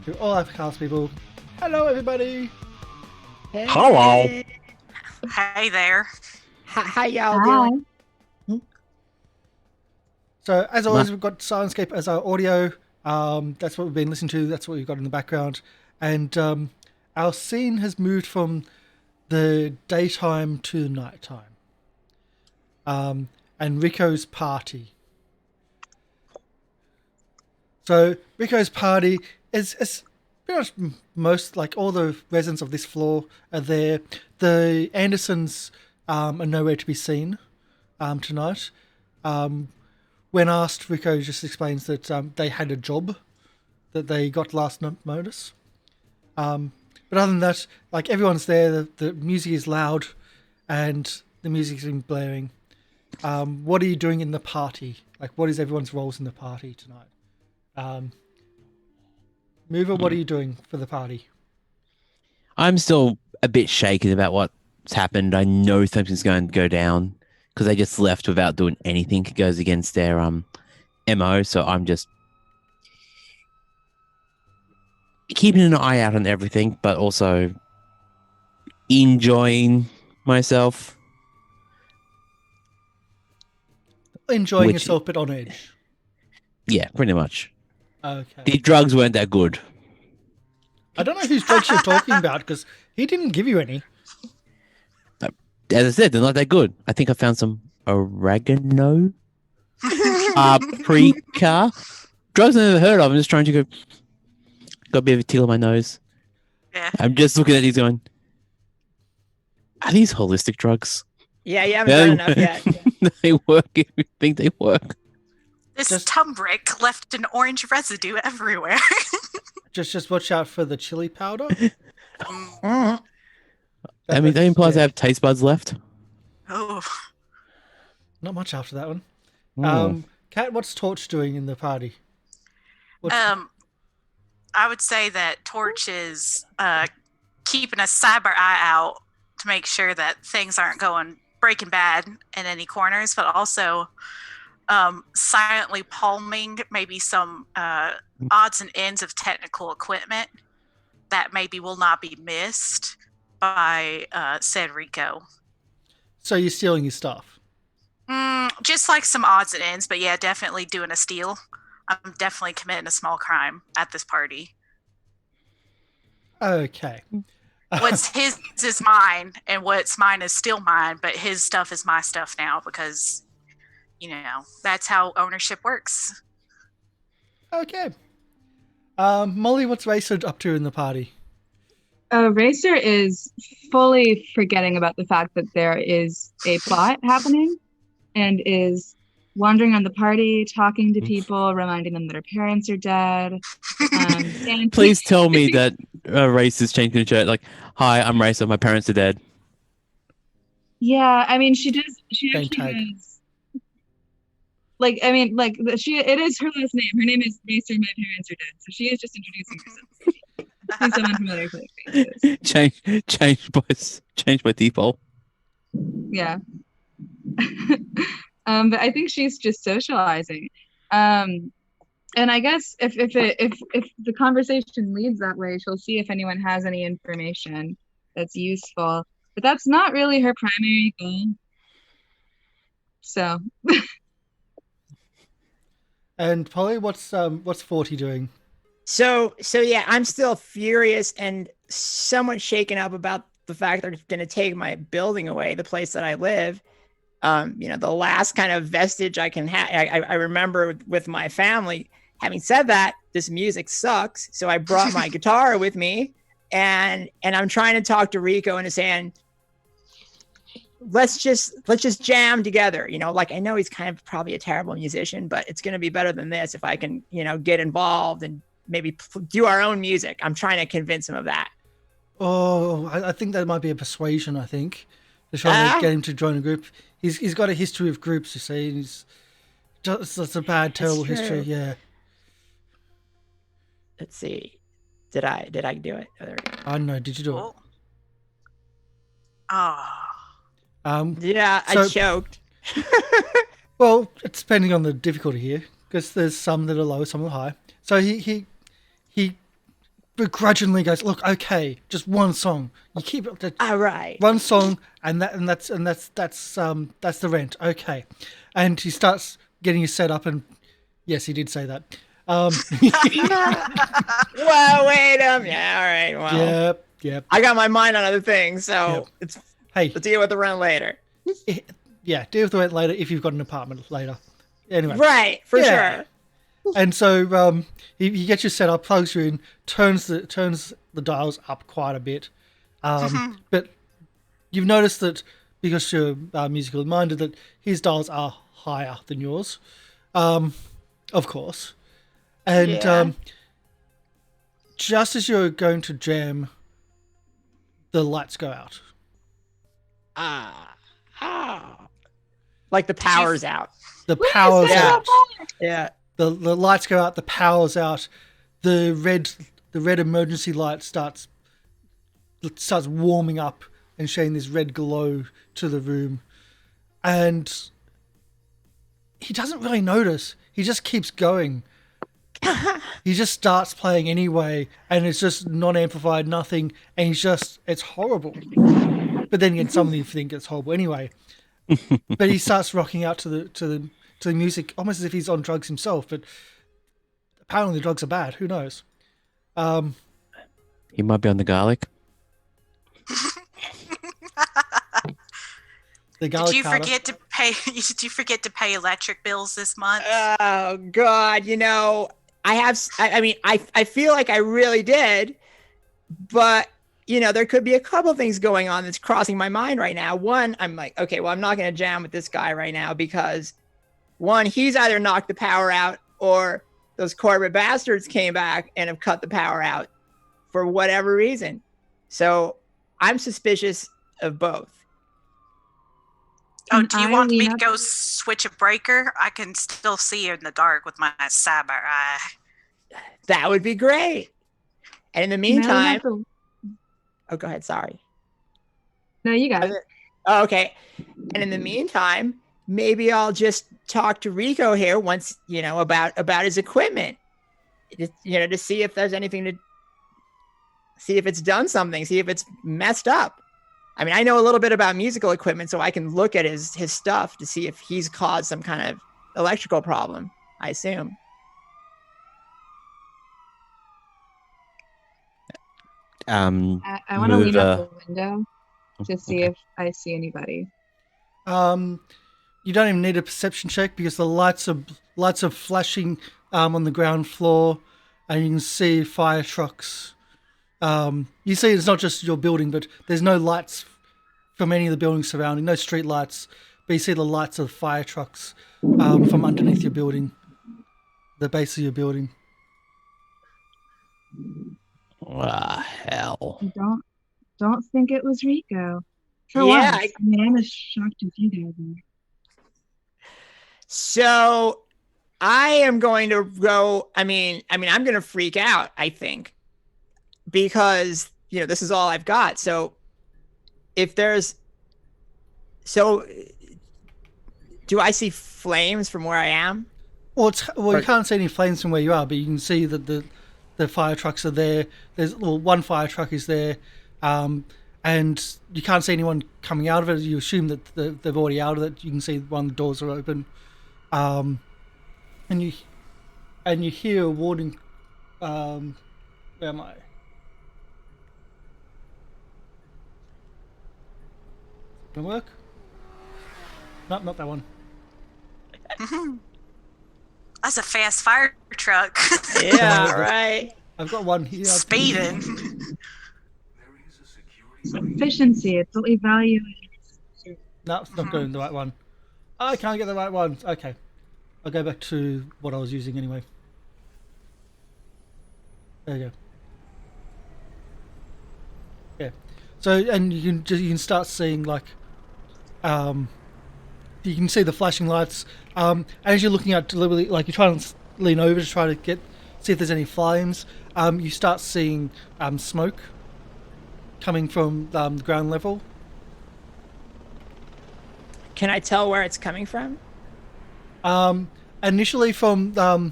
to all our cast people. Hello, everybody. Hey. Hello. Hey there. How y'all Hi. doing? So as always, we've got Syrinscape as our audio. That's what we've been listening to. That's what we've got in the background. And our scene has moved from the daytime to the nighttime. And Rico's party. So Rico's party is pretty much most, like all the residents of this floor are there. The Andersons are nowhere to be seen tonight. When asked, Rico just explains that they had a job that they got last notice. But other than that, like everyone's there, the music is loud and the music's been blaring. What are you doing in the party? Like, what is everyone's roles in the party tonight? Mover, what are you doing for the party? I'm still a bit shaken about what's happened. I know something's going to go down because they just left without doing anything. It goes against their MO, so I'm just keeping an eye out on everything, but also enjoying myself. Enjoying yourself, but on edge. Yeah, pretty much. Okay. The drugs weren't that good. I don't know whose drugs you're talking about because he didn't give you any. As I said, they're not that good. I think I found some oregano, paprika, drugs I've never heard of. I'm just trying to got a bit of a tickle on my nose. Yeah. I'm just looking at these going, are these holistic drugs? Yeah, you haven't done enough yet. They work if you think they work. This turmeric left an orange residue everywhere. Just watch out for the chili powder. Mhm. I mean, that implies I have taste buds left. Oh. Not much after that one. Mm. Kat, what's Torch doing in the party? I would say that Torch is keeping a cyber eye out to make sure that things aren't going breaking bad in any corners, but also silently palming maybe some odds and ends of technical equipment that maybe will not be missed by said Rico. So you're stealing his stuff? Just like some odds and ends, but yeah, definitely doing a steal. I'm definitely committing a small crime at this party. Okay. What's his is mine, and what's mine is still mine, but his stuff is my stuff now because, you know, that's how ownership works. Okay. Molly, what's Racer up to in the party? Racer is fully forgetting about the fact that there is a plot happening and is wandering on the party, talking to people, reminding them that her parents are dead. And Please tell me that Race is changing the shirt. Like, hi, I'm Racer. My parents are dead. Yeah, I mean, she does. She Same actually tag. does. Like, I mean, like it is her last name. Her name is Racer. My parents are dead. So she is just introducing herself. She's someone familiar to the faces. Change by default. Yeah. But I think she's just socializing. And I guess if the conversation leads that way, she'll see if anyone has any information that's useful. But that's not really her primary goal. So. And Polly, what's 40 doing? So yeah, I'm still furious and somewhat shaken up about the fact they're going to take my building away, the place that I live. The last kind of vestige I can have. I remember with my family. Having said that, this music sucks. So I brought my guitar with me, and I'm trying to talk to Rico into saying, let's just jam together. You know, like I know he's kind of probably a terrible musician, but it's going to be better than this if I can, you know, get involved and maybe do our own music. I'm trying to convince him of that. Oh, I think that might be a persuasion. I think they're trying to get him to join a group. He's got a history of groups. You see, and he's just it's a bad, terrible history. Yeah. Let's see. Did I do it? Oh, there we go. I don't know. Did you do it? Oh. Yeah, I choked. Well, it's depending on the difficulty here, because there's some that are low, some are high. So he begrudgingly goes, "Look, okay, just one song. You keep it to All right. one song, and that's the rent, okay." And he starts getting you set up, and yes, he did say that. Well, wait yeah, all right. Well, Yep. I got my mind on other things, so Hey, let's deal with the rent later. yeah, deal with the rent later if you've got an apartment later. Anyway, Right, for sure. And so he gets you set up, plugs you in, turns the dials up quite a bit. But you've noticed that because you're musically minded, that his dials are higher than yours, of course. And just as you're going to jam, the lights go out. Like the power's out. The power's out. Yeah. The lights go out. The power's out. The red emergency light starts warming up and showing this red glow to the room, and he doesn't really notice. He just keeps going. He just starts playing anyway, and it's just non-amplified, nothing, and it's horrible. But then again, some of you think it's horrible anyway. But he starts rocking out to the music almost as if he's on drugs himself. But apparently the drugs are bad. Who knows? He might be on the garlic. The garlic Did you powder. forget to pay? Did you forget to pay electric bills this month? Oh God, you know, I feel like I really did, but you know, there could be a couple things going on that's crossing my mind right now. One, I'm like, okay, well, I'm not going to jam with this guy right now because one, he's either knocked the power out or those corporate bastards came back and have cut the power out for whatever reason. So I'm suspicious of both. Oh, do you want me to go switch a breaker? I can still see in the dark with my cyber eye. That would be great. And in the meantime, oh, go ahead. Sorry. No, you got it. Oh, okay. And in the meantime, maybe I'll just talk to Rico here once, you know, about his equipment, you know, to see if there's anything to see if it's done something, see if it's messed up. I mean, I know a little bit about musical equipment, so I can look at his stuff to see if he's caused some kind of electrical problem, I assume. I want to lean out the window to see if I see anybody. You don't even need a perception check because the lights are flashing on the ground floor, and you can see fire trucks. You see it's not just your building, but there's no lights from any of the buildings surrounding, no street lights, but you see the lights of fire trucks from underneath your building, the base of your building. Ah, hell. I don't think it was Rico. For Yeah, once. I mean, I'm as shocked as you guys are. So I am going to go, I'm going to freak out, I think, because, you know, this is all I've got. So do I see flames from where I am? Well, you can't see any flames from where you are, but you can see that the fire trucks are there. One fire truck is there, and you can't see anyone coming out of it. You assume that they've already out of it. You can see one of the doors are open, and you hear a warning. Where am I? Gonna work? Nope, not that one. That's a fast fire truck. Yeah, right. I've got one here. Speeding. efficiency. It's what we value. No, it's not going the right one. I can't get the right one. Okay. I'll go back to what I was using anyway. There you go. Yeah. So, and you can start seeing like, you can see the flashing lights. As you're looking out deliberately, like you're trying to lean over to try to see if there's any flames. You start seeing smoke coming from the ground level. Can I tell where it's coming from? Initially from the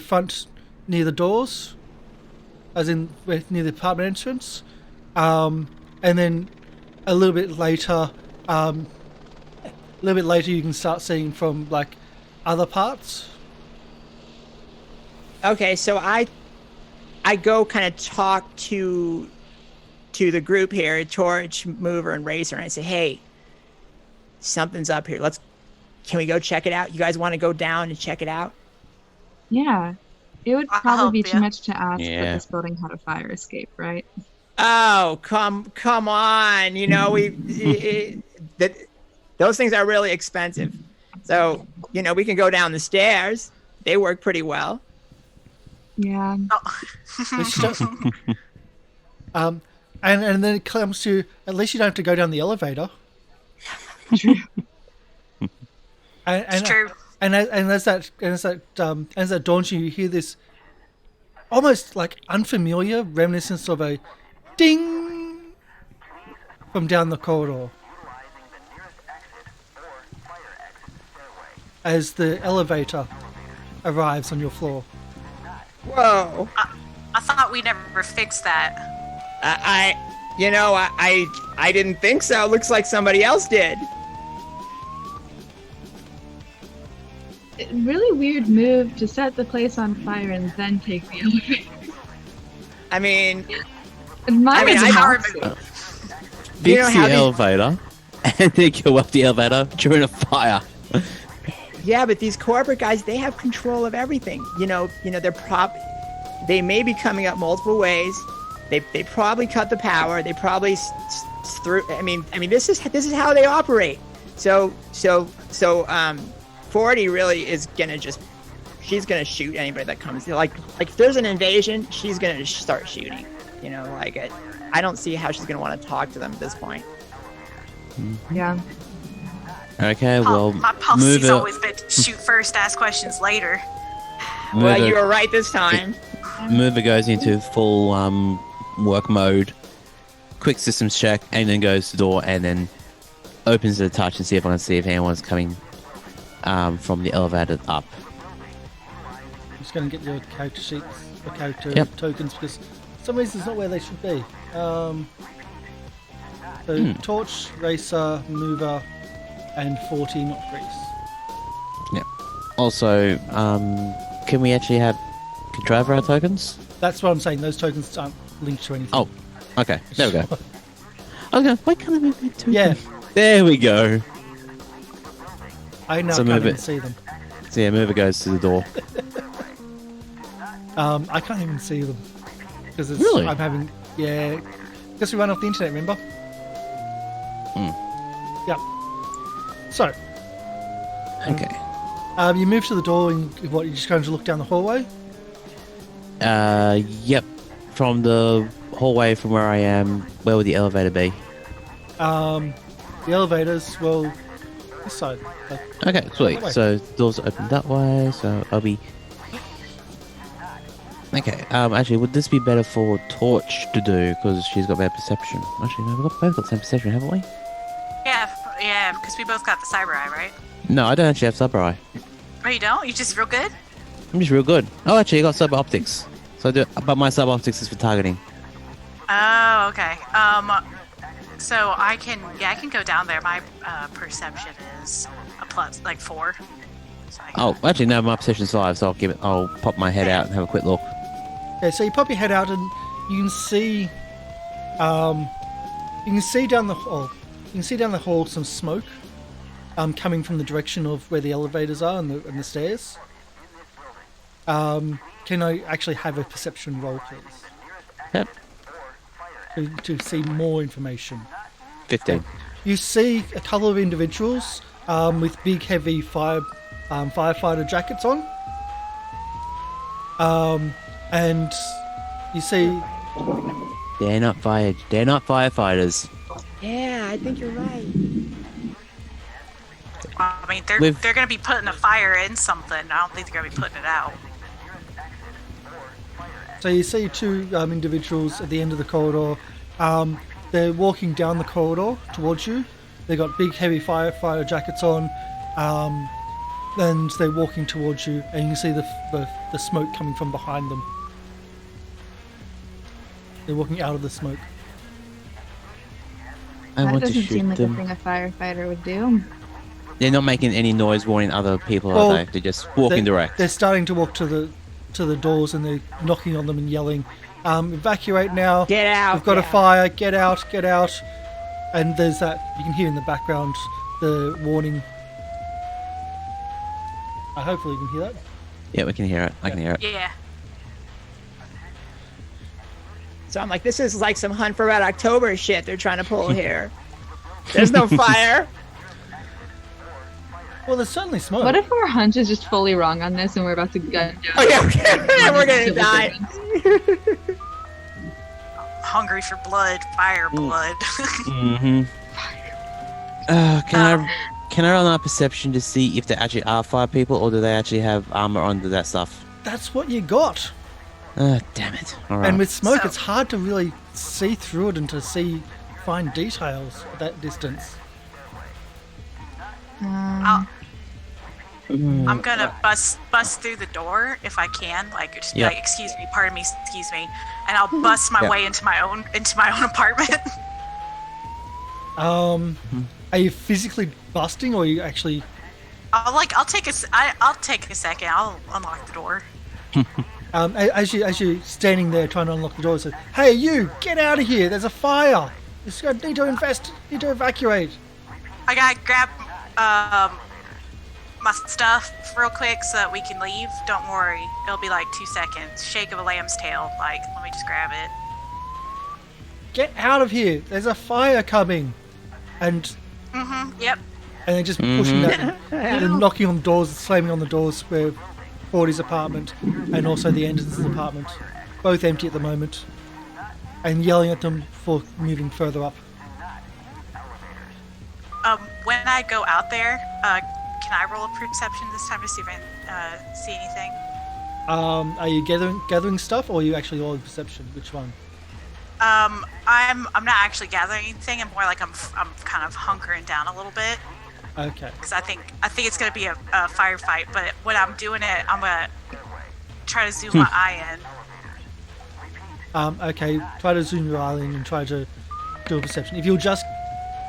front near the doors, as in near the apartment entrance, and then a little bit later, you can start seeing from like other parts. Okay, so I go kind of talk to the group here, Torch, Mover, and Racer, and I say, hey, something's up here. Can we go check it out? You guys want to go down and check it out? Yeah. It would I'll probably be help too ya. much to ask, Yeah. but this building had a fire escape, right? Oh, come on. You know, those things are really expensive. So, you know, we can go down the stairs. They work pretty well. Yeah. Which don't- and then it comes to, at least you don't have to go down the elevator. True. It's true. And as that dawns you hear this almost like unfamiliar reminiscence of a ding from down the corridor as the elevator arrives on your floor. Whoa. I thought we never fixed that. I didn't think so. Looks like somebody else did. Really weird move to set the place on fire and then take the elevator. I mean, Mine is I- a Power monster. move. You know Fix how the these- elevator and then go up the elevator during a fire. yeah, but these corporate guys, they have control of everything. You know, they may be coming up multiple ways. They probably cut the power. They probably threw. I mean, this is how they operate. So 40 really is gonna she's gonna shoot anybody that comes. Like if there's an invasion, she's gonna start shooting. You know, I don't see how she's gonna want to talk to them at this point. Yeah. Okay, well, My move policy's it. always been to shoot first, ask questions later. Well, Mover, you were right this time. Mover goes into full work mode, quick systems check, and then goes to the door and then opens the touch and see if anyone's coming from the elevator up. I'm just going to get your character sheets, or character Yep. tokens, because for some reason it's not where they should be. Torch, Racer, Mover, and 40, not Grease. Also, can we actually have control over our tokens? That's what I'm saying. Those tokens aren't linked to anything. Oh, okay, there we go. Okay, why can't I move my token? Yeah, There we go. I now So can't move even it. see them. So yeah, Mover goes to the door. I can't even see them because it's. Really? I'm having because we run off the internet. Remember? Yeah. So Okay. you move to the door and you just going to look down the hallway. Yep. From the hallway from where I am, where would the elevator be? The elevators, well, this side. Okay, sweet. That way. So doors open that way, so I'll be. Okay. Actually, would this be better for Torch to do because she's got better perception? Actually, no, we've both got the same perception, haven't we? Yeah, because we both got the cyber eye, right? No, I don't actually have cyber eye. Oh, you don't? You just real good? I'm just real good. Oh, actually, I got cyber optics. So I do, but my cyber optics is for targeting. Oh, okay. So I can go down there. My perception is a plus, like 4. So I can- Oh, actually, no, my perception's 5, so I'll pop my head out and have a quick look. Yeah, so you pop your head out and you can see down the hall. You can see down the hall some smoke coming from the direction of where the elevators are and the stairs. Can I actually have a perception roll, please? Yep. to see more information. 15. You see a couple of individuals with big, heavy firefighter jackets on. And you see... They're not firefighters. Yeah, I think you're right. I mean, they're going to be putting a fire in something. I don't think they're going to be putting it out. So you see two individuals at the end of the corridor. They're walking down the corridor towards you. They've got big, heavy firefighter jackets on. And they're walking towards you, and you can see the smoke coming from behind them. They're walking out of the smoke. I That want to doesn't shoot seem like them. a thing a firefighter would do. They're not making any noise warning other people, Well, are they? They're just walking direct. They're starting to walk to the doors, and they're knocking on them and yelling, "Evacuate now! Get out! We've got a yeah. fire! Get out! Get out!" And there's that you can hear in the background the warning. Hopefully you can hear that. Yeah, we can hear it. I can hear it. Yeah. So I'm like, this is like some Hunt for Red October shit they're trying to pull here. There's no fire. Well, there's certainly smoke. What if our hunch is just fully wrong on this and we're about to gun down? Oh yeah, we're gonna die. Hungry for blood, fire blood. Mm-hmm. Can I roll our perception to see if they actually are fire people, or do they actually have armor under that stuff? That's what you got. Damn it! All right. And with smoke, So- it's hard to really see through it and to find details at that distance. I'm gonna bust through the door if I can. Like, just be Yeah. like, excuse me, pardon me, excuse me, and I'll bust my Yeah. way into my own apartment. Are you physically busting, or are you actually? I'll take a second. I'll unlock the door. As you're standing there trying to unlock the door, it says, "Hey, you! Get out of here! There's a fire! You need to evacuate." I gotta grab my stuff real quick so that we can leave. Don't worry, it'll be like 2 seconds. Shake of a lamb's tail. Like, let me just grab it. Get out of here! There's a fire coming, and Yep. they're just pushing that, and knocking on doors, slamming on the doors where Fordy's apartment and also the Anderson's apartment, both empty at the moment, and yelling at them for moving further up. When I go out there, can I roll a perception this time to see if I see anything? Are you gathering stuff, or are you actually rolling perception? Which one? I'm not actually gathering anything. I'm more like I'm kind of hunkering down a little bit Okay. because I think it's gonna be a firefight. But when I'm doing it, I'm gonna try to zoom my eye in. Okay, try to zoom your eye in and try to do a perception. If you were just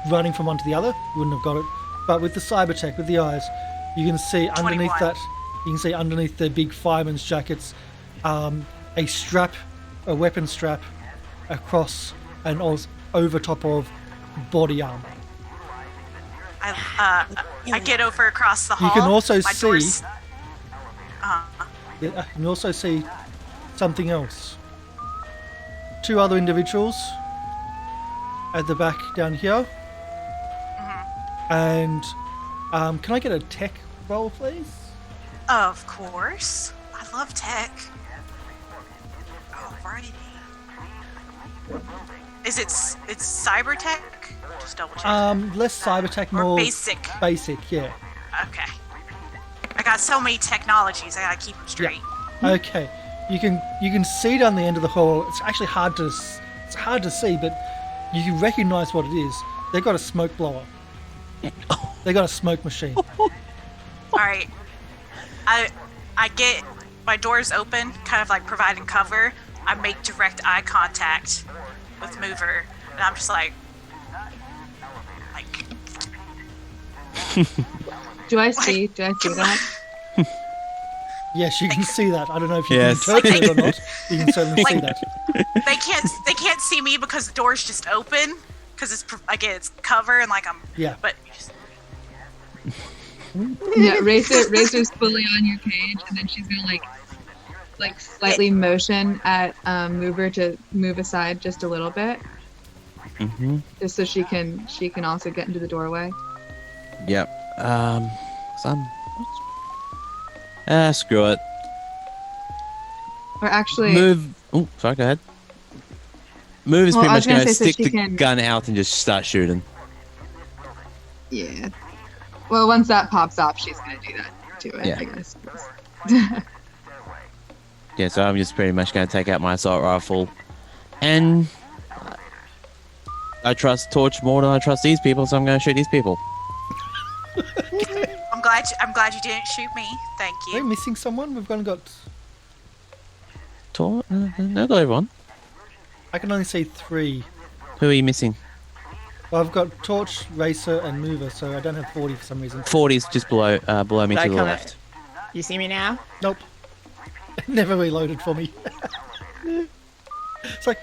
running from one to the other, you wouldn't have got it. But with the cyber tech, with the eyes, you can see underneath 21. that, you can see underneath the big fireman's jackets, a weapon strap across and over top of body armor. I get over across the hall. You can also My see. door's- You can also see something else. Two other individuals at the back down here. And can I get a tech roll, please? Of course. I love tech. Alrighty. It's cyber tech? Just double check. Less cyber tech, or more basic. basic, yeah. Okay. I got so many technologies, I gotta keep them straight. Okay, you can see down the end of the hall. It's actually hard to see, but you can recognise what it is. They've got a smoke blower. They got a smoke machine. Alright. I get my doors open, kind of like providing cover. I make direct eye contact with Mover, and I'm just like Do I see that? Yes, you can see that. I don't know if you Yes. can interpret it or not. You can certainly see that. they can't see me because the door's just open because it's cover and like I'm Yeah. but Yeah, Razor's fully on your cage, and then she's gonna like slightly motion at Mover to move aside just a little bit. Mm-hmm. just so she can also get into the doorway. Yep. Screw it. Or actually, Move. Oh, sorry. Go ahead. Move is Well, pretty I much was gonna going to say so stick she the can- gun out and just start shooting. yeah. Well, once that pops up, she's gonna do that to it, Yeah. I guess. Yeah, so I'm just pretty much going to take out my assault rifle, and I trust Torch more than I trust these people, so I'm going to shoot these people. I'm glad you didn't shoot me. Thank Are we you. missing someone? We've only got. Torch? No, got everyone. I can only see 3. Who are you missing? Well, I've got Torch, Racer, and Mover, so I don't have 40 for some reason. 40's just below me Did I to the come left. You see me now? Nope. Never reloaded for me. It's like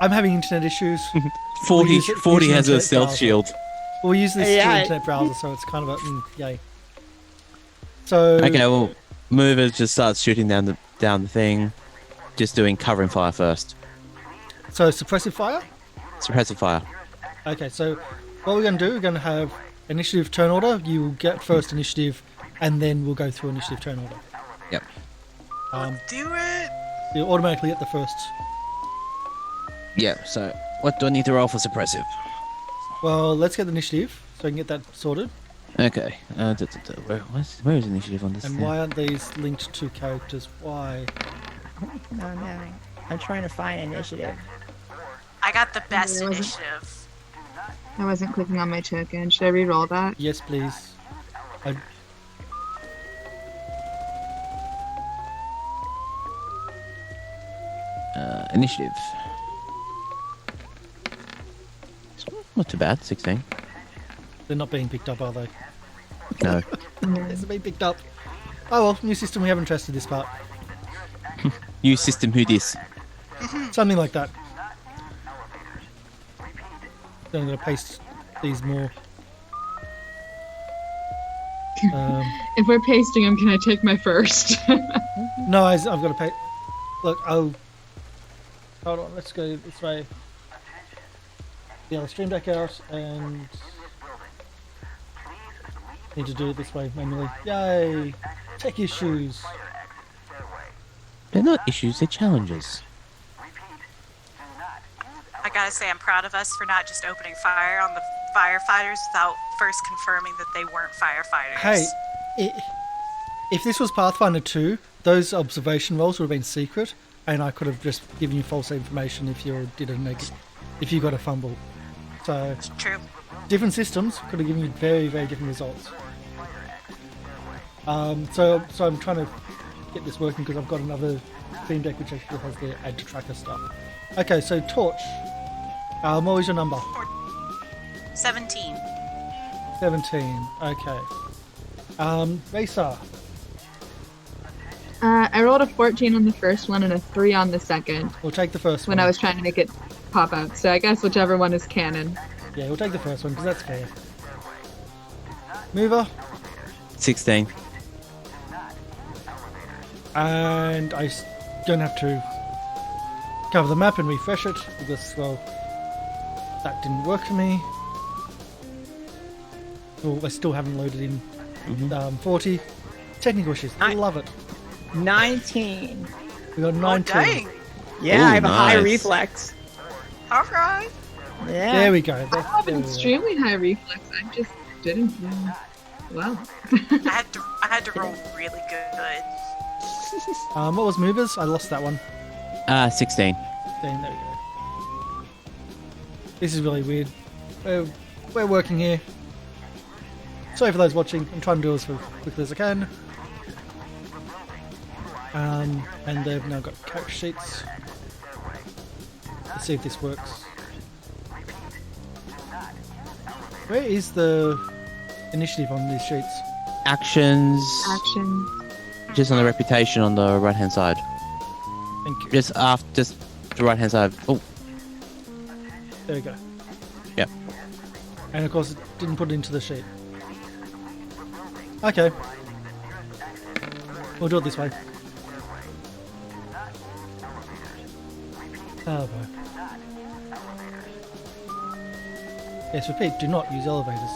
I'm having internet issues. 40, use it- 40 use has the a internet stealth browser. shield. We'll use this Yeah. internet browser, so it's kind of a yay. So Okay, well, Mover just starts shooting down the thing, just doing covering fire first. so suppressive fire. Suppressive fire. Okay, so what we're going to do, we're going to have initiative turn order. You will get first initiative, and then we'll go through initiative turn order. Yep. Do it. You automatically get the first. Yeah, so what do I need to roll for suppressive? Well, let's get the initiative, so I can get that sorted. Okay. Where is initiative on this And thing? why aren't these linked to characters? Why? No, no. I'm trying to find initiative. I got the best There wasn't- initiative. I wasn't clicking on my token. Should I re-roll that? Yes, please. I... Initiative. Not too bad, 16. They're not being picked up, are they? No. It's being picked up. Oh well, new system. We haven't tested this part. New system, who dis? Something like that. Then I'm going to paste these more. If we're pasting them, can I take my first? No, I've got to pay. Look, hold on. Let's go this way. Yeah, I'll stream deck out and need to do it this way manually. Yay! Tech issues. They're not issues, they're challenges. I gotta say, I'm proud of us for not just opening fire on the firefighters without first confirming that they weren't firefighters. Hey, if this was Pathfinder 2, those observation rolls would have been secret, and I could have just given you false information if you if you got a fumble. So True. different systems could have given you very, very different results. So I'm trying to get this working because I've got another theme deck which actually has the add to tracker stuff. Okay, so Torch. What was your number? 17. 17. Okay. Racer. I rolled a 14 on the first one and a 3 on the second We'll take the first one. when I was trying to make it pop out. So I guess whichever one is canon. Yeah, we'll take the first one because that's fair. Mover. 16. And I don't have to cover the map and refresh it because, well, that didn't work for me. Well, I still haven't loaded in 40. Technical issues. I love it. 19. We got Oh, 19. dang. Yeah, Ooh, I have a high nice. reflex. All right. Yeah. There we go. I have There an we go. extremely high reflex. I just didn't do well. I had to roll really good. What was Movers? I lost that one. 16. Then there we go. This is really weird. We're working here. Sorry for those watching. I'm trying to do this as quickly as I can. And they've now got character sheets. Let's see if this works. Where is the initiative on these sheets? Actions. Action. Just on the reputation on the right hand side. Thank you. Just the right hand side. Oh, There we go. Yep. And of course, it didn't put it into the sheet. Okay. We'll do it this way. Oh boy. Yes, repeat, do not use elevators.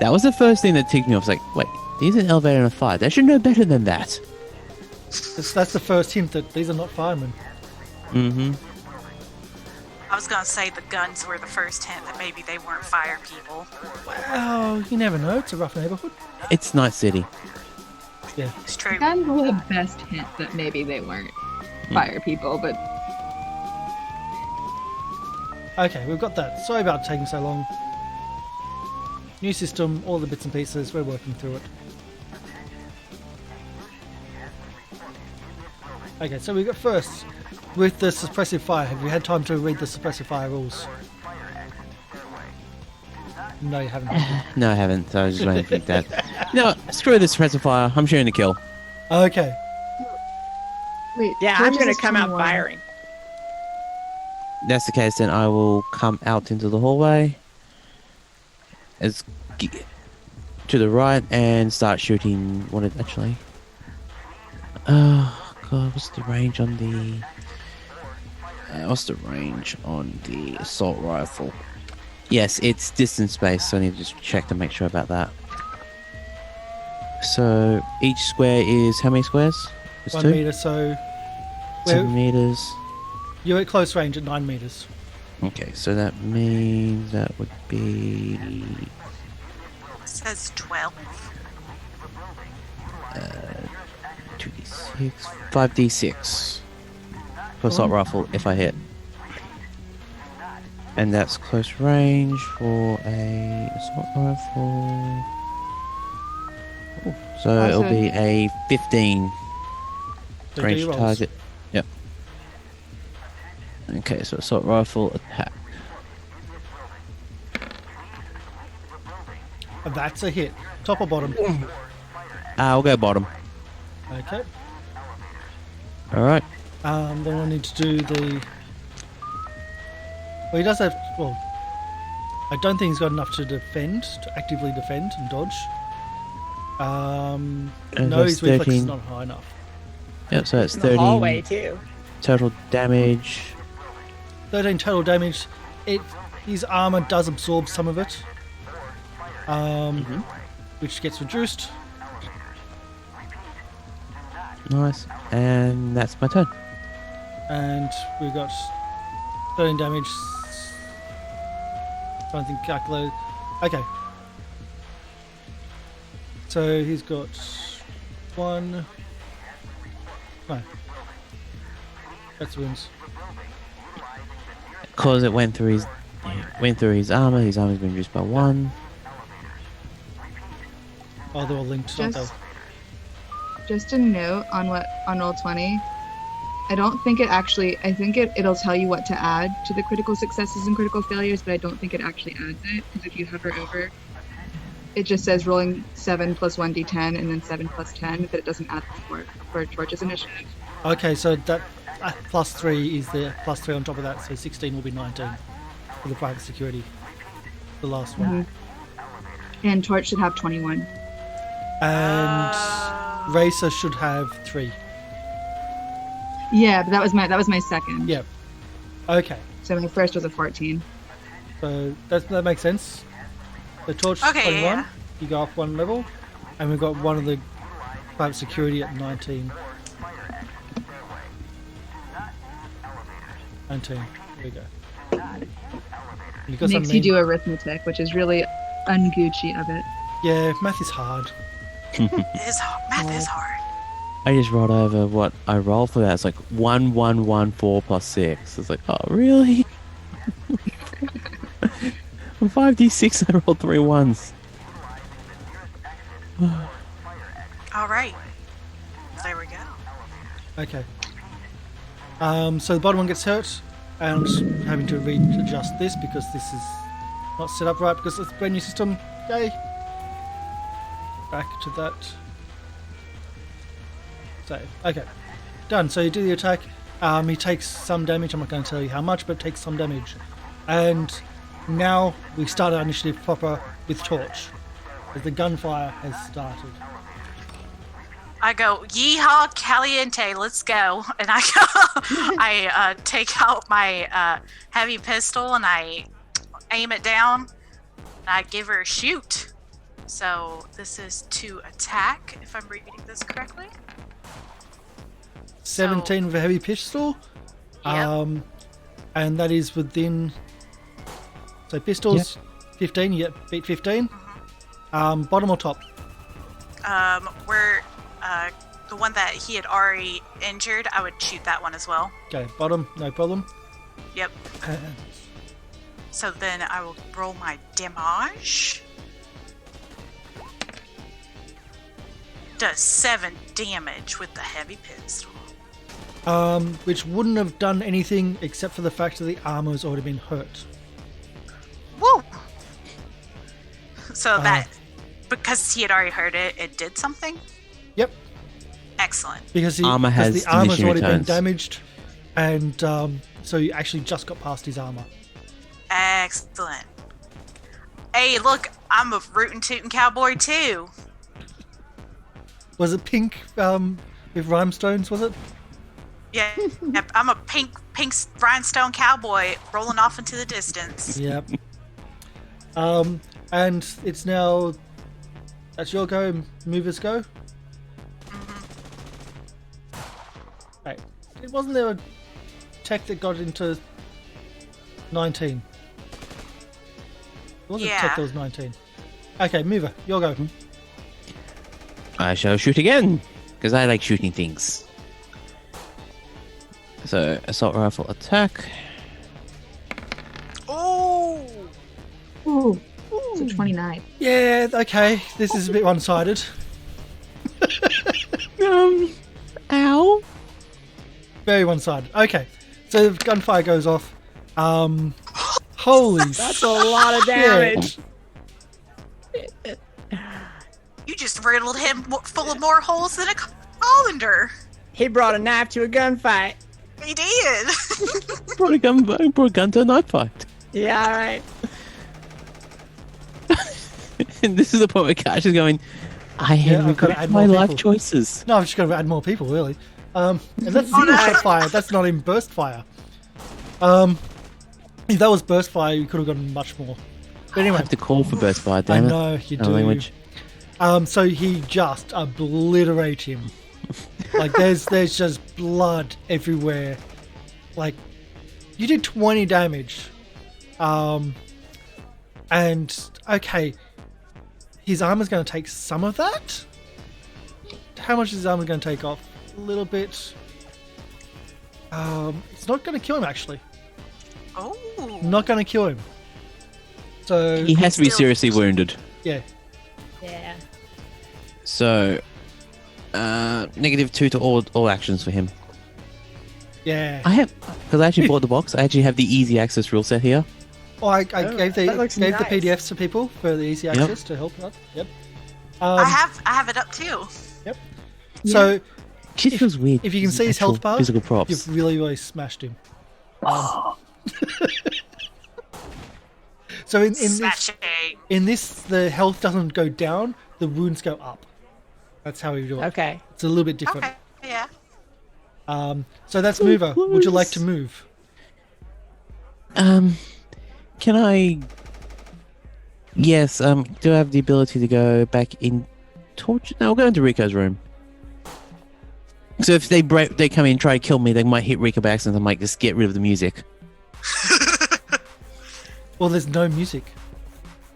That was the first thing that ticked me off. I was like, wait, these are an elevator and a fire. They should know better than that. That's the first hint that these are not firemen. Mm-hmm. I was gonna say the guns were the first hint that maybe they weren't fire people. Well, you never know. It's a rough neighborhood. It's Night City. Yeah. It's true. Guns were the best hint that maybe they weren't fire people, but Okay, we've got that. Sorry about taking so long. New system, all the bits and pieces. We're working through it. Okay, so we got first with the suppressive fire. Have you had time to read the suppressive fire rules? No, you haven't. No, I haven't. So I was just waiting for that. You know what? Screw this suppressive fire. I'm shooting to kill. Okay. wait. Yeah, I'm George's gonna is come out 21. firing. That's the case, then I will come out into the hallway to the right and start shooting. What it actually? Oh god, what's the range on the? What's the range on the assault rifle? Yes, it's distance based, so I need to just check to make sure about that. So each square is how many squares? It's 1 2? meter, so 7 meters. you're at close range at 9 meters. Okay, so that means that would be It says 12. 2d6, 5d6 for assault rifle if I hit. And that's close range for a assault rifle. Ooh, so it'll be a 15 So do range your rolls. target. Yep. Okay, so assault rifle attack. That's a hit. Top or bottom? I'll go bottom. Okay. Alright. Then we'll need to do the... Well, he does have... Well, I don't think he's got enough to defend, to actively defend and dodge. And No, that's his reflex is 13. not high enough. Yep, so it's In the hallway 13 too. total damage. 13 total damage. His armor does absorb some of it, which gets reduced. Nice. And that's my turn. And we've got 13 damage. Trying to think, calculate. Okay. So he's got 1. No. That's wounds. Because it went through his armor. His armor's been reduced by 1. Oh, they're all linked, aren't they? Just a note on Roll20. I don't think it actually. I think it'll tell you what to add to the critical successes and critical failures, but I don't think it actually adds it because if you hover over, it just says rolling 7 plus 1d10 and then 7 plus 10, but it doesn't add for Torch's initiative. Okay, so that plus 3 is the plus 3 on top of that, so 16 will be 19 for the private security. The last one. And Torch should have 21. And Racer should have 3. Yeah, but that was my second. Yeah. Okay. So my first was a 14. So that makes sense. The Torch is Okay, 21. yeah. You go up 1 level. And we've got one of the private security at 19. 19. There we go. You got Makes something you do arithmetic, which is really un-Gucci of it. Yeah, math is hard. Math is hard. I just rolled over what I rolled for that. It's like 1, 1, 1, 4 plus 6. It's like, oh, really? On 5d6, I rolled 3 ones. All right. There we go. Okay. So the bottom one gets hurt, and I'm just having to readjust this because this is not set up right because it's a brand new system. Yay! Back to that. Save. Okay. Done. So you do the attack. He takes some damage. I'm not going to tell you how much, but takes some damage. And now we start our initiative proper with Torch, as the gunfire has started. I go, yeehaw, caliente, let's go. And I go, I take out my heavy pistol and I aim it down. And I give her a shoot. So this is to attack, if I'm reading this correctly. 17 with a heavy pistol. Yep. And that is within. So pistols, 15. You beat 15. Bottom or top? Where the one that he had already injured, I would shoot that one as well. Okay, bottom, no problem. Yep. So then I will roll my damage. Does 7 damage with the heavy pistol. Which wouldn't have done anything except for the fact that the armor has already been hurt. Woo! So that, because he had already hurt it, it did something? Yep. Excellent. Because the Armor has armor's diminishing already been returns. damaged, and so you actually just got past his armor. Excellent. Hey, look, I'm a rootin' tootin' cowboy too. Was it pink with rhinestones, was it? Yeah, yep, I'm a pink rhinestone cowboy rolling off into the distance. Yep. And it's now... That's your go, movers go? Right. Wasn't there a tech that got into 19? There was a tech Yeah. that was 19. Okay, mover, your go. I shall shoot again, because I like shooting things. So, assault rifle attack. Oh! Ooh. So 29. Yeah, okay. This is a bit one-sided. Ow. Very one-sided. Okay. So the gunfire goes off. Holy That's a lot of damage. You just riddled him full of more holes than a colander. He brought a knife to a gunfight. He did. Brought a gun to a knife fight. Yeah, all right. And this is the point where Cash is going, I Yeah, have I've gotta regret add my more life people. choices. No, I've just got to add more people, really. And that's single shot fire. That's not in burst fire. If that was burst fire, you could have gotten much more. But I anyway, have to call for burst fire, I damn it. know you No do. language. So he just obliterate him. Like there's just blood everywhere. Like you did 20 damage. And okay, his armor's going to take some of that. How much is his armor going to take off? A little bit. It's not going to kill him actually. Oh. Not going to kill him. So He has to be Still- seriously wounded. yeah. Yeah. So, -2 to all actions for him. Yeah. I have, because I actually bought the box, I actually have the easy access rule set here. Oh, I gave that looks the nice. PDFs to people for the easy Yep. access to help out. Yep. I have it up too. Yep. So Shit feels weird. if you can see his Actual health bar, physical props. you've really smashed him. So Smash it. in this, the health doesn't go down; the wounds go up. That's how we do it. Okay. It's a little bit different. Okay, yeah. So that's mover. Would you like to move? Can I? Yes. Do I have the ability to go back in? Torch? No, I'll go into Rico's room. So if they come in and try to kill me, they might hit Rico by accident. I might just get rid of the music. Well, there's no music.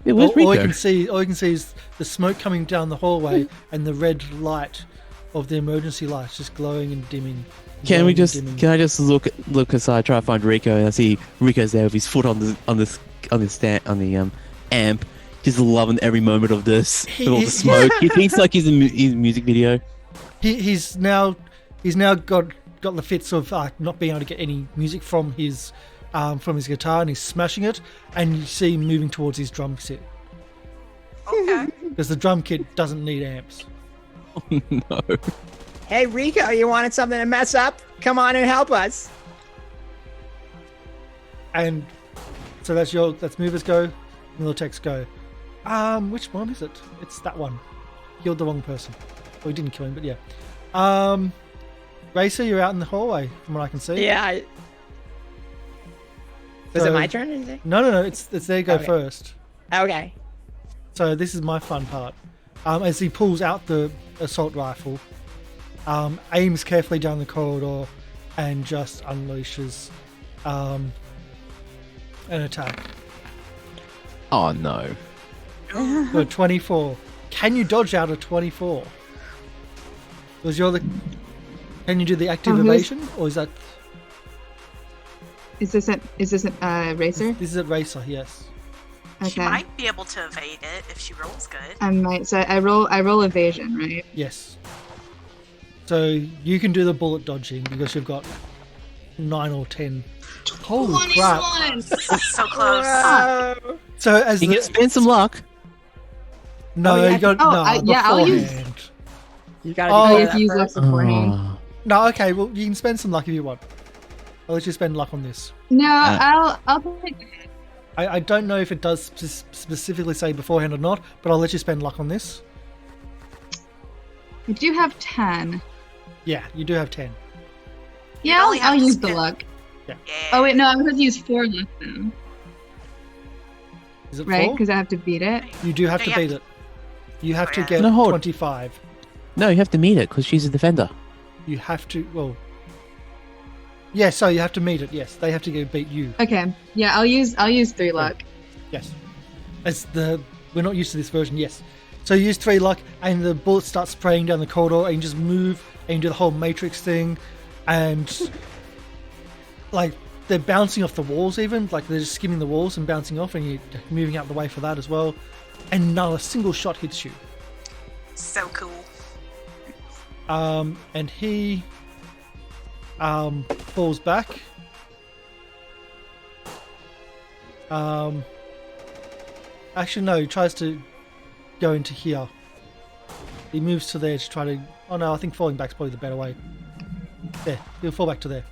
Yeah, where's All you Rico? can see is the smoke coming down the hallway and the red light of the emergency lights just glowing and dimming. Can glowing we and just? dimming. Can I just look aside, try to find Rico, and I see Rico's there with his foot on the amp, just loving every moment of this, with all the smoke. He thinks like he's in his music video. He's now got the fits of not being able to get any music from his guitar, and he's smashing it, and you see him moving towards his drum set Okay. because the drum kit doesn't need amps. No. Hey, Rico, you wanted something to mess up? Come on and help us. And so that's movers go, Militech's go. Which one is it? It's that one. killed the wrong person. Well, we didn't kill him, but yeah. Racer, you're out in the hallway, from what I can see. Yeah. Was So- it my turn? Did you say? No. It's there. Go Okay. first. Okay. So this is my fun part. As he pulls out the assault rifle, aims carefully down the corridor, and just unleashes an attack. Oh no. For 24. Can you dodge out of 24? Can you do the active Oh, who's- evasion, or is that? Is this a racer? This is at Racer, yes. She Okay. might be able to evade it if she rolls good. I might. So I roll evasion, right? Yes. So you can do the bullet dodging because you've got 9 or 10. Holy crap! So close. Whoa. So as You the, can spend some luck. no, Oh, yeah. you got Oh, no yeah, I'll use- beforehand. You gotta Oh, do you that have to use luck first. beforehand. Oh. No, okay. Well, you can spend some luck if you want. I'll let you spend luck on this. No, Uh, I'll take. I don't know if it does specifically say beforehand or not, but I'll let you spend luck on this. I do have 10. Yeah, you do have 10. Yeah, only have I'll to use the spend- luck. Yeah. Oh wait, no, I'm going to use 4 luck though, Is it right? 4? Because I have to beat it. You do have No, to you beat have it. You have to yeah. get No, hold. 25. No, you have to meet it because she's a defender. You have to. Well. Yeah, so you have to meet it. Yes, they have to go beat you. Okay. Yeah, I'll use 3 luck. Yes. We're not used to this version. Yes. So you use 3 luck, and the bullets start spraying down the corridor, and you just move, and you do the whole Matrix thing, and like they're bouncing off the walls, even like they're just skimming the walls and bouncing off, and you're moving out the way for that as well. And not a single shot hits you. So cool. And he falls back. Actually, no, he tries to go into here. He moves to there to try to. Oh no, I think falling back's probably the better way. There, he'll fall back to there.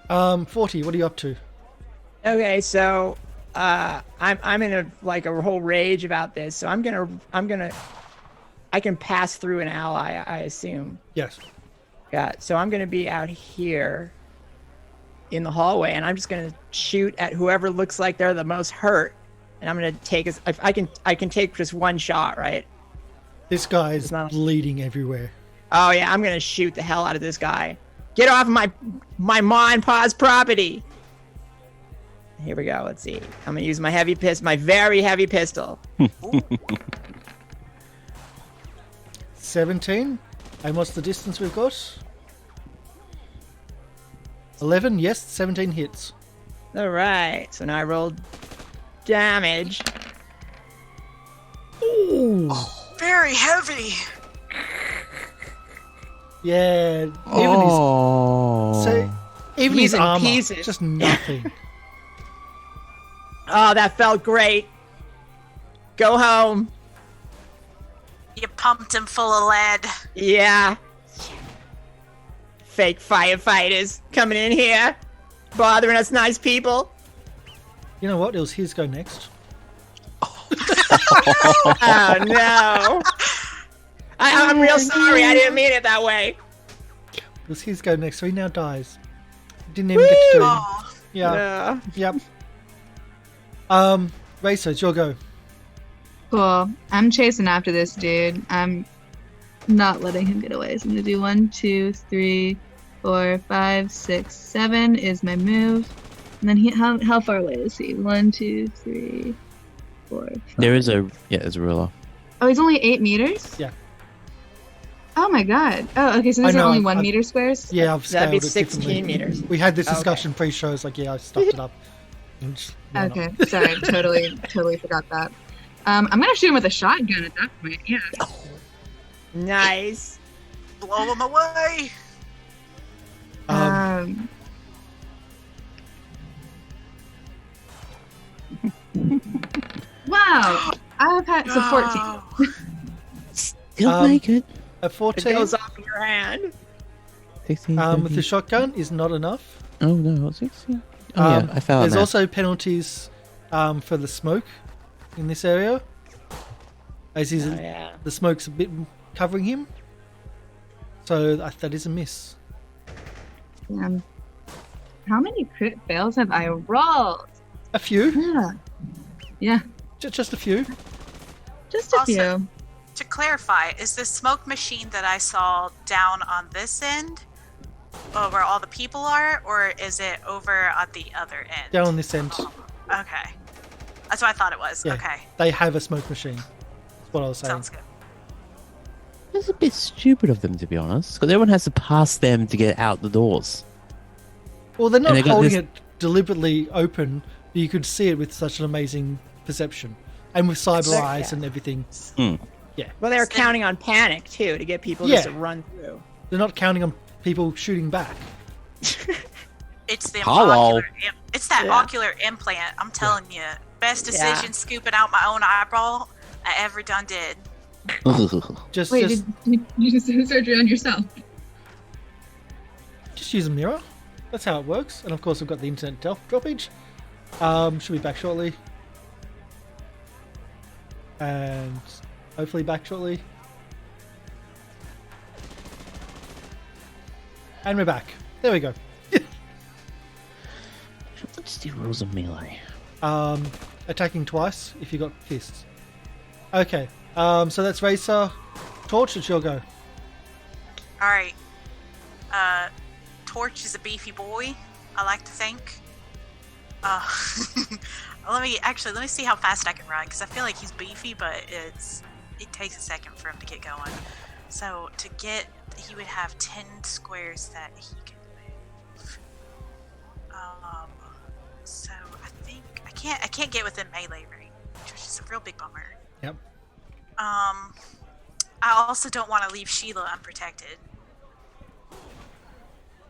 40. What are you up to? Okay, so I'm in a whole rage about this. So I can pass through an ally, I assume. Yes. Yeah. So I'm gonna be out here in the hallway, and I'm just gonna shoot at whoever looks like they're the most hurt, and I'm gonna take if I can take just one shot, right? This guy's It's not- bleeding everywhere. Oh yeah, I'm gonna shoot the hell out of this guy. Get off of my ma and pa's property. Here we go. Let's see. I'm gonna use my my very heavy pistol. 17. And what's the distance we've got? 11. Yes, 17 hits. All right. So now I rolled damage. Ooh. Very heavy. Yeah. Oh. Even He's his in armor, pieces. just nothing. Oh, that felt great. Go home. You pumped him full of lead. Yeah. Fake firefighters coming in here, bothering us nice people. You know what? It was his go next. Oh no. I'm real sorry. I didn't mean it that way. It was his go next, so he now dies. Didn't even get to do it. Oh, Yeah. No. Yep. Racer, it's your go. Cool. I'm chasing after this dude. I'm not letting him get away. So I'm gonna do 1, 2, 3, 4, 5, 6, 7 is my move. And then how far away is he? 1, 2, 3, 4. 5. There's a ruler. Oh, he's only 8 meters? Yeah. Oh my god. Oh, okay, so I these know, are only I've- 1 meter squares? Yeah, I've scaled That'd be it 16 differently. meters. We had this Okay. discussion pre-shows, like, yeah, I stuffed it up. And just, why not? Okay, sorry, totally forgot that. I'm gonna shoot him with a shotgun at that point, yeah. Nice. blow him away. Um, wow, I've had so 14. Oh, He'll make it. A It 14 goes off in your hand. 16, with the 17. shotgun is not enough. Oh no, 16. Oh yeah, I fell on There's that. also penalties for the smoke in this area. as he's Oh, yeah. the smoke's a bit covering him. So that is a miss. How many crit fails have I rolled? A few, Yeah, just a few. just a Also- few. To clarify, is the smoke machine that I saw down on this end, where all the people are, or is it over at the other end? Down on this end. Okay. That's what I thought it was. Yeah. Okay. They have a smoke machine. That's what I was saying. Sounds good. It's a bit stupid of them, to be honest, because everyone has to pass them to get out the doors. Well, they're not they got holding this- it deliberately open, but you could see it with such an amazing perception. And with cyber Yeah. eyes and everything. Well, they were counting on panic too to get people just to run through. They're not counting on people shooting back. It's the Hello. it's that Yeah. ocular implant. I'm telling you, best decision scooping out my own eyeball I ever done did. Just Wait, just, did you just do surgery on yourself? just use a mirror. That's how it works. And of course, we've got the internet droppage. Should be back shortly. And hopefully back shortly. And we're back. There we go. What's the rules of melee? Attacking twice if you got fists. Okay. So that's Racer. Torch, it's your go. All right. Torch is a beefy boy, I like to think. Let me see how fast I can run, because I feel like he's beefy, but it takes a second for him to get going. So he would have 10 squares that he can move. So I think I can't get within melee range, which is a real big bummer. Yep. I also don't want to leave Sheila unprotected.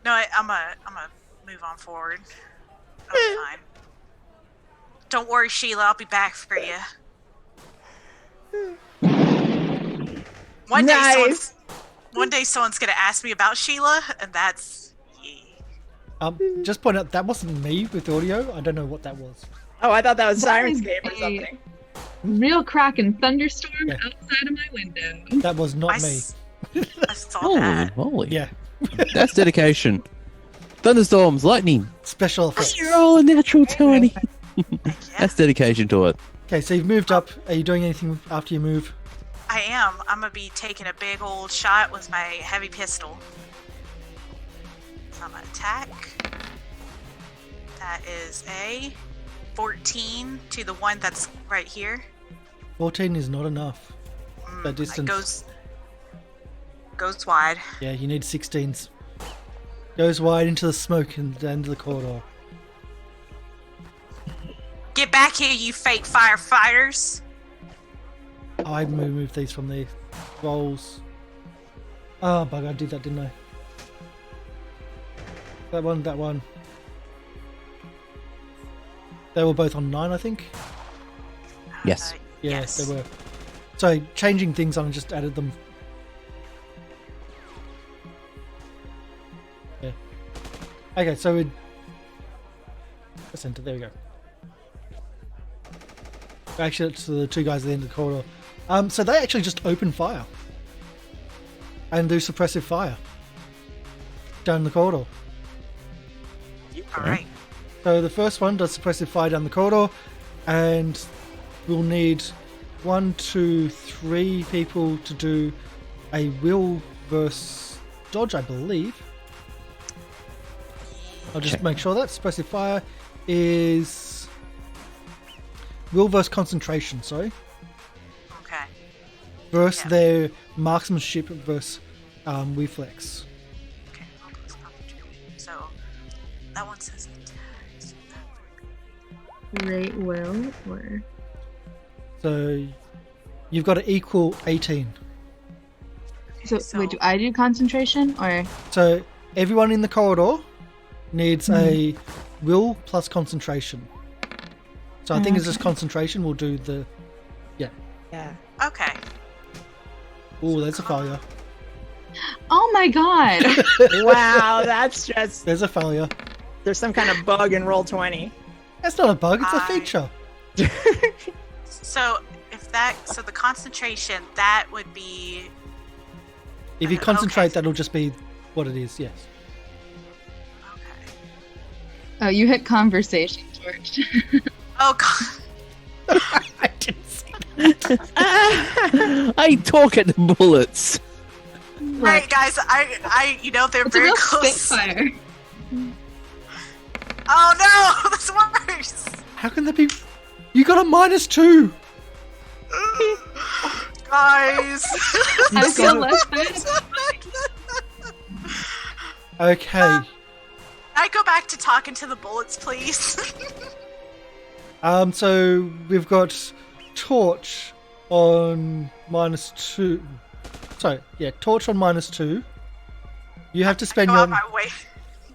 No, I'm a move on forward. I'll be fine. Don't worry, Sheila. I'll be back for you. One day someone's gonna ask me about Sheila, and that's Just point out that wasn't me with audio. I don't know what that was. Oh, I thought that was That is Syrinscape or a- something. Real cracking thunderstorm Yeah. outside of my window. That was not I me. saw Holy that. moly. Yeah. That's dedication. Thunderstorms, lightning. Special effects. You're all a natural 20. Yeah, That's dedication to it. Okay, so you've moved up. Are you doing anything after you move? I am. I'm gonna be taking a big old shot with my heavy pistol. So I'm gonna attack. That is a 14 to the one that's right here. 14 is not enough. That It distance. goes wide. Yeah, you need 16s. Goes wide into the smoke and into the corridor. Get back here, you fake firefighters! Oh, I moved these from the rolls. Oh, bugger, I did that, didn't I? That one. They were both on 9, I think. Yes. Yeah, Yes. they were. So, changing things, I just added them. Yeah. Okay, so we press enter. There we go. Actually, it's the two guys at the end of the corridor. So they actually just open fire and do suppressive fire down the corridor. Alright. So the first one does suppressive fire down the corridor, and we'll need 1, 2, 3 people to do a will versus dodge, I believe. I'll just Check. make sure that suppressive fire is will versus concentration. Sorry, Okay. versus Yeah. their marksmanship versus reflex. Okay. I'll close concentration. So that one says attacks. Great will or So you've got to equal 18. so, So- wait, do I do concentration or So everyone in the corridor needs a will plus concentration. So I think it's just concentration. We'll do the Yeah. Okay. oh, there's a failure. oh my god. Wow, that's just There's a failure. there's some kind of bug in roll 20. That's not a bug. It's a I- feature. So if so the concentration, that would be. If you concentrate, Okay. that'll just be what it is. Yes. Okay. Oh, you hit conversation, Torch. Oh god. I didn't see that. I talk at the bullets. Right, guys. I, they're It's a very real close. spitfire. Oh no, that's worse. How can there be? You got a -2. Guys. I You feel got less bad. Okay. I go back to talking to the bullets, please. So we've got Torch on -2. Sorry, yeah, Torch on -2. You have to spend Go your out my way.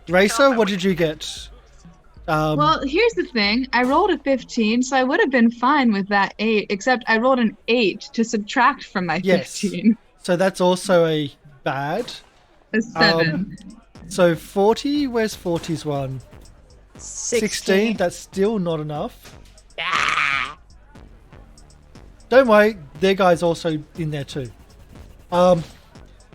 Racer. my What way. did you get? Well, here's the thing. I rolled a 15, so I would have been fine with that 8, except I rolled an 8 to subtract from my Yes. 15. So that's also a bad. A 7. So 40. Where's 40's one? 16. That's still not enough. Ah. Don't worry, their guy's also in there too.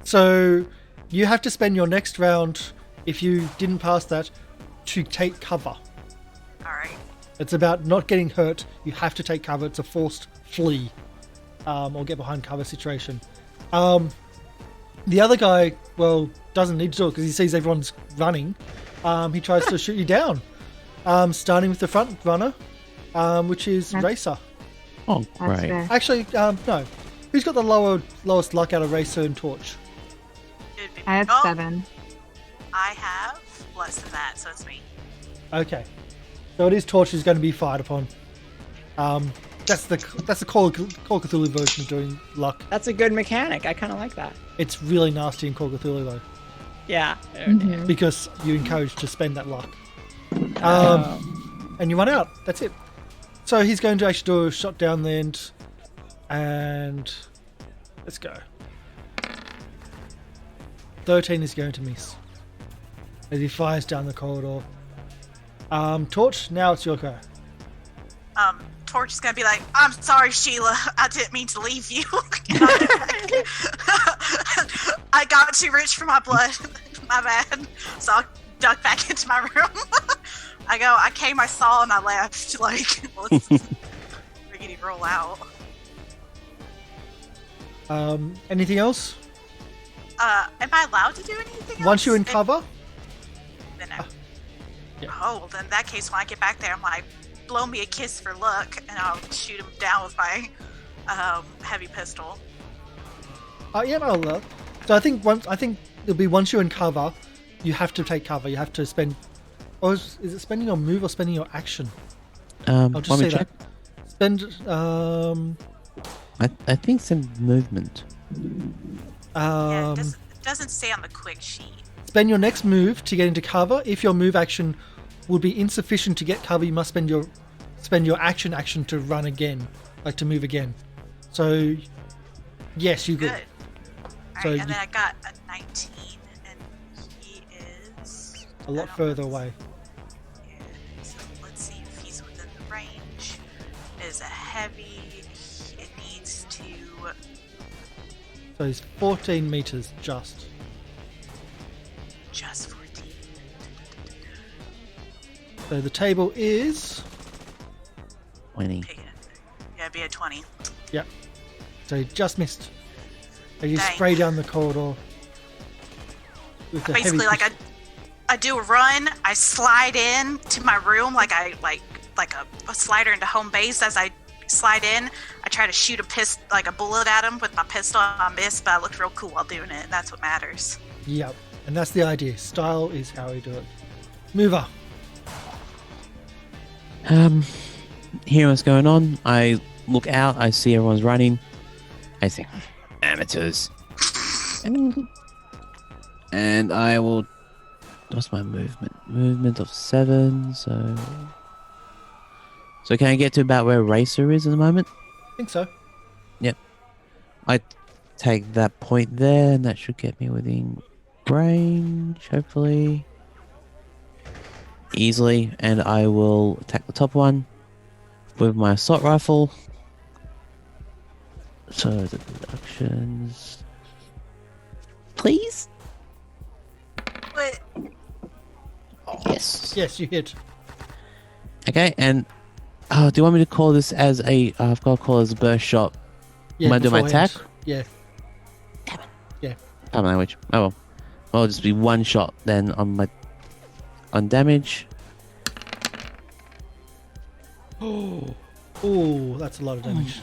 So you have to spend your next round, if you didn't pass that, to take cover. Alright. It's about not getting hurt. You have to take cover. It's a forced flee, or get behind cover situation. The other guy, well, doesn't need to do it because he sees everyone's running. He tries to shoot you down, starting with the front runner, which is That's- Racer. Oh, That's great. fair. Actually, no. Who's got the lowest luck out of Racer and Torch? It'd be I have oh, 7. I have less than that, so it's me. Okay, so it is Torch who's going to be fired upon. That's the Call of Cthulhu version of doing luck. That's a good mechanic. I kind of like that. It's really nasty in Call of Cthulhu though, Yeah. Mhm. because you're encouraged to spend that luck. Oh. And you run out. That's it. So he's going to actually do a shot down the end, and let's go. 13 is going to miss as he fires down the corridor. Torch, now it's your go. Torch is gonna be like, I'm sorry, Sheila. I didn't mean to leave you. I got too rich for my blood. My bad. So I ducked back into my room. I came, I saw, and I left. Like, let's riggedy roll out. Anything else? Am I allowed to do anything else? Once you're in cover, Then yeah. Oh, well, then in that case, when I get back there, I'm like, blow me a kiss for luck, and I'll shoot him down with my heavy pistol. yeah, no. So I think it'll be once you're in cover, you have to take cover. You have to spend. Or is it spending your move or spending your action? I'll just Want me say to check? that. Spend. I think some movement. Yeah, it doesn't say on the quick sheet. Spend your next move to get into cover. If your move action would be insufficient to get cover, you must spend your action to run again, like to move again. So, yes, you Good. good. Alright, So and you- then I got a 19, and he is A lot further away. Yeah, so let's see if he's within the range. It is a heavy. It needs to. So he's 14 meters just. Just 14. So the table is. 20. Pick it. Yeah, it'd be a 20. Yep. So he just missed. And you Dang. spray down the corridor. With the Basically, heavy like I do a run. I slide in to my room like a slider into home base. As I slide in, I try to shoot a bullet at him with my pistol. I missed, but I looked real cool while doing it, and that's what matters. Yep. And that's the idea. Style is how we do it. Mover. Hear what's going on. I look out. I see everyone's running. I think amateurs. And I will. What's my movement? Movement of 7. So can I get to about where Racer is at the moment? I think so. I take that point there, and that should get me within range, hopefully. Easily, and I will attack the top one with my assault rifle. So the deductions, please. But Yes. Yes, you hit. Okay, and do you want me to call this as a? I've got to call it as a burst shot. Yeah, Am I doing my beforehand. attack? Yeah. Common language. Oh well. Well, it'll just be one shot then on damage. Oh, that's a lot of damage.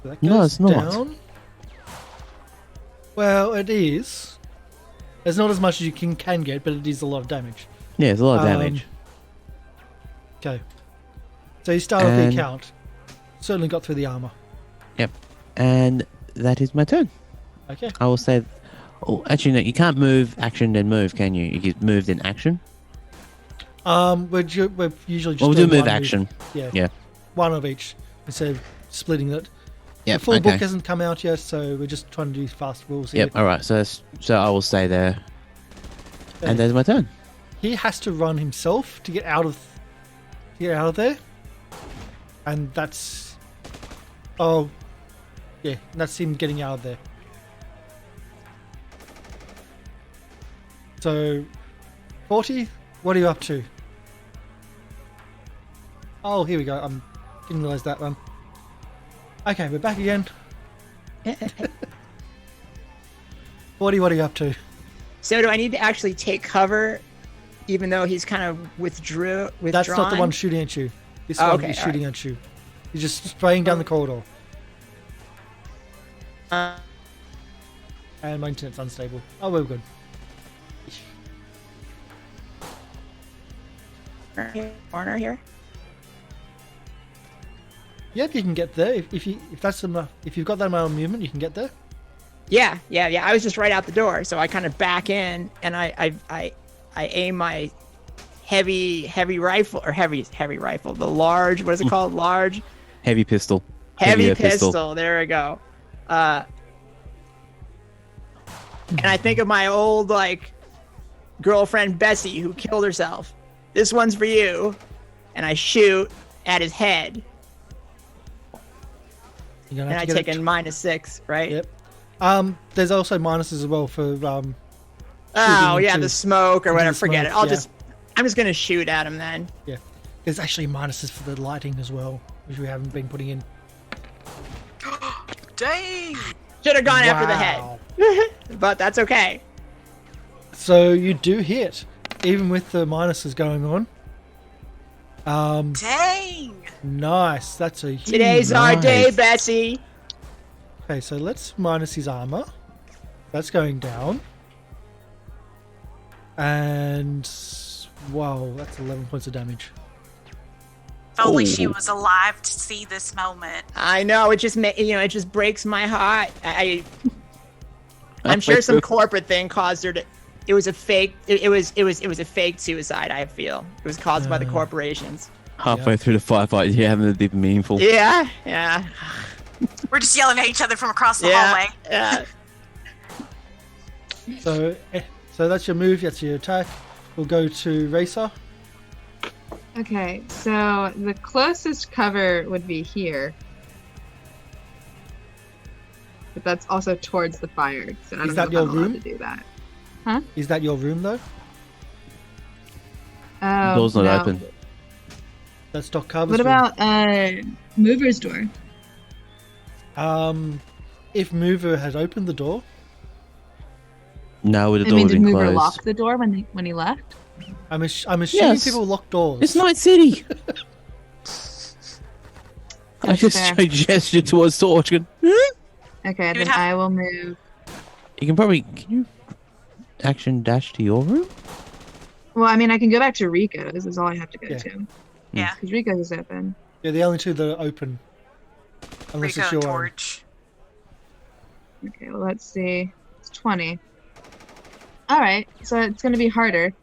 So that No, goes it's not. down. Well, it is. It's not as much as you can get, but it is a lot of damage. Yeah, it's a lot of damage. Okay. So you start off the And- account. Certainly got through the armor. And that is my turn. Okay. I will say. Oh, actually, no. You can't move action then move, can you? You get moved in action. We're usually just Well, we'll do doing move one action. Yeah. Yeah. One of each instead of splitting it. Yeah. The full Okay. book hasn't come out yet, so we're just trying to do fast rules here. Yep. All right. So I will stay there. Okay. And there's my turn. He has to run himself to get out of there, and that's that's him getting out of there. So 40, what are you up to? Oh, here we go. Didn't realize that one. Okay, we're back again. 40, what are you up to? So do I need to actually take cover, even though he's kind of withdrawn? That's not the one shooting at you. This Oh, one okay, is shooting at you. He's just spraying down the corridor. And my internet's unstable. Oh, we're good. Corner here. Yep, you can get there if that's enough. If you've got that amount of movement, you can get there. Yeah. I was just right out the door, so I kind of back in and I aim my heavy rifle or heavy rifle. The large, what is it called? Large. Heavy pistol. Heavy Heavier pistol. There we go. And I think of my old girlfriend Bessie who killed herself. This one's for you, and I shoot at his head, You're gonna and have I to take get a -6, right? Yep. There's also minuses as well for Oh shooting yeah, into- the smoke or into whatever. the Forget it. smoke, I'm just gonna shoot at him then. Yeah. There's actually minuses for the lighting as well, which we haven't been putting in. dang. Should have gone after the Wow. head, but that's okay. So you do hit, even with the minuses going on. Dang. Nice. That's a huge. Today's our day, Nice. Bessie. Okay, so let's minus his armor. That's going down. And wow, that's 11 points of damage. If only she Oh. was alive to see this moment. I know it just it just breaks my heart. I'm sure some corporate thing caused her to. It was a fake. It was a fake suicide. I feel it was caused by the corporations. Halfway through the firefight, you haven't been meaningful. Yeah. We're just yelling at each other from across the Yeah. hallway. Yeah. So that's your move. That's your attack. We'll go to Racer. Okay, so the closest cover would be here. But that's also towards the fire, so I Is don't that know if your I'm allowed room? to do that. Is that your room though? Oh, Door's not no. open. That's Doc Carver's What room. about Mover's door? If Mover had opened the door, No, the I door mean, would did have been Mover closed. lock the door when he left? I'm assuming Yes. people lock doors. It's Night City. I That's just fair. gestured towards Torch. Okay, would then have- I will move. Can you action dash to your room? Well, I mean, I can go back to Rico's. This is all I have to go Yeah. to. Yeah. Because Rico's is open. Yeah, the only two that are open. Unless Rico it's and your own. Torch. Okay, well, let's see. It's 20. Alright, so it's going to be harder.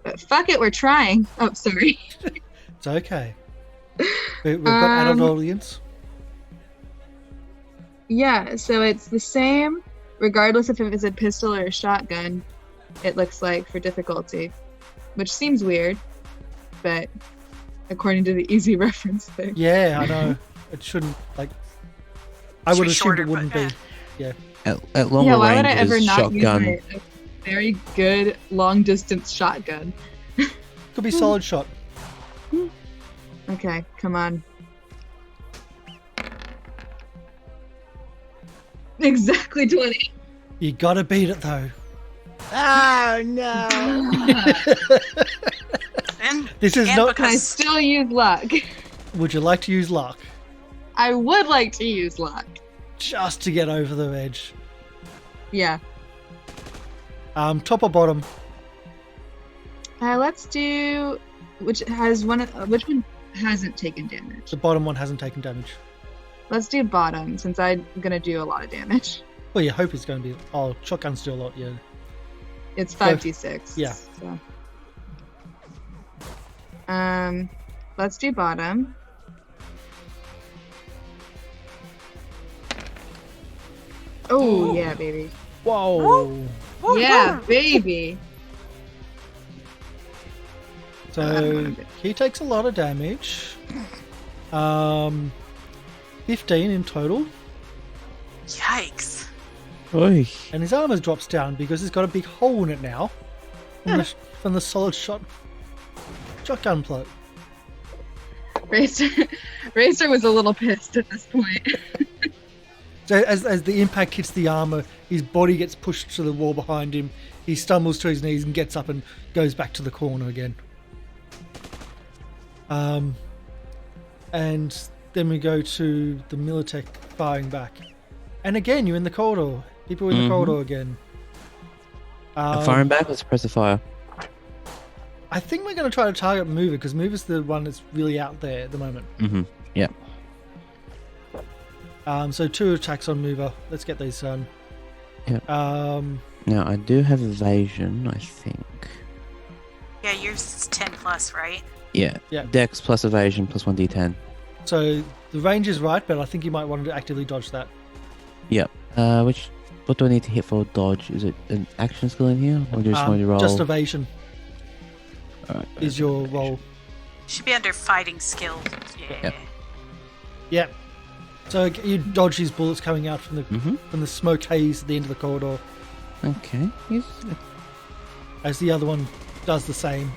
But fuck it, we're trying. Oh, sorry. It's okay. We've got adult audience. Yeah, so it's the same, regardless if it's a pistol or a shotgun, it looks like, for difficulty. Which seems weird, but according to the easy reference thing. Yeah, I know. It shouldn't, I would She's assume shorter, it wouldn't but, be. Yeah. At longer Yeah, why would I ever ranges, not shotgun. use my very good long distance shotgun? Could be solid shot. Okay, come on. Exactly 20. You gotta beat it though. Oh no! And, This is and not- Can I because still use luck? Would you like to use luck I would like to use luck. just to get over the edge? Yeah. Top or bottom? Let's do which one hasn't taken damage? The bottom one hasn't taken damage. Let's do bottom since I'm gonna do a lot of damage. Well, you hope it's going to be. Oh, shotguns do a lot. Yeah. It's 5d6. Yeah. So. Let's do bottom. Oh yeah, baby. Whoa. Yeah, baby. So he takes a lot of damage. 15 in total, yikes. Oy. and his armor drops down because he's got a big hole in it now from the solid shotgun plug. Racer was a little pissed at this point. So as the impact hits the armor, his body gets pushed to the wall behind him. He stumbles to his knees and gets up and goes back to the corner again. And then we go to the Militech firing back. And again, you're in the corridor. People in the corridor again. Firing back, let's press the fire. I think we're going to try to target Mover because Mover's the one that's really out there at the moment. Mm-hmm. Yeah. So 2 attacks on Mover. Let's get these done. Yep. Um, Now, I do have evasion, I think. Yeah, yours is 10 plus, right? Yeah. Yeah. Dex plus evasion plus 1d10. so the range is right, but I think you might want to actively dodge that. Yep. What do I need to hit for dodge? Is it an action skill in here? Or just want to roll? Just evasion Alright. is your roll. Should be under fighting skill. Yeah. Yep. Yep. So you dodge these bullets coming out from the Mm-hmm. smoke haze at the end of the corridor, Okay. Yes. as the other one does the same.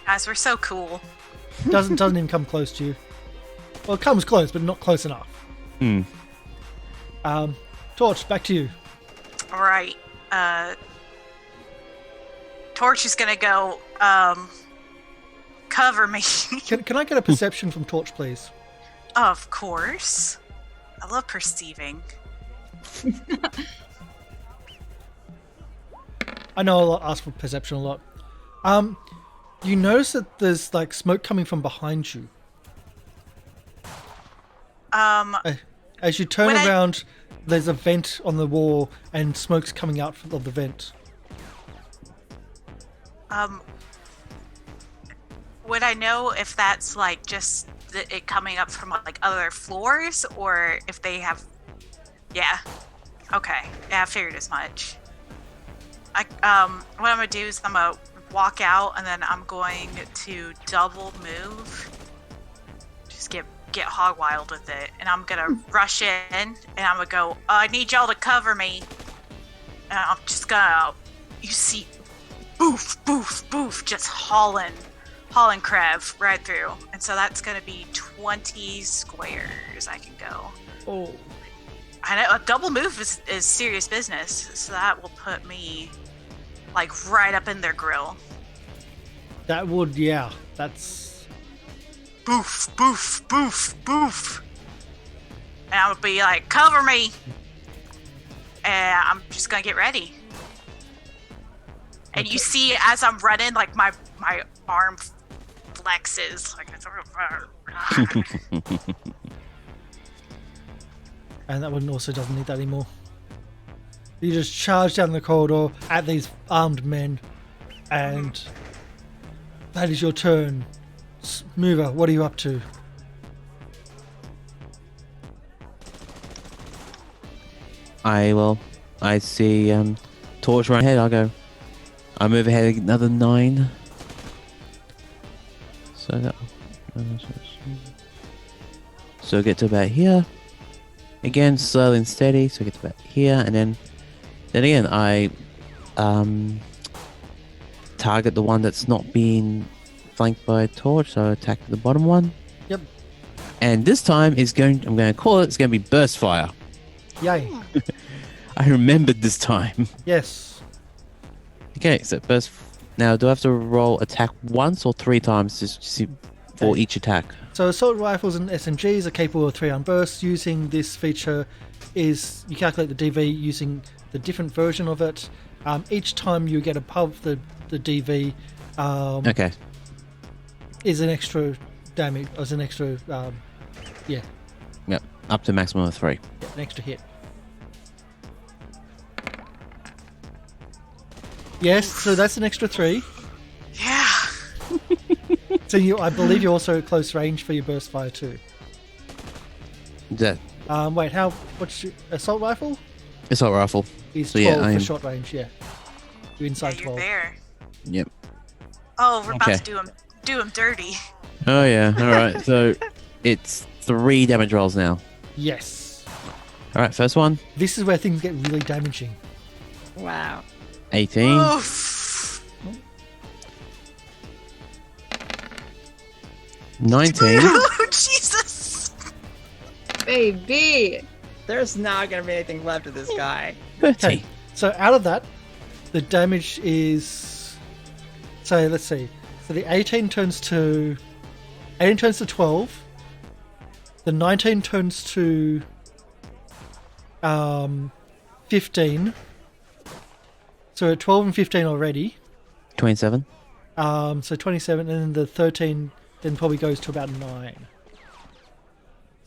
Guys, we're so cool. Doesn't even come close to you. Well, it comes close, but not close enough. Hmm. Torch, back to you. All right. Torch is gonna go cover me. Can I get a perception from Torch, please? Of course. I love perceiving. I know I'll ask for perception a lot. You notice that there's like smoke coming from behind you. As you turn When I- around, there's a vent on the wall and smoke's coming out of the vent. Would I know if that's like just it coming up from like other floors, or if they have? Yeah. Okay. Yeah, I figured as much. What I'm gonna do is I'm gonna walk out, and then I'm going to double move. Just get hog wild with it, and I'm gonna rush in, and I'm gonna go. I need y'all to cover me. And I'm just gonna, you see, boof, boof, boof, just hauling Krev right through. And so that's gonna be 20 squares I can go. Oh. I know a double move is serious business, so that will put me like right up in their grill. That would, yeah. That's... Boof, boof, boof, boof. And I would be like, cover me. And I'm just gonna get ready. And you see, as I'm running, like my arm flexes, like it's. And that one also doesn't need that anymore. You just charge down the corridor at these armed men, and that is your turn. Mover, what are you up to? I see Torch right ahead. I move ahead another 9. So get to about here. Again, slow and steady. So get to about here, and then again I target the one that's not being flanked by a torch. So attack the bottom one. Yep. And this time I'm going to call it. It's going to be burst fire. Yay. I remembered this time. Yes. Okay, so burst. Now, do I have to roll attack once or 3 times just to see for each attack? So assault rifles and SMGs are capable of 3-round bursts. Using this feature is you calculate the DV using the different version of it. Each time you get above the DV, Okay. is an extra damage, as an extra, yeah, Yep. Up to maximum of 3. an extra hit. Yes, so that's an extra 3. Yeah. So I believe you're also at close range for your burst fire too. That Wait, what's your assault rifle? assault rifle. Is So 12 yeah, for I'm. short range, yeah. You're Yeah, inside you're 12. there. Yep. Oh, we're about Okay. to do him dirty. Oh yeah. All right. So it's 3 damage rolls now. Yes. All right. First one. This is where things get really damaging. Wow. 18. Oof. 19. Oh, Jesus. Baby. There's not gonna be anything left of this guy. 30. Okay, so out of that, the damage is. So let's see. So the 18 turns to 12. The 19 turns to 15. So at 12 and 15 already. 27. So 27, and then the 13 then probably goes to about 9.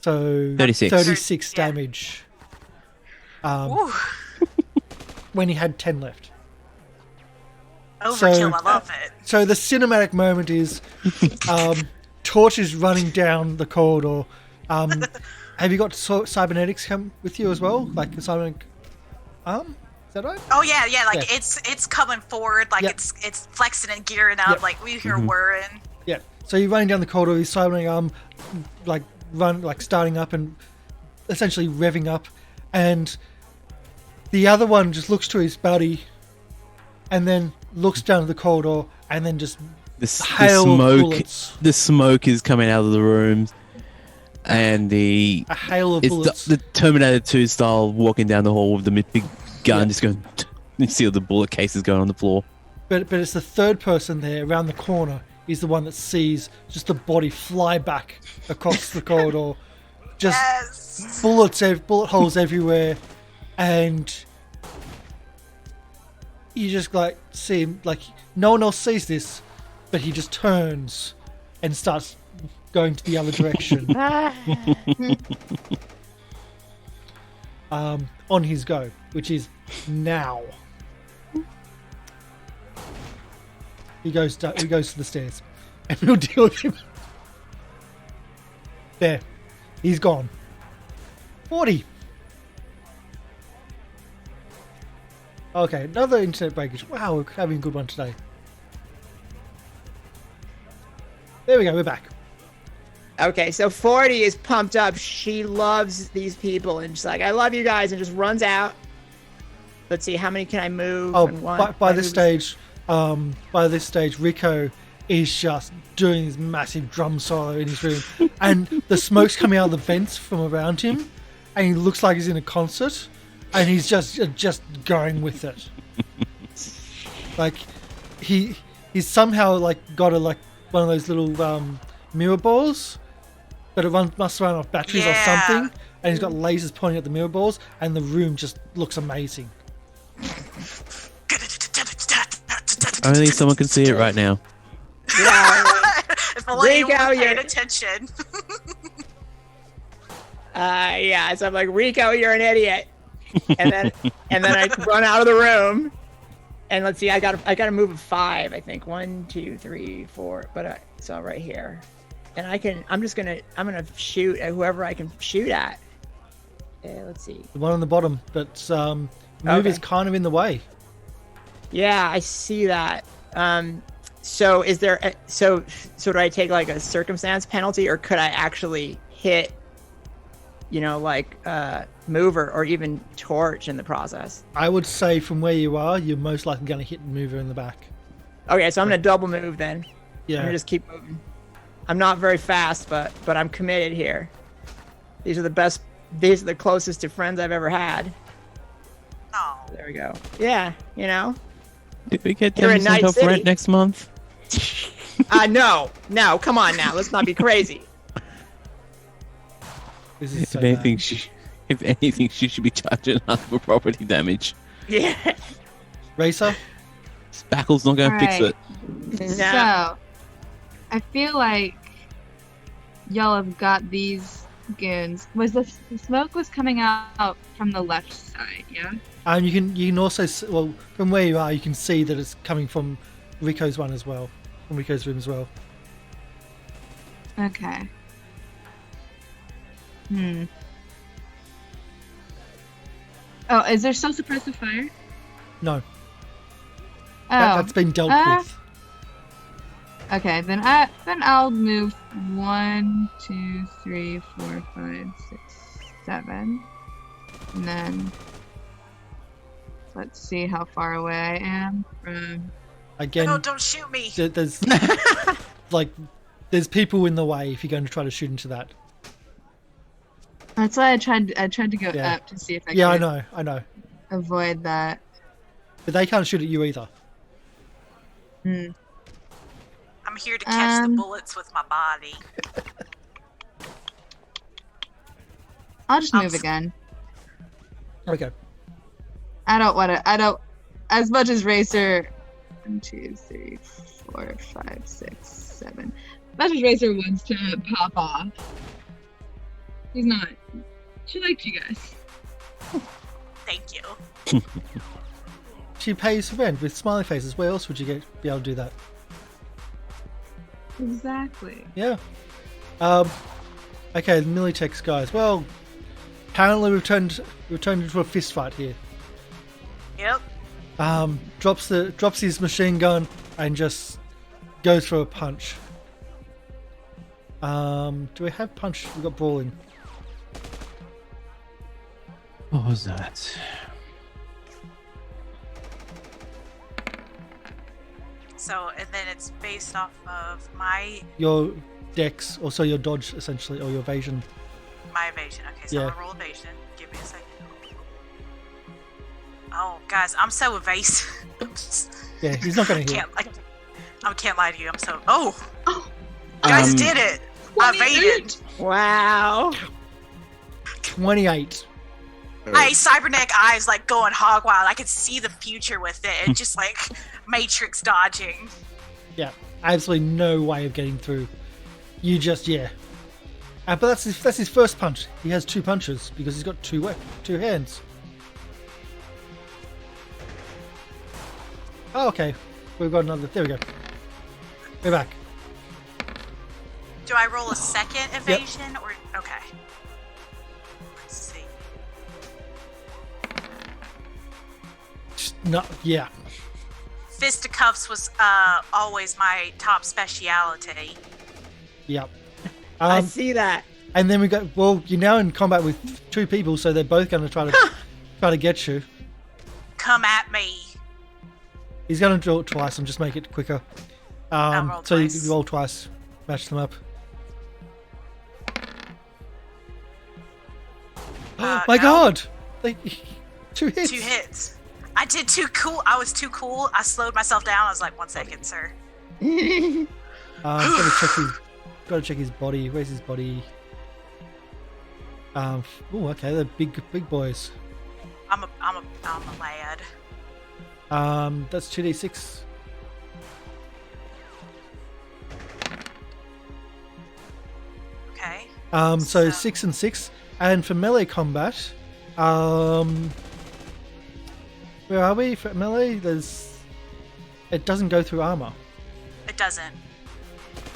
So 36. 36 Yeah. damage. Ooh. When he had 10 left. Overkill. I love it. So the cinematic moment is Torch is running down the corridor. Have you got cybernetics come with you as well? Like a cybernetic arm? Is that right? Oh yeah. Like Yeah. it's coming forward. Like Yep. it's flexing and gearing up. Yep. Like we hear whirring. Yeah. So you're running down the corridor, his cybernetic arm starting up and essentially revving up, and the other one just looks to his buddy and then looks down the corridor and then just The hail of smoke. bullets. The smoke is coming out of the rooms, and the A hail of it's bullets. the Terminator 2 style walking down the hall with the big gun, Yeah. just going. You see all the bullet cases going on the floor. But it's the third person there around the corner is the one that sees just the body fly back across the corridor. Just Yes. bullet holes everywhere, and you just like see him, like no one else sees this, but he just turns and starts going to the other direction. On his go, which is now. He goes to the stairs, and we'll deal with him. There, he's gone. 40. Okay, another internet breakage. Wow, we're having a good one today. There we go, we're back. Okay, so 40 is pumped up. She loves these people and she's like, I love you guys, and just runs out. Let's see, how many can I move? Oh, And one, by I this move- stage, Rico is just doing his massive drum solo in his room, and the smoke's coming out of the vents from around him, and he looks like he's in a concert, and he's just going with it. Like he's somehow like got one of those little mirror balls, but it must run off batteries or Yeah. something, and he's got lasers pointing at the mirror balls, and the room just looks amazing. Only someone can see it right now. Yeah, If only you Rico, were paying you're- attention. yeah, so I'm like, Rico, you're an idiot. And then I run out of the room. And let's see, I gotta move a 5, I think. 1, 2, 3, 4. But so right here. And I'm gonna shoot at whoever I can shoot at. Let's see. The one on the bottom, but move Okay. is kind of in the way. Yeah, I see that. So is there so do I take like a circumstance penalty, or could I actually hit mover or even torch in the process. I would say from where you are, you're most likely going to hit mover in the back. Okay, so I'm gonna double move then. I'm Yeah. gonna just keep moving. I'm not very fast, but I'm committed here. These are the best. These are the closest to friends I've ever had. Oh. There we go. Yeah, Did we get You're in 10% Night off City. rent next month? No, come on now. Let's not be crazy. This is so If anything, bad. if anything, she should be charging us for property damage. Yeah. Racer? Spackle's not going to fix Alright. it. Nah. So, I feel like y'all have got these goons. Was the smoke was coming out from the left side? Yeah. And you can also, well, from where you are, you can see that it's coming from Rico's one as well. From Rico's room as well. Okay. Oh, is there still suppressive fire? No, Oh, that's been dealt with. okay. Then I'll move 1, 2, 3, 4, 5, 6, 7, and then let's see how far away I am from. Again, No, don't shoot me. there's there's people in the way if you're going to try to shoot into that. That's why I tried to go Yeah. up to see if I Yeah, could I know. avoid that. But they can't shoot at you either. Hmm. I'm here to catch the Um, bullets with my body. I'll just I'm move s- again. Okay. I don't, as much as Racer, 1, 2, 3, 4, 5, 6, 7. As much as Racer wants to pop off, he's not. She liked you guys. Thank you. She pays rent with smiley faces. Where else would you be able to do that? Exactly. Yeah. Okay, the Militex guys. Well, apparently we've turned into a fist fight here. Yep. Drops his machine gun and just goes for a punch. Do we have punch? We've got brawling. What was that? So, and then it's based off of my Your dex, also your dodge, essentially, or your evasion. evasion. Okay, so Yeah. I'm gonna roll evasion. Give me a second. Oh, guys, I'm so evasive. Yeah, he's not going to hit. I can't lie to you. I'm so. Oh, guys did it. I evaded. Wow. 28. I cybernetic eyes like going hog wild. I could see the future with it. It's just like Matrix dodging. Yeah, absolutely no way of getting through. You just but that's his first punch. He has 2 punches because he's got 2 hands. Oh, okay. We've got another. There we go. We're back. Do I roll a second evasion or okay? Let's see. No, yeah. Fisticuffs was always my top speciality. Yep. I see that. And then we got. Well, you're now in combat with 2 people, so they're both going to try to get you. Come at me. He's going to draw it twice and just make it quicker. roll So twice. you roll twice, match them up. My no. God! 2 hits. 2 hits. I did too cool. I was too cool. I slowed myself down. I was like, 1 second, sir. Gotta check his body. Where's his body? Oh, okay, they're big boys. I'm a lad. That's 2d6. Okay. So 6 and 6, and for melee combat, where are we for melee? It doesn't go through armor. It doesn't.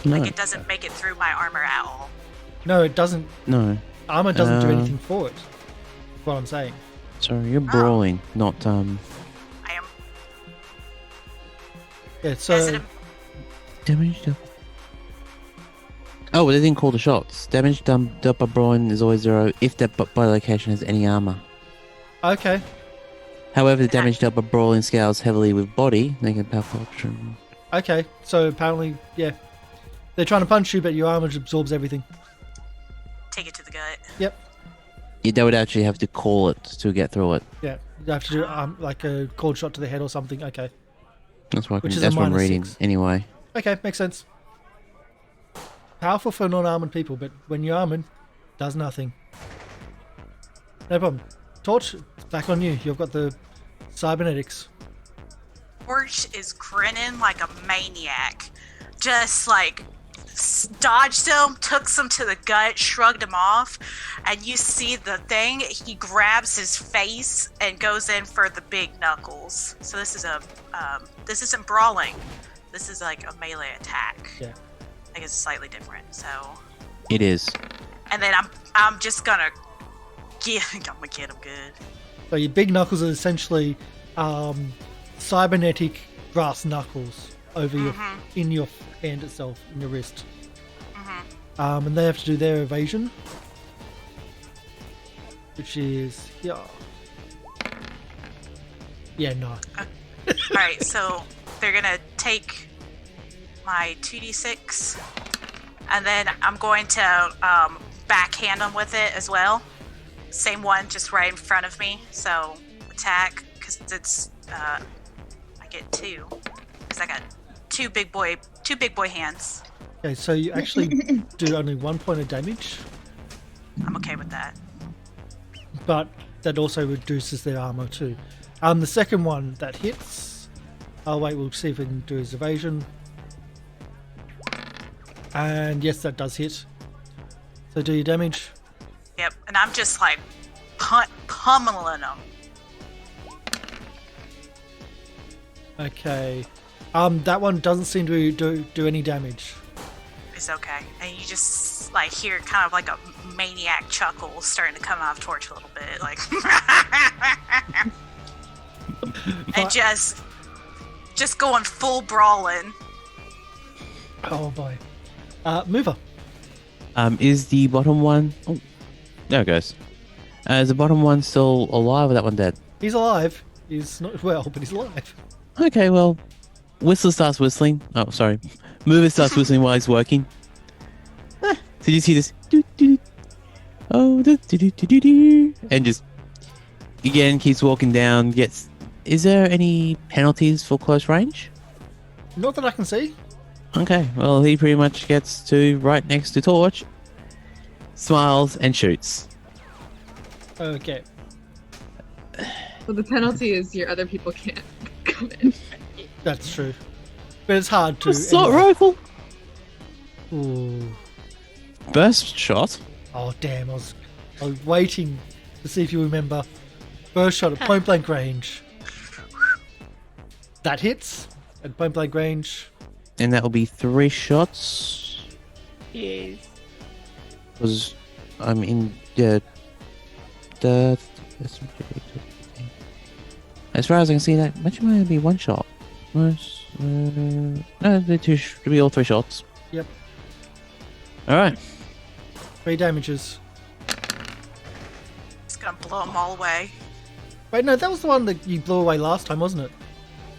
No. Like, it doesn't make it through my armor at all. No, it doesn't. No. Armor doesn't do anything for it. That's what I'm saying. Sorry, you're brawling, not I am. Yeah. Is So it a, damage. Oh, well, they didn't call the shots. Damage done dealt by brawling is always 0 if that by location has any armor. Okay. However, the damage dealt by brawling scales heavily with body, making powerful option. Okay. So apparently, yeah, they're trying to punch you, but your armor absorbs everything. Take it to the gut. Yep. Yeah, they would actually have to call it to get through it. Yeah. You have to do like a cold shot to the head or something. Okay. That's what, Which is that's a what I'm -6. reading anyway. Okay, makes sense. Powerful for non-armored people, but when you're armored, does nothing. No problem. Torch, it's back on you. You've got the cybernetics. Torch is grinning like a maniac. Just like dodged him, took him to the gut, shrugged him off, and you see the thing, he grabs his face and goes in for the big knuckles. So this is this isn't brawling. This is like a melee attack. Yeah. I guess it's slightly different. So. It is. And then I'm just gonna get him good. So your big knuckles are essentially cybernetic brass knuckles over your in your hand itself, in your wrist. And they have to do their evasion, which is no. Alright, so they're gonna take my 2d6, and then I'm going to backhand them with it as well. Same one, just right in front of me. So attack, because it's I get 2, because I got two big boy hands. Okay, so you actually do only 1 point of damage, I'm okay with that. but that also reduces their armor too. The second one that hits. Oh wait, we'll see if we can do his evasion. And yes, that does hit. So do your damage. Yep, and I'm just like pummeling them. Okay. That one doesn't seem to do any damage. It's okay. And you just like hear kind of like a maniac chuckle starting to come out of Torch a little bit, like and just going full brawling. Oh boy. Mover. Is the bottom one... Oh, there it goes. Is the bottom one still alive or that one dead? He's alive. He's not well, but he's alive. Okay, well, Whistler starts whistling. Oh, sorry. Mover starts whistling while he's working. So you see this... Oh, and just... Again, keeps walking down, gets... Is there any penalties for close range? Not that I can see. Okay, well, he pretty much gets to right next to Torch, smiles, and shoots. Okay. Well, the penalty is your other people can't come in. That's true. But it's hard to... Assault rifle! Ooh. Burst shot. Oh, damn. I was waiting to see if you remember. Burst shot at point blank range. That hits at point blank range. And that will be 3 shots. Yes. Because I'm in as far as I can see, that much might be 1 shot. No, should be all 3 shots. Yep. Alright. 3 damages. It's gonna blow them all away. Wait, no, that was the one that you blew away last time, wasn't it?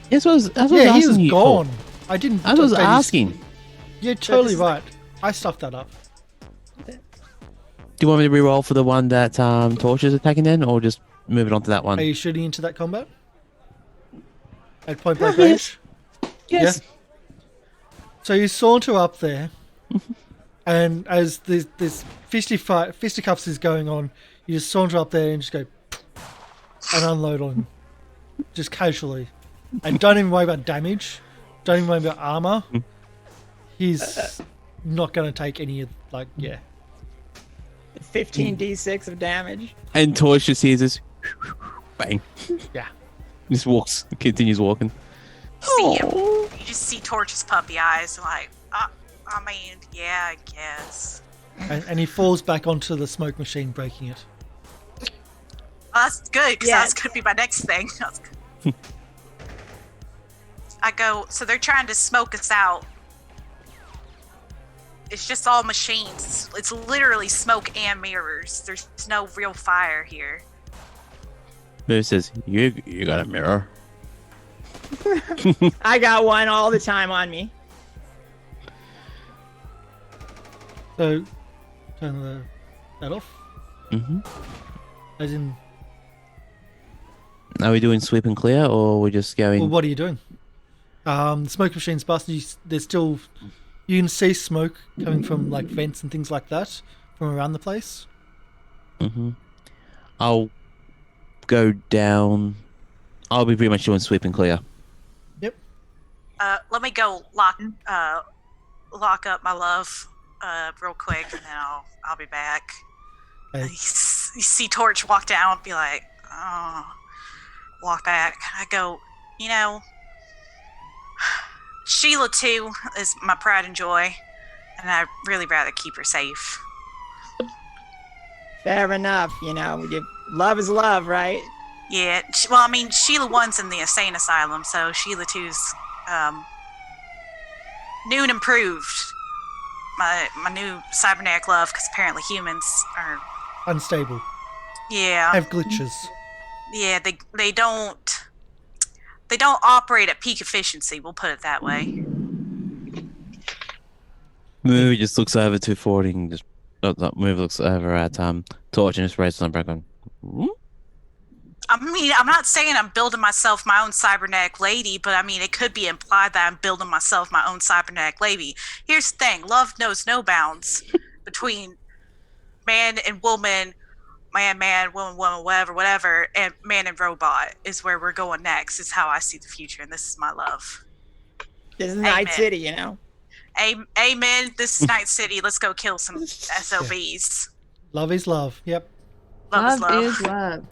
Yes, I was Yeah, he was asking you. gone. I didn't... I was asking. You're totally right. I stuffed that up. Do you want me to reroll for the one that Torch is attacking then, or just move it on to that one? Are you shooting into that combat? At point blank range? Yes. Yeah. So you saunter up there, and as this fisticuffs is going on, you just saunter up there and just go and unload on him. Just casually. And don't even worry about damage. Don't even worry about armor. He's not going to take any of, 15d6 of damage. And Torch just hears this bang. Yeah. Just walks, continues walking. See him. You just see Torch's puppy eyes, like, I mean, yeah, I guess. And he falls back onto the smoke machine, breaking it. Oh, that's good, because Yeah. that's going to be my next thing. I go, so they're trying to smoke us out. it's just all machines. It's literally smoke and mirrors. There's no real fire here. Move says, you got a mirror. I got one all the time on me. So, turn that off. Mm-hmm. As in, Are we doing sweep and clear, or we're just going? well, what are you doing? The smoke machine's busted. There's still, you can see smoke coming from like vents and things like that from around the place. Mm-hmm. I'll go down. I'll be pretty much doing sweep and clear. Yep. Let me go lock up my love real quick, and then I'll be back. Okay. You see Torch walk down, be like, oh, walk back. I go, Sheila too is my pride and joy, and I'd really rather keep her safe. Fair enough. Love is love, right? Yeah, well, I mean, Sheila 1's in the insane asylum, so Sheila 2's new and improved. My new cybernetic love, because apparently humans are... Unstable. Yeah. Have glitches. Yeah, they don't operate at peak efficiency, we'll put it that way. Move just looks over 240 and just Move looks over at Torch and just raises on back on. I mean, I'm not saying I'm building myself my own cybernetic lady, but I mean, it could be implied that I'm building myself my own cybernetic lady. Here's the thing. Love knows no bounds between man and woman, man, woman, whatever, and man and robot is where we're going next, is how I see the future, and this is my love. This is Night City, Amen. This is Night City. Let's go kill some SOBs. Love is love. Yep. Love is love.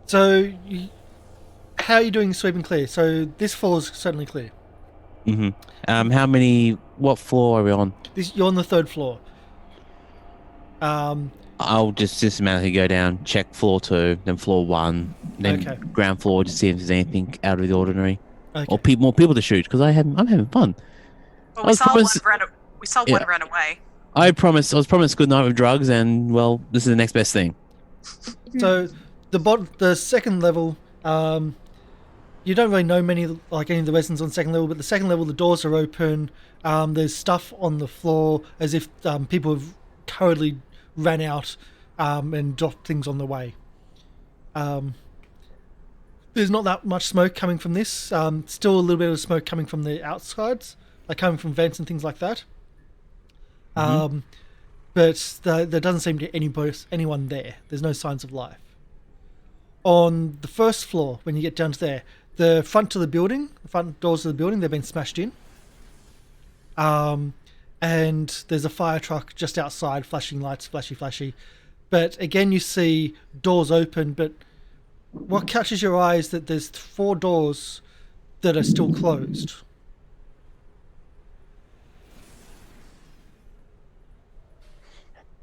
So, how are you doing sweep and clear? So this floor is certainly clear. Mm-hmm. What floor are we on? You're on the 3rd floor. I'll just systematically go down, check floor 2, then floor 1, then ground floor to see if there's anything out of the ordinary. Okay. Or more people to shoot, because I'm having fun. Well, we saw one run away. I was promised good night with drugs, and well, this is the next best thing. So the second level, you don't really know any of the residents on the second level, but the second level, the doors are open. There's stuff on the floor as if people have currently ran out and dropped things on the way. There's not that much smoke coming from this. Still a little bit of smoke coming from the outsides, like coming from vents and things like that. Mm-hmm. But there doesn't seem to be anyone there. There's no signs of life. On the 1st floor, when you get down to there, the front doors of the building, they've been smashed in. And there's a fire truck just outside, flashing lights, flashy. But again, you see doors open, but what catches your eye is that there's 4 doors that are still closed.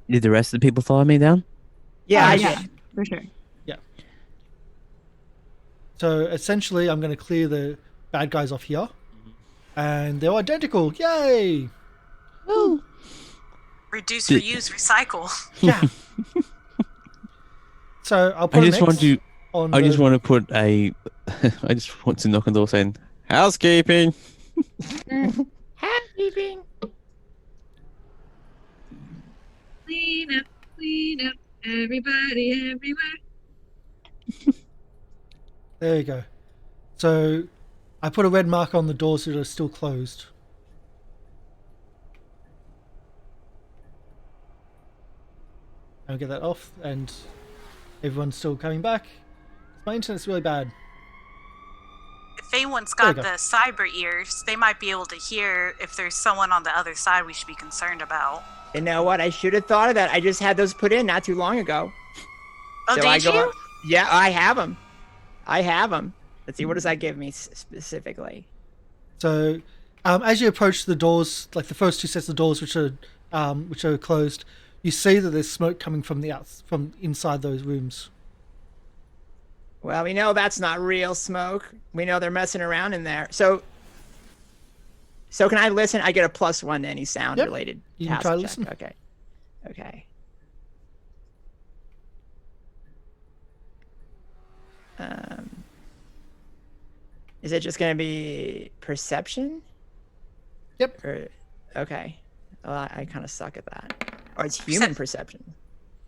Did the rest of the people follow me down? Yeah, yeah, for sure. Yeah. So essentially, I'm going to clear the bad guys off here. And they're identical. Yay! Woo! Reduce, reuse, recycle. Yeah. So I'll put I just want to put I just want to knock on the door saying, housekeeping. Housekeeping. Clean up, everybody, everywhere. There you go. So I put a red marker on the doors that are still closed. I'll get that off, and everyone's still coming back. My internet's really bad. If anyone's got the cyber ears, they might be able to hear if there's someone on the other side we should be concerned about. You know what? I should have thought of that. I just had those put in not too long ago. Oh, did you? Yeah, I have them. Let's see, what does that give me specifically? So, as you approach the doors, like the first 2 sets of doors, which are closed, you see that there's smoke coming from from inside those rooms. Well, we know that's not real smoke. We know they're messing around in there. So So can I listen? I get a +1 to any sound related. You can task try to check. listen. Okay. Okay. Is it just going to be perception? Yep. Okay. Well, I kind of suck at that. Or it's human perception.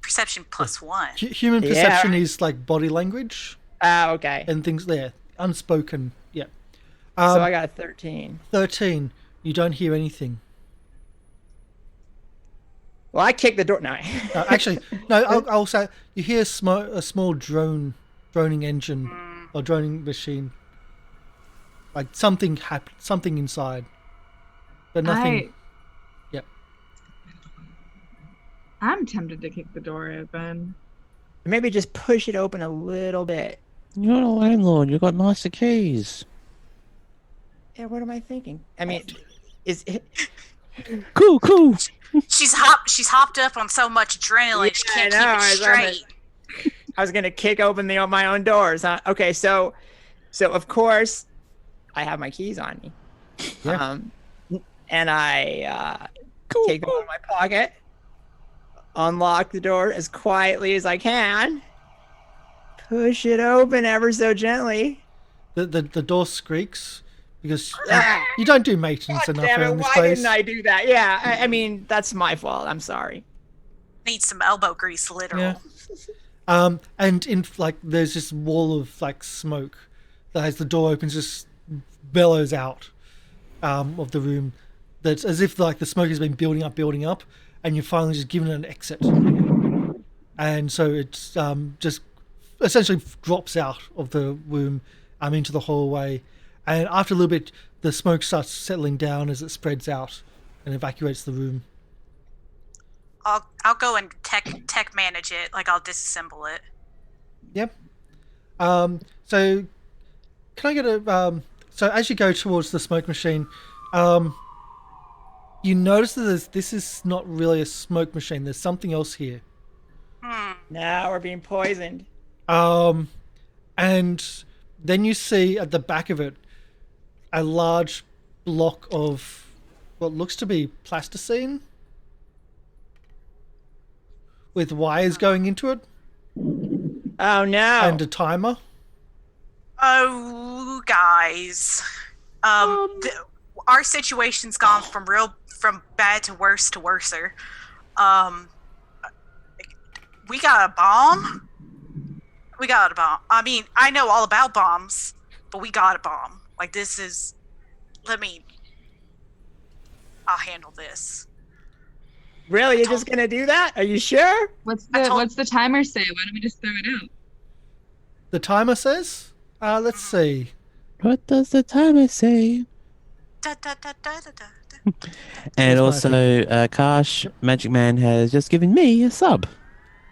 Perception +1. Human perception is like body language Okay. and things there. Unspoken. Yeah. So I got a 13. 13. You don't hear anything. Well, I kicked the door. No. Actually, no. I'll say you hear a small droning engine or droning machine. Like something inside, but nothing. Yep. I'm tempted to kick the door open. Maybe just push it open a little bit. You're the landlord. You've got nicer keys. Yeah, what am I thinking? I mean, is it... Cool. She's hopped up on so much adrenaline she can't keep it straight. I was gonna kick open my own doors. Huh? Okay, so of course, I have my keys on me. Yeah. And I take them out of my pocket, unlock the door as quietly as I can, push it open ever so gently. The door squeaks because you don't do maintenance God enough damn it, around this why place. didn't I do that? Yeah, I mean, that's my fault. I'm sorry. Needs some elbow grease, literal. Yeah. And in there's this wall of smoke that as the door opens just bellows out of the room. That's as if the smoke has been building up, and you're finally just given an exit. And so it's just essentially drops out of the room into the hallway. And after a little bit, the smoke starts settling down as it spreads out and evacuates the room. I'll go and tech manage it. I'll disassemble it. Yep. So can I get a so as you go towards the smoke machine, you notice that this is not really a smoke machine. There's something else here. Now we're being poisoned. And then you see at the back of it a large block of what looks to be plasticine with wires going into it. Oh no! And a timer. Oh, guys. Our situation's gone from bad to worser. We got a bomb. I mean, I know all about bombs, but we got a bomb. This is... I'll handle this. Really? You're just gonna do that? Are you sure? What's the timer say? Why don't we just throw it out? The timer says? Let's see. What does the timer say? Da, da, da, da, da, da. And also, Karsh, Magic Man has just given me a sub.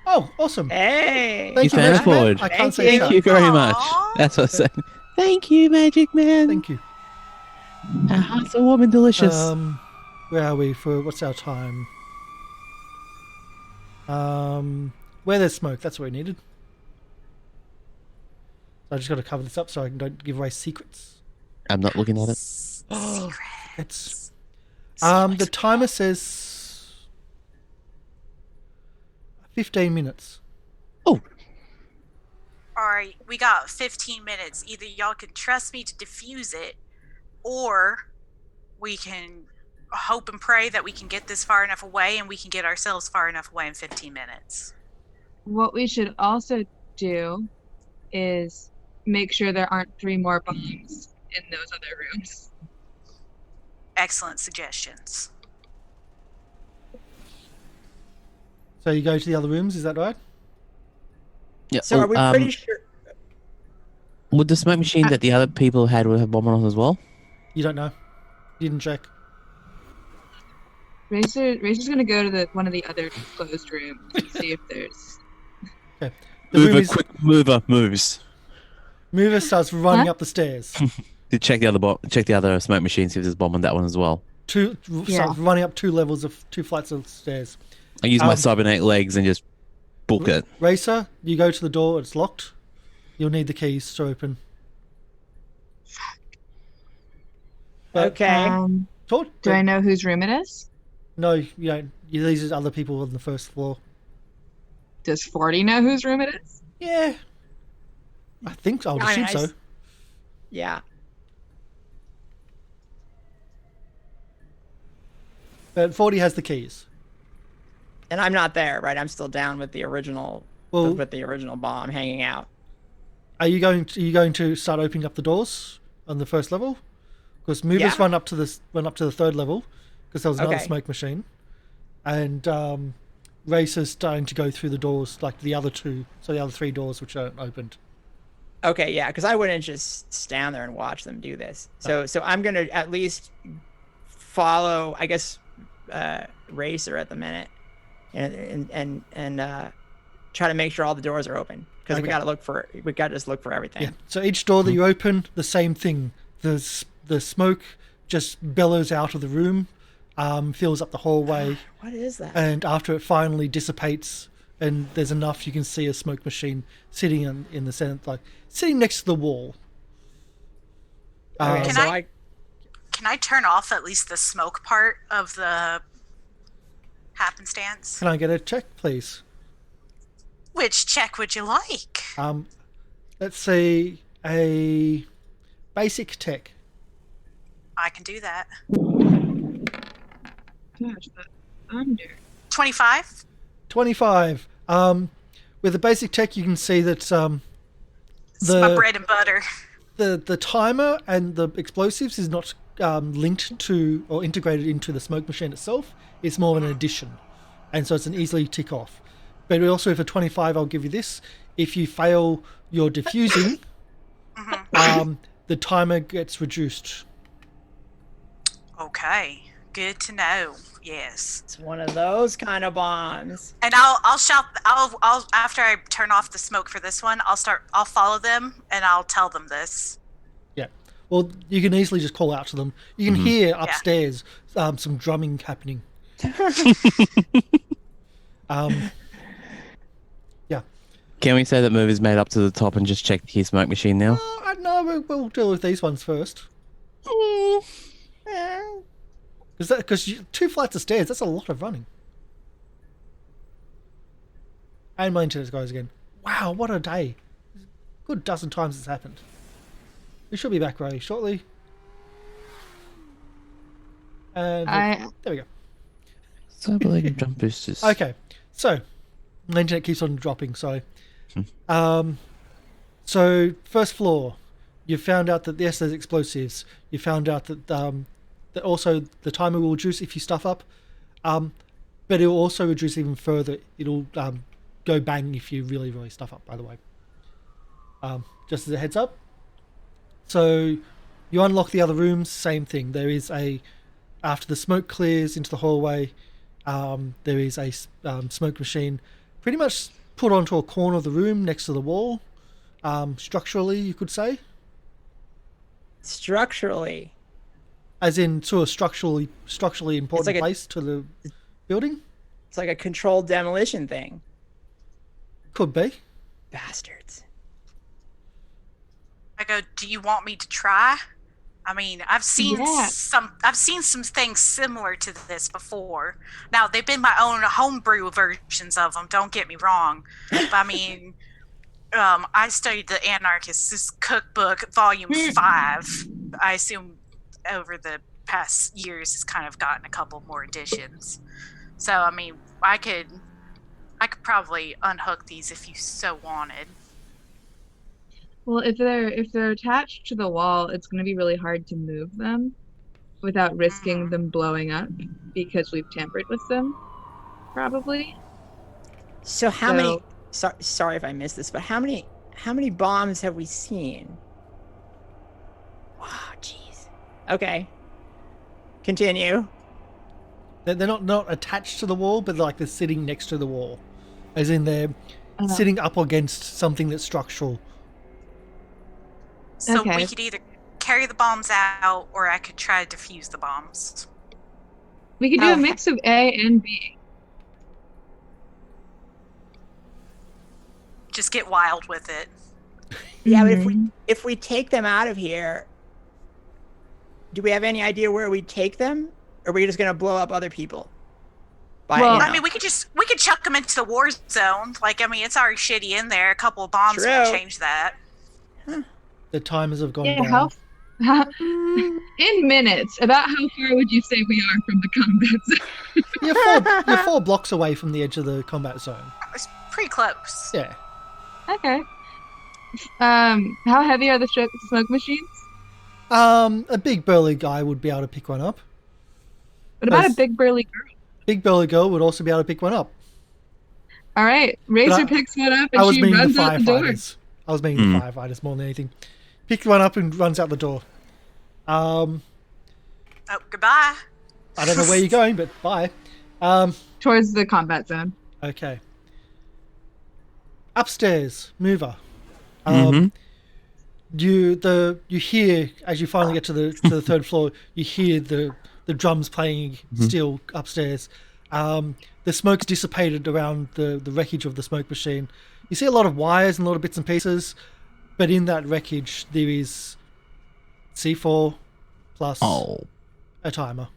Oh, awesome. Hey! Thank you, fan Magic Man. forward. I can't Thank say Thank you very much. Aw. That's what I'm saying. Thank you, Magic Man. Thank you. Our hearts are warm and delicious. Where are we for what's our time? Where there's smoke, that's what we needed. So I just got to cover this up so I don't give away secrets. I'm not looking at it. It's the timer says 15 minutes. Oh, Alright, we got 15 minutes. Either y'all can trust me to defuse it, or we can hope and pray that we can get this far enough away and we can get ourselves far enough away in 15 minutes. What we should also do is make sure there aren't 3 more bombs in those other rooms. Excellent suggestions. So you go to the other rooms, is that right? yeah. So are we pretty sure? Would the smoke machine that the other people had would have bomb on it as well? You don't know. You didn't check. Racer's gonna go to one of the other closed rooms and see if there's... Okay. The room is, Quick mover moves. Mover starts running up the stairs. To check the other smoke machine, see if there's a bomb on that one as well. Starts running up 2 flights of stairs. I use my cybernate legs and just book it. Racer, you go to the door, it's locked. You'll need the keys to open. But Okay. Do I know whose room it is? No, you don't. These are other people on the first floor. Does 40 know whose room it is? Yeah. I think so. I would assume so. Yeah. But 40 has the keys. And I'm not there, right? I'm still down with the original with the original bomb hanging out. Are you going to start opening up the doors on the first level? Because movers run up to the third level because there was another smoke machine, and Racer's starting to go through the doors like the other two, so the other three doors which aren't opened. Okay, yeah, because I wouldn't just stand there and watch them do this. So I'm gonna at least follow, I guess, Racer at the minute, and try to make sure all the doors are open because we gotta just look for everything. Yeah. So each door that you open, the same thing. The smoke just bellows out of the room, fills up the hallway. What is that? And after it finally dissipates, and there's enough, you can see a smoke machine sitting in the center, like sitting next to the wall. Okay, Can I turn off at least the smoke part of the happenstance? Can I get a check, please? Which check would you like? Let's say a basic tech. I can do that. Gosh, but under. 25? 25. With a basic tech, you can see that It's my bread and butter. the timer and the explosives is not linked to or integrated into the smoke machine itself. It's more of an addition, and so it's an easily tick off. But also, for 25, I'll give you this: if you fail your diffusing, the timer gets reduced. Okay, good to know. Yes. It's one of those kind of bombs. And I'll shout. I'll after I turn off the smoke for this one, I'll follow them and I'll tell them this. Yeah. Well, you can easily just call out to them. You can hear upstairs some drumming happening. Yeah. Can we say that Move is made up to the top and just check his smoke machine now? No, we'll deal with these ones first. Because 2 flights of stairs, that's a lot of running. And my internet goes again. Wow, what a day. Good dozen times it's happened. We should be back very shortly. And there we go. Cyberpunk jump boosters. Okay, so my internet keeps on dropping. So, so first floor, you found out that yes, there's explosives. You found out that that also the timer will reduce if you stuff up, but it will also reduce even further. It'll go bang if you really stuff up. By the way, just as a heads up. So you unlock the other rooms. Same thing. There is after the smoke clears into the hallway. There is a smoke machine pretty much put onto a corner of the room next to the wall. Structurally, you could say. Structurally? As in to a structurally important place to the building? It's like a controlled demolition thing. Could be. Bastards. I go, do you want me to try? I mean, I've seen some things similar to this before. Now, they've been my own homebrew versions of them, don't get me wrong. But I mean, I studied the Anarchist's Cookbook, Volume 5. I assume over the past years it's kind of gotten a couple more editions. So, I mean, I could probably unhook these if you so wanted. Well, if they're attached to the wall, it's going to be really hard to move them without risking them blowing up because we've tampered with them, probably. So how many? Sorry if I missed this, but how many bombs have we seen? Wow, jeez. Okay. Continue. They're not attached to the wall, but they're sitting next to the wall, as in they're sitting up against something that's structural. So we could either carry the bombs out, or I could try to defuse the bombs. We could do a mix of A and B. Just get wild with it. Yeah, but if we take them out of here, do we have any idea where we take them? Or are we just gonna blow up other people? Well, I mean, we could chuck them into the war zone. Like, I mean, it's already shitty in there. A couple of bombs True. will change that. The timers have gone Yeah, down. in minutes, about how far would you say we are from the combat zone? You're 4 blocks away from the edge of the combat zone. It's pretty close. Yeah. Okay. How heavy are the smoke machines? A big burly guy would be able to pick one up. What about a Yes. big burly girl? Big burly girl would also be able to pick one up. All right, Razor But picks one up I and was she meaning runs the out the door. firefighters. I was meaning the firefighters more than anything. Picks one up and runs out the door. Oh, goodbye. I don't know where you're going, but bye. Towards the combat zone. Okay. Upstairs, mover. Mhm. You hear as you finally get to the third floor. You hear the drums playing still upstairs. The smoke's dissipated around the wreckage of the smoke machine. You see a lot of wires and a lot of bits and pieces, but in that wreckage there is C4 plus a timer.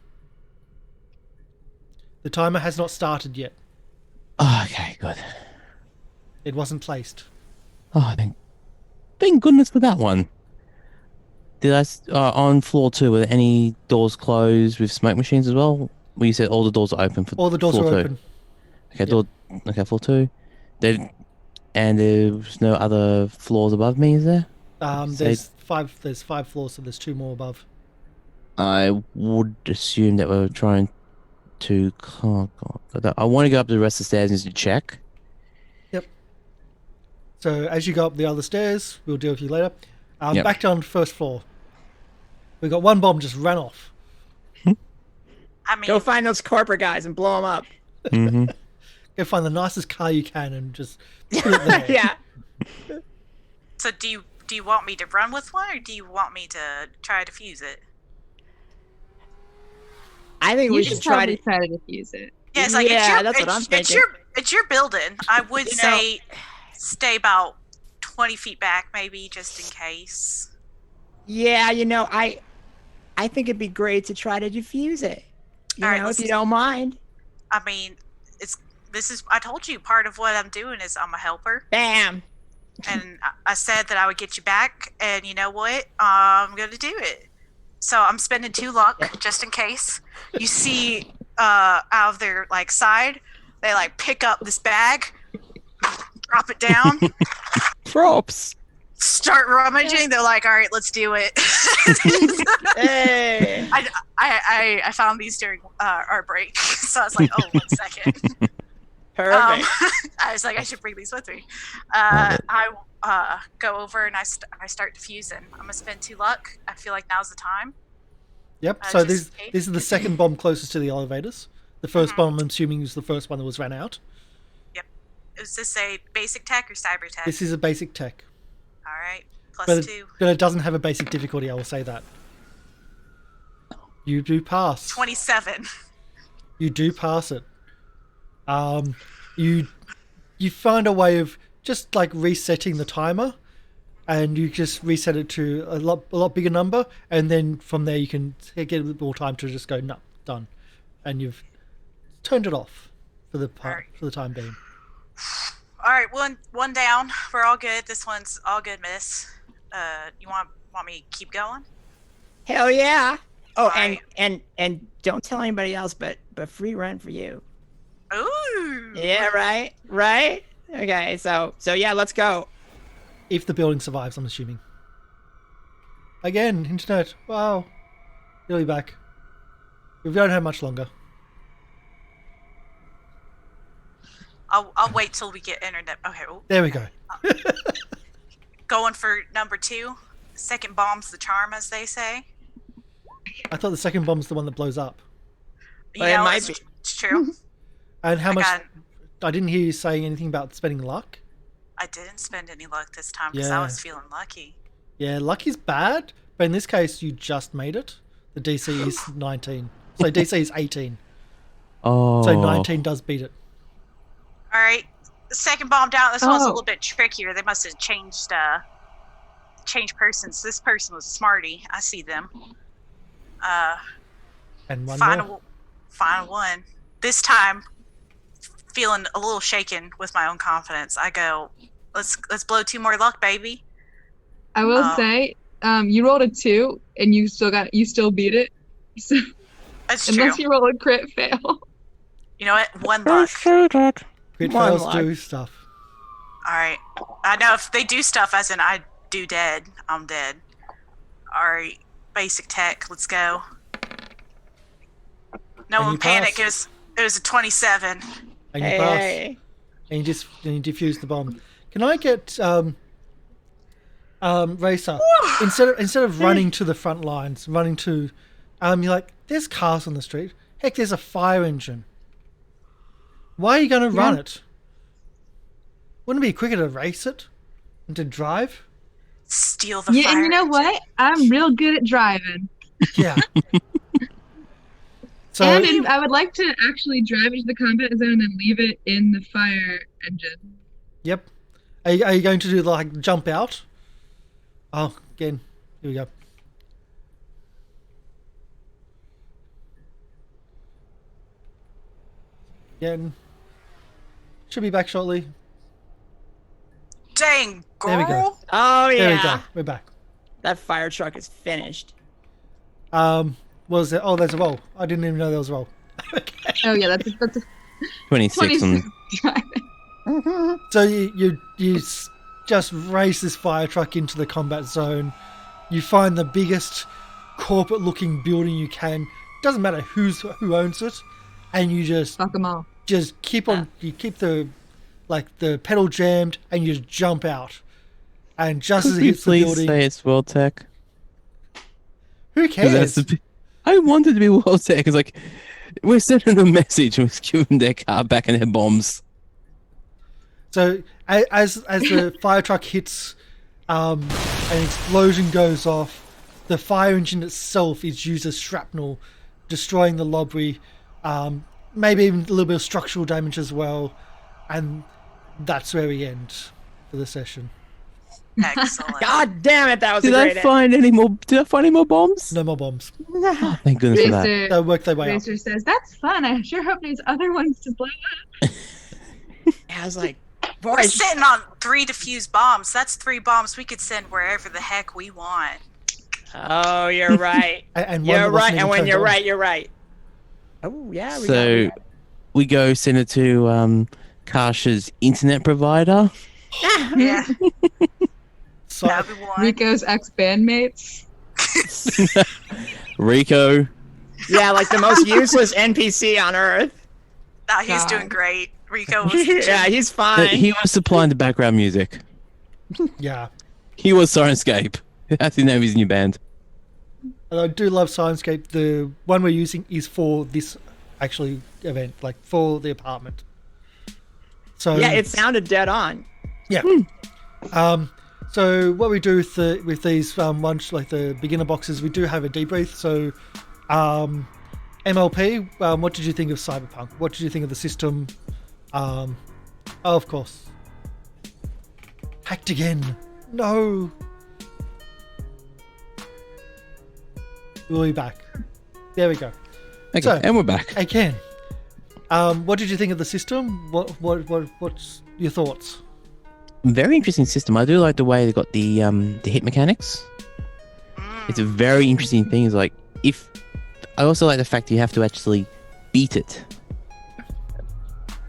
The timer has not started yet. Okay, good. It wasn't placed. Oh, thank goodness for that one. Did on floor 2, were there any doors closed with smoke machines as well? Well, you said all the doors are open for All the doors floor are 2. open. Okay, floor 2. And there's no other floors above me, is there? There's 5 floors, so there's 2 more above. I would assume that we're trying to... Oh, God. I want to go up the rest of the stairs and just check. Yep. So as you go up the other stairs, we'll deal with you later. Yep. Back down to first floor. We got 1 bomb just ran off. I mean, Go find those corporate guys and blow them up. Mm-hmm. Go find the nicest car you can and just put it there. Yeah. so do you want me to run with one, or do you want me to try to defuse it? I think You we should should try probably to. try to defuse it. Yeah, it's like Yeah, that's what I'm thinking. It's your building. I would You know- say stay about 20 feet back, maybe, just in case. Yeah, I think it'd be great to try to defuse it. You All right, know, if let's- you don't mind. I mean, I told you part of what I'm doing is I'm a helper, Bam. and I said that I would get you back, and you know what? I'm gonna do it. So I'm spending 2 luck just in case. You see, out of their side, they pick up this bag, drop it down, Props. start rummaging. They're like, "All right, let's do it." Hey. I found these during our break, so I was like, "Oh, 1 second." Perfect. I was like, I should bring these with me. I go over and I start diffusing. I'm gonna spend 2 luck. I feel like now's the time. Yep. So just this is the second bomb closest to the elevators. The first bomb, I'm assuming, is the first one that was ran out. Is this a basic tech or cyber tech? This is a basic tech, All right, but +2. it doesn't have a basic difficulty. I will say that. You do pass. 27. You do pass it. You find a way of just resetting the timer, and you just reset it to a lot bigger number, and then from there you can get a bit more time to just go, no, done, and you've turned it off for the time being. All right, one down. We're all good. This one's all good, miss. You want me to keep going? Hell yeah. Oh, Right. and don't tell anybody else, but free run for you. Ooh. Yeah, right? Right? Okay, so yeah, let's go. If the building survives, I'm assuming. Again, internet. Wow. You'll be back. We don't have much longer. I'll wait till we get internet. Okay. Ooh. There we go. Going for number 2. Second bomb's the charm, as they say. I thought the second bomb's the one that blows up. You Well, it know, might it's, be. it's true. And how I much? got- I didn't hear you saying anything about spending luck. I didn't spend any luck this time because Yeah. I was feeling lucky. Yeah, luck is bad, but in this case, you just made it. The DC is 19. So DC is 18. Oh. So 19 does beat it. All right, the second bomb down. This one's a Oh. little bit trickier. They must have changed persons. This person was a smarty. I see them. And one more. Final one. This time, feeling a little shaken with my own confidence, I go, let's blow 2 more luck, baby. I will say, you rolled a 2 and you still beat it. So That's unless true. you roll a crit fail. You know what? 1 luck. Crit One fails luck. do stuff. All right. I know if they do stuff, as in I do dead, I'm dead. All right. Basic tech. Let's go. No And one you panic. pass. It was a 27. And you Hey, pass. hey. And you defuse the bomb. Can I get Racer, instead of running to the front lines, running to you're like, there's cars on the street. Heck, there's a fire engine. Why are you gonna run it? Wouldn't it be quicker to race it than to drive? Steal the Yeah, fire. and you know engine. what? I'm real good at driving. Yeah. So And I would like to actually drive into the combat zone and then leave it in the fire engine. yep. Are you going to do like jump out? Oh, again. Here we go. Again. Should be back shortly. Dang, girl. There we go. Oh yeah. There we go. We're back. That fire truck is finished. What was there? Oh, there's a roll. I didn't even know there was a roll. Okay. Oh yeah, that's a 26 on 26 driving. So you just race this fire truck into the combat zone. You find the biggest corporate-looking building you can. Doesn't matter who owns it, and you just Fuck them all. keep on. You keep the pedal jammed, and you just jump out. And just as Could it we hits the please building, say it's World Tech? who 'Cause cares? I wanted to be World Tech. It's like, we're sending a message and we're giving them their car back and their bombs. So as the fire truck hits, an explosion goes off. The fire engine itself is used as shrapnel, destroying the lobby. Maybe even a little bit of structural damage as well, and that's where we end for the session. Excellent. God damn it, that was Did a I great find any more? Did I find any more bombs? No more bombs. Oh, thank goodness for that. They'll work their way up. Racer says, that's fun. I sure hope there's other ones to blow up. I was like, We're boy, sitting on 3 diffused bombs. That's 3 bombs we could send wherever the heck we want. oh, you're right. And one You're that wasn't right. even And when turned you're on. right, you're right. Oh, yeah. So we go send it to Karsha's internet provider. Yeah, So, that'd be one. Rico's ex-bandmates. Rico. Yeah, like the most useless NPC on Earth. Nah, he's God. doing great. Rico was Yeah, he's fine. He was supplying the background music. yeah. He was Syrinscape. That's the name of his new band. And I do love Syrinscape. The one we're using is for this actually event, like for the apartment. So Yeah, it sounded dead on. yeah. So what we do with these ones, like the beginner boxes, we do have a debrief. So MLP, what did you think of Cyberpunk? What did you think of the system? Oh, of course. Hacked again. No. We'll be back. There we go. Okay, So- and we're back. Again. What did you think of the system? What's your thoughts? Very interesting system. I do like the way they got the hit mechanics. It's a very interesting thing. It's like, if I also like the fact you have to actually beat it.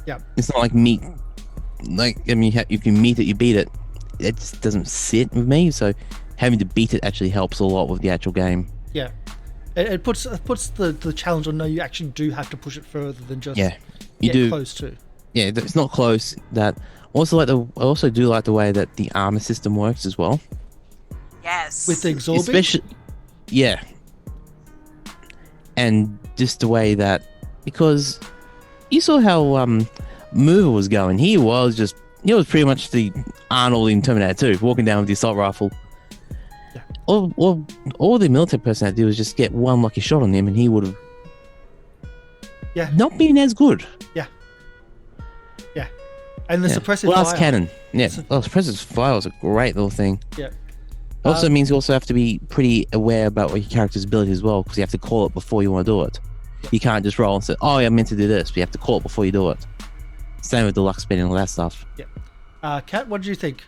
Yeah. It's not like meat. Like, I mean, if you meet it, you beat it. It just doesn't sit with me. So having to beat it actually helps a lot with the actual game. Yeah. It puts the challenge on. No, you actually do have to push it further than just Yeah, you get do. close to. Yeah, it's not close. That also I also do like the way that the armor system works as well. Yes. With the absorbing. Especially, yeah. And just the way that, because you saw how Mover was going. He was pretty much the Arnold in Terminator 2, walking down with the assault rifle. Yeah. All the military person had to do was just get one lucky shot on him, and he would have not been as good. And the Yeah. suppressive Glass fire. cannon. Yeah, So- suppressive fire was a great little thing. Also means you also have to be pretty aware about what your character's ability as well, because you have to call it before you want to do it. You can't just roll and say, "Oh, I'm meant to do this," but you have to call it before you do it. Same with the luck spin and all that stuff. Kat, what did you think?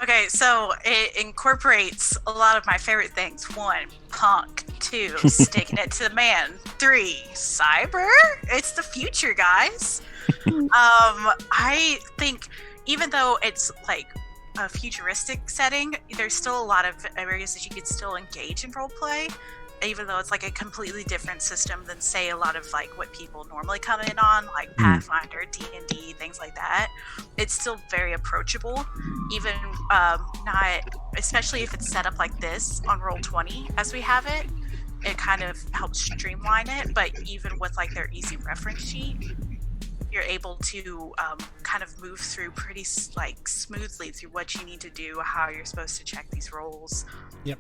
Okay, so it incorporates a lot of my favorite things. 1, punk. 2, sticking it to the man. 3, cyber. It's the future, guys. I think even though it's like a futuristic setting, there's still a lot of areas that you could still engage in roleplay, even though it's like a completely different system than, say, a lot of like what people normally come in on, like Pathfinder, D&D, things like that. It's still very approachable, even not, especially if it's set up like this on Roll20 as we have it. It kind of helps streamline it, but even with like their easy reference sheet, you're able to kind of move through pretty like smoothly through what you need to do, how you're supposed to check these rolls,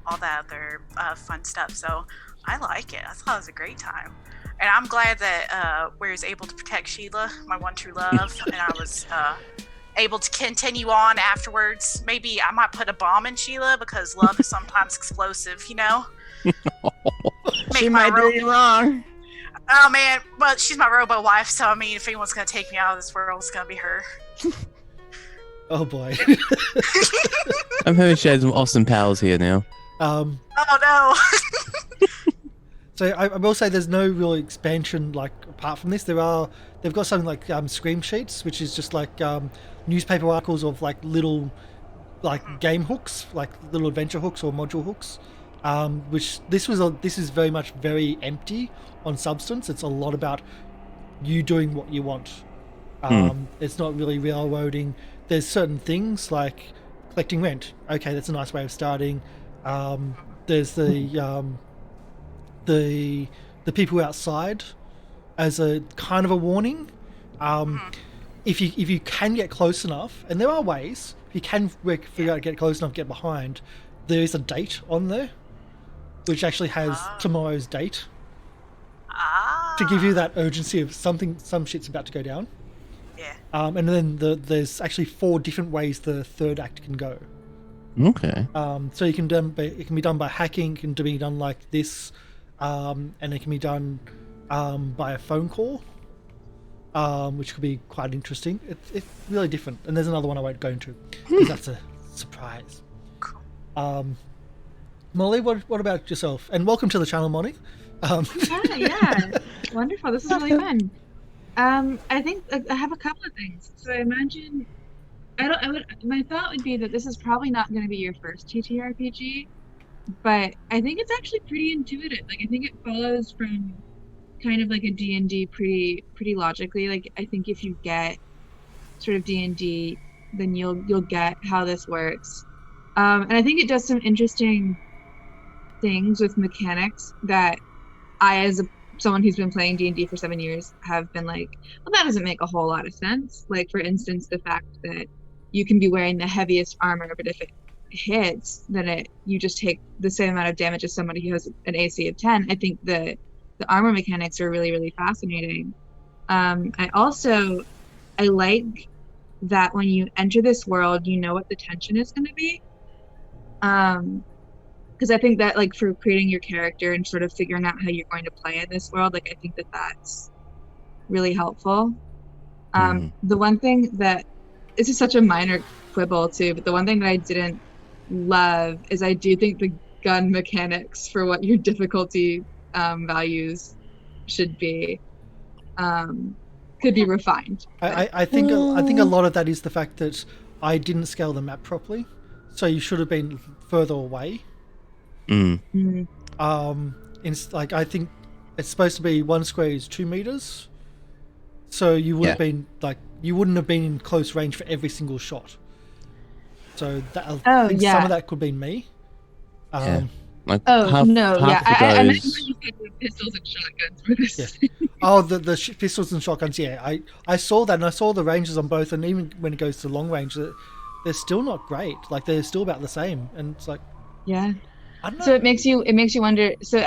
all that other fun stuff. So I like it. I thought it was a great time. And I'm glad that we was able to protect Sheila, my one true love, and I was able to continue on afterwards. Maybe I might put a bomb in Sheila because love is sometimes explosive, you know? She might do you wrong. Oh man, well, she's my robo wife, so I mean, if anyone's gonna take me out of this world, it's gonna be her. Oh boy. I'm having shared some awesome pals here now. Oh no. So I will say there's no real expansion like apart from this. They've got something like scream sheets, which is just like newspaper articles of like little like game hooks, like little adventure hooks or module hooks. Which this is very much very empty on substance. It's a lot about you doing what you want. It's not really railroading. There's certain things like collecting rent. Okay, that's a nice way of starting. There's the people outside as a kind of a warning. If you can get close enough, and there are ways, if you can figure out to get close enough, get behind, there is a date on there, which actually has tomorrow's date to give you that urgency of some shit's about to go down. Yeah. And then there's actually 4 different ways the third act can go. Okay. So it can be done by hacking, it can be done like this, and it can be done by a phone call, which could be quite interesting. It's really different. And there's another one I won't go into because that's a surprise. Molly, what about yourself? And welcome to the channel, Molly. Yeah, wonderful. This is really fun. I think I have a couple of things. So I imagine, my thought would be that this is probably not going to be your first TTRPG, but I think it's actually pretty intuitive. Like I think it follows from kind of like a D&D pretty logically. Like I think if you get sort of D&D, then you'll get how this works. And I think it does some interesting things with mechanics that I, as someone who's been playing D&D for 7 years, have been like, well, that doesn't make a whole lot of sense. Like, for instance, the fact that you can be wearing the heaviest armor, but if it hits, then you just take the same amount of damage as somebody who has an AC of 10. I think the armor mechanics are really, really fascinating. I like that when you enter this world, you know what the tension is going to be. Because I think that, like, for creating your character and sort of figuring out how you're going to play in this world, like, I think that that's really helpful. The one thing that, this is such a minor quibble too, but the one thing that I didn't love is I do think the gun mechanics for what your difficulty values should be could be refined. I think a lot of that is the fact that I didn't scale the map properly, so you should have been further away. I think it's supposed to be 1 square is 2 meters, so you would have been like, you wouldn't have been in close range for every single shot. So I think some of that could be me. Like I meant pistols and shotguns for this. The pistols and shotguns. Yeah, I saw that, and I saw the ranges on both, and even when it goes to long range, they're still not great. Like, they're still about the same, and it's like, yeah. I don't know. So it makes you wonder. So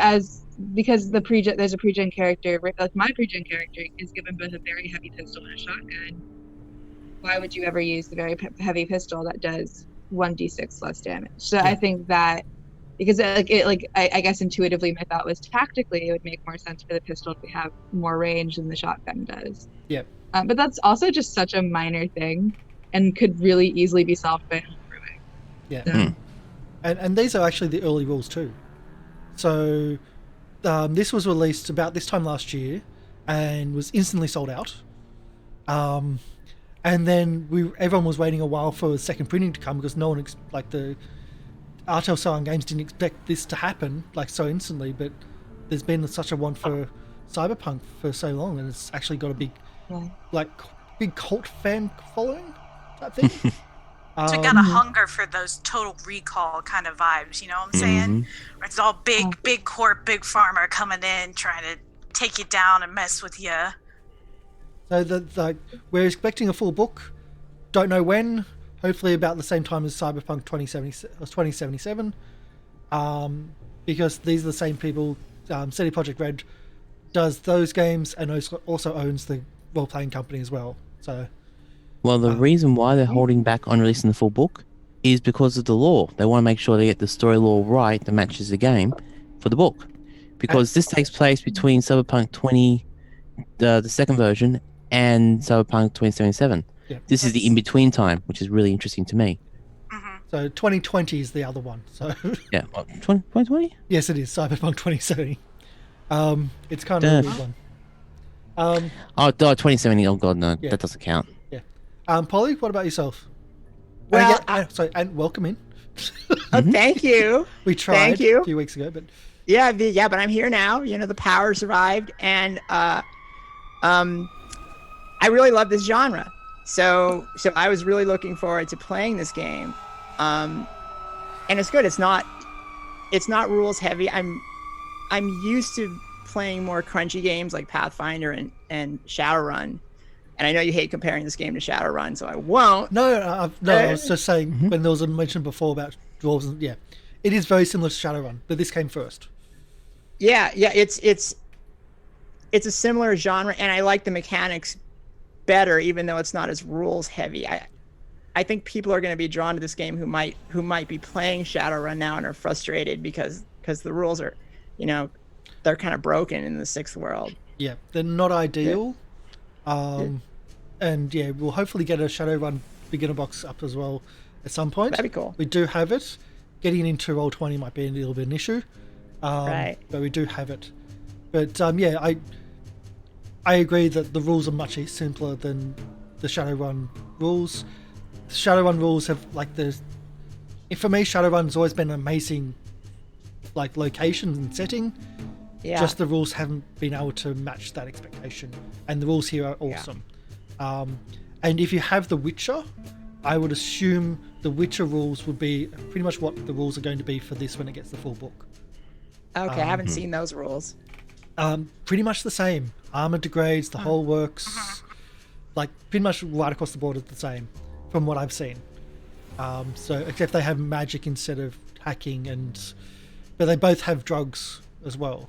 because there's a pre-gen character, like my pre-gen character is given both a very heavy pistol and a shotgun. Why would you ever use the very heavy pistol that does 1d6 less damage. So Yeah. I think that because I guess intuitively my thought was tactically it would make more sense for the pistol to have more range than the shotgun does. Yeah. But that's also just such a minor thing and could really easily be solved by homebrewing. Yeah. So, And these are actually the early rules too. So this was released about this time last year and was instantly sold out. And then everyone was waiting a while for a second printing to come because no one, the R Talsarian Games didn't expect this to happen so instantly, but there's been such a want for Cyberpunk for so long, and it's actually got a big, big cult fan following type thing. So you got a hunger for those Total Recall kind of vibes, you know what I'm saying? Where it's all big corp, big pharma coming in, trying to take you down and mess with you. So we're expecting a full book. Don't know when. Hopefully about the same time as Cyberpunk 2077. Because these are the same people. CD Projekt Red does those games and also owns the role-playing company as well. So. Well, the reason why they're holding back on releasing the full book is because of the lore. They want to make sure they get the story lore right that matches the game for the book. Because this takes place between Cyberpunk 20, the second version, and Cyberpunk 2077. Yeah. This is the in-between time, which is really interesting to me. So 2020 is the other one. So yeah, what, 2020? Yes, it is Cyberpunk 2070. It's kind of a weird one. 2070. Oh god, no, that doesn't count. Yeah. Polly, what about yourself? Well, and welcome in. Thank you. We tried Thank you. a few weeks ago, but yeah, but I'm here now. You know, the powers arrived, and I really love this genre. So I was really looking forward to playing this game, and it's good. It's not rules heavy. I'm used to playing more crunchy games like Pathfinder and Shadowrun, and I know you hate comparing this game to Shadowrun, so I won't. No, I was just saying when there was a mention before about dwarves, and it is very similar to Shadowrun, but this came first. Yeah, it's a similar genre, and I like the mechanics better, even though it's not as rules heavy. I think people are going to be drawn to this game who might be playing Shadowrun now and are frustrated because the rules are, they're kind of broken in the sixth world. Yeah, they're not ideal. And we'll hopefully get a Shadowrun beginner box up as well at some point. That'd be cool. We do have it. Getting into Roll20 might be a little bit of an issue. Right. But we do have it. But I agree that the rules are much simpler than the Shadowrun rules. Shadowrun rules have for me, Shadowrun's always been an amazing location and setting. Yeah. Just the rules haven't been able to match that expectation, and the rules here are awesome. Yeah. And if you have The Witcher, I would assume The Witcher rules would be pretty much what the rules are going to be for this when it gets the full book. Okay, I haven't seen those rules. Pretty much the same. Armor degrades, the whole works. Pretty much right across the board, it's the same from what I've seen. So except they have magic instead of hacking, but they both have drugs as well.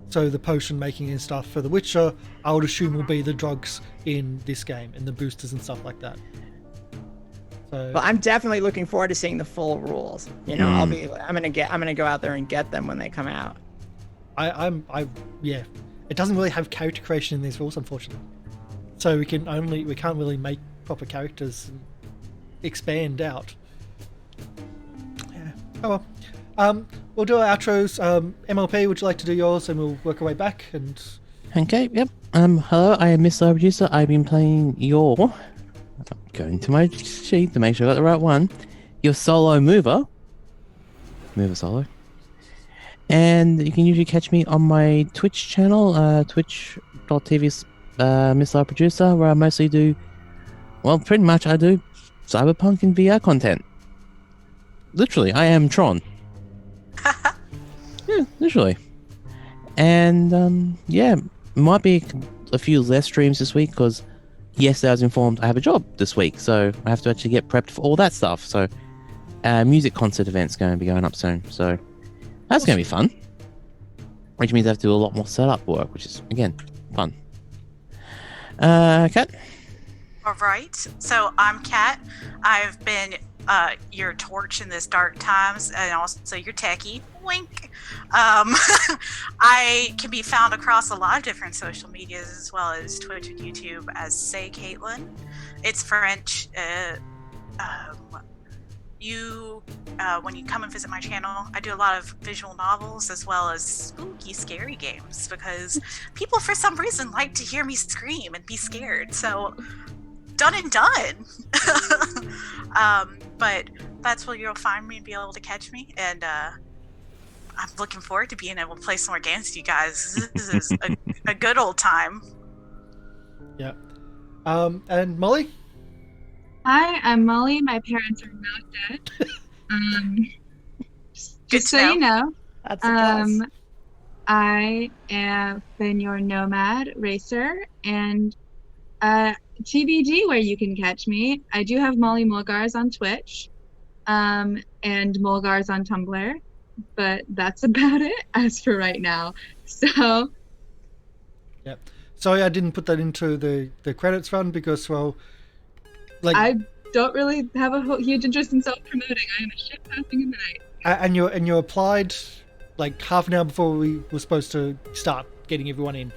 So the potion making and stuff for The Witcher, I would assume will be the drugs in this game and the boosters and stuff like that. So, well, I'm definitely looking forward to seeing the full rules. I'm gonna go out there and get them when they come out. It doesn't really have character creation in these rules, unfortunately. So we can't really make proper characters and expand out. Yeah. Oh well. We'll do our outros. MLP, would you like to do yours, and we'll work our way back? And okay, yep. Hello, I am Mr. Producer. I've been playing I'm going to my sheet to make sure I got the right one. Your solo mover solo. And you can usually catch me on my Twitch channel, twitch.tv Mr. Producer, where I mostly do, pretty much I do Cyberpunk and VR content. Literally, I am Tron. Yeah, literally. And, might be a few less streams this week, because yesterday I was informed I have a job this week, so I have to actually get prepped for all that stuff. So, music concert event's going to be going up soon, so that's going to be fun. Which means I have to do a lot more setup work, which is, again, fun. Kat? All right. So I'm Kat. I've been your torch in this dark times, and also your techie. Wink. I can be found across a lot of different social medias as well as Twitch and YouTube as Say Caitlin. It's French. When you come and visit my channel, I do a lot of visual novels as well as spooky, scary games because people, for some reason, like to hear me scream and be scared. So, done and done. But that's where you'll find me and be able to catch me. And I'm looking forward to being able to play some more games with you guys. This is a good old time. Yeah. And Molly? Hi, I'm Molly. My parents are not dead. Just so you know, That's a plus. I have been your nomad racer, and TBD where you can catch me. I do have Molly Mulgars on Twitch, and Mulgars on Tumblr, but that's about it as for right now. So. Yeah. Sorry, I didn't put that into the credits run because, well, like I don't really have a huge interest in self-promoting. I am a ship passing in the night. and you applied like half an hour before we were supposed to start getting everyone in,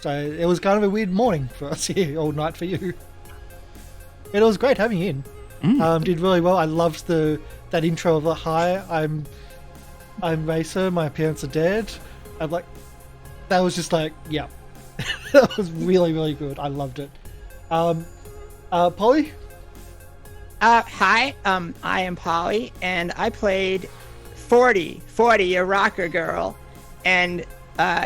so it was kind of a weird morning for us here, all night for you. It was great having you in. Did really well. I loved that intro of the hi, I'm Racer. My parents are dead. I'm like, that was just like, yeah, that was really, really good. I loved it. Polly. Hi, I am Polly, and I played 40, a rocker girl, and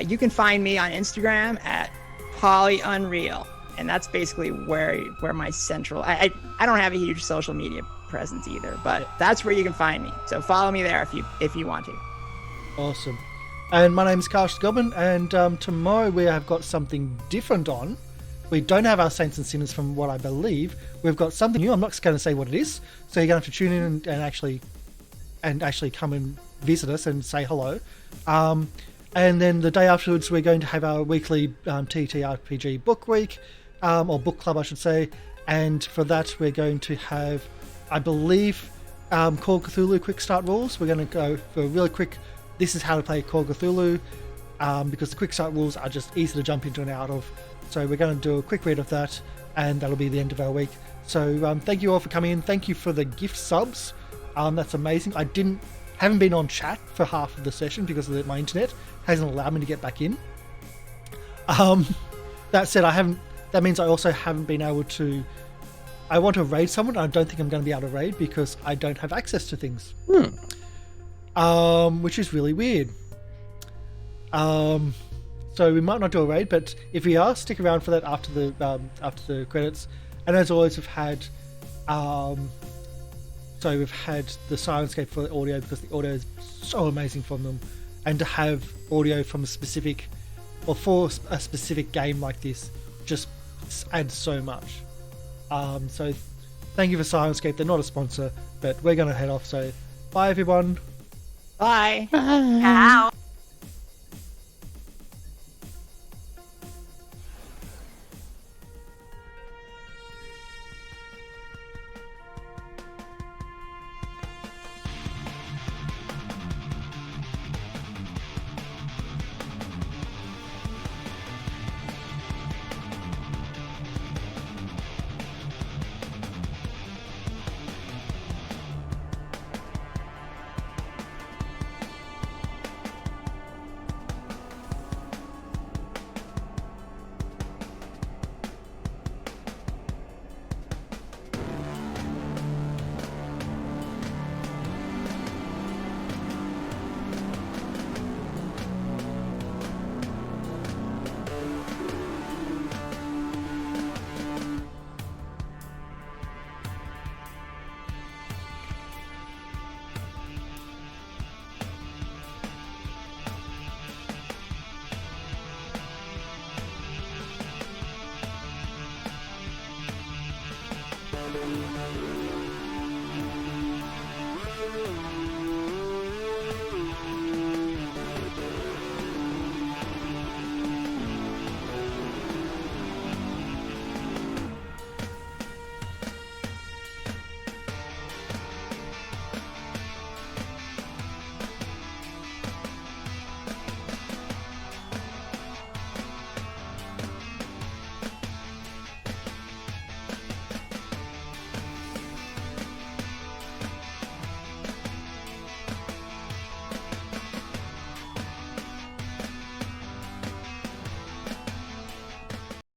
you can find me on Instagram at Polly Unreal, and that's basically where my central. I don't have a huge social media presence either, but that's where you can find me. So follow me there if you want to. Awesome. And my name is Karsh Goblin, and tomorrow we have got something different on. We don't have our Saints and Sinners from what I believe. We've got something new. I'm not going to say what it is. So you're going to have to tune in and actually come and visit us and say hello. And then the day afterwards, we're going to have our weekly TTRPG book week, or book club, I should say. And for that, we're going to have, I believe, Call Cthulhu quick start rules. We're going to go for a really quick, this is how to play Call Cthulhu, because the quick start rules are just easy to jump into and out of. So we're going to do a quick read of that, and that'll be the end of our week. So thank you all for coming in. Thank you for the gift subs. That's amazing. I haven't been on chat for half of the session because my internet hasn't allowed me to get back in. That said, that means I also haven't been able to. I want to raid someone. I don't think I'm going to be able to raid because I don't have access to things. Which is really weird. So we might not do a raid, but if we are, stick around for that after the credits. And as always, we've had the Syrinscape for the audio because the audio is so amazing from them, and to have audio from for a specific game like this just adds so much. So thank you for Syrinscape. They're not a sponsor, but we're going to head off. So bye everyone. Bye. Ow.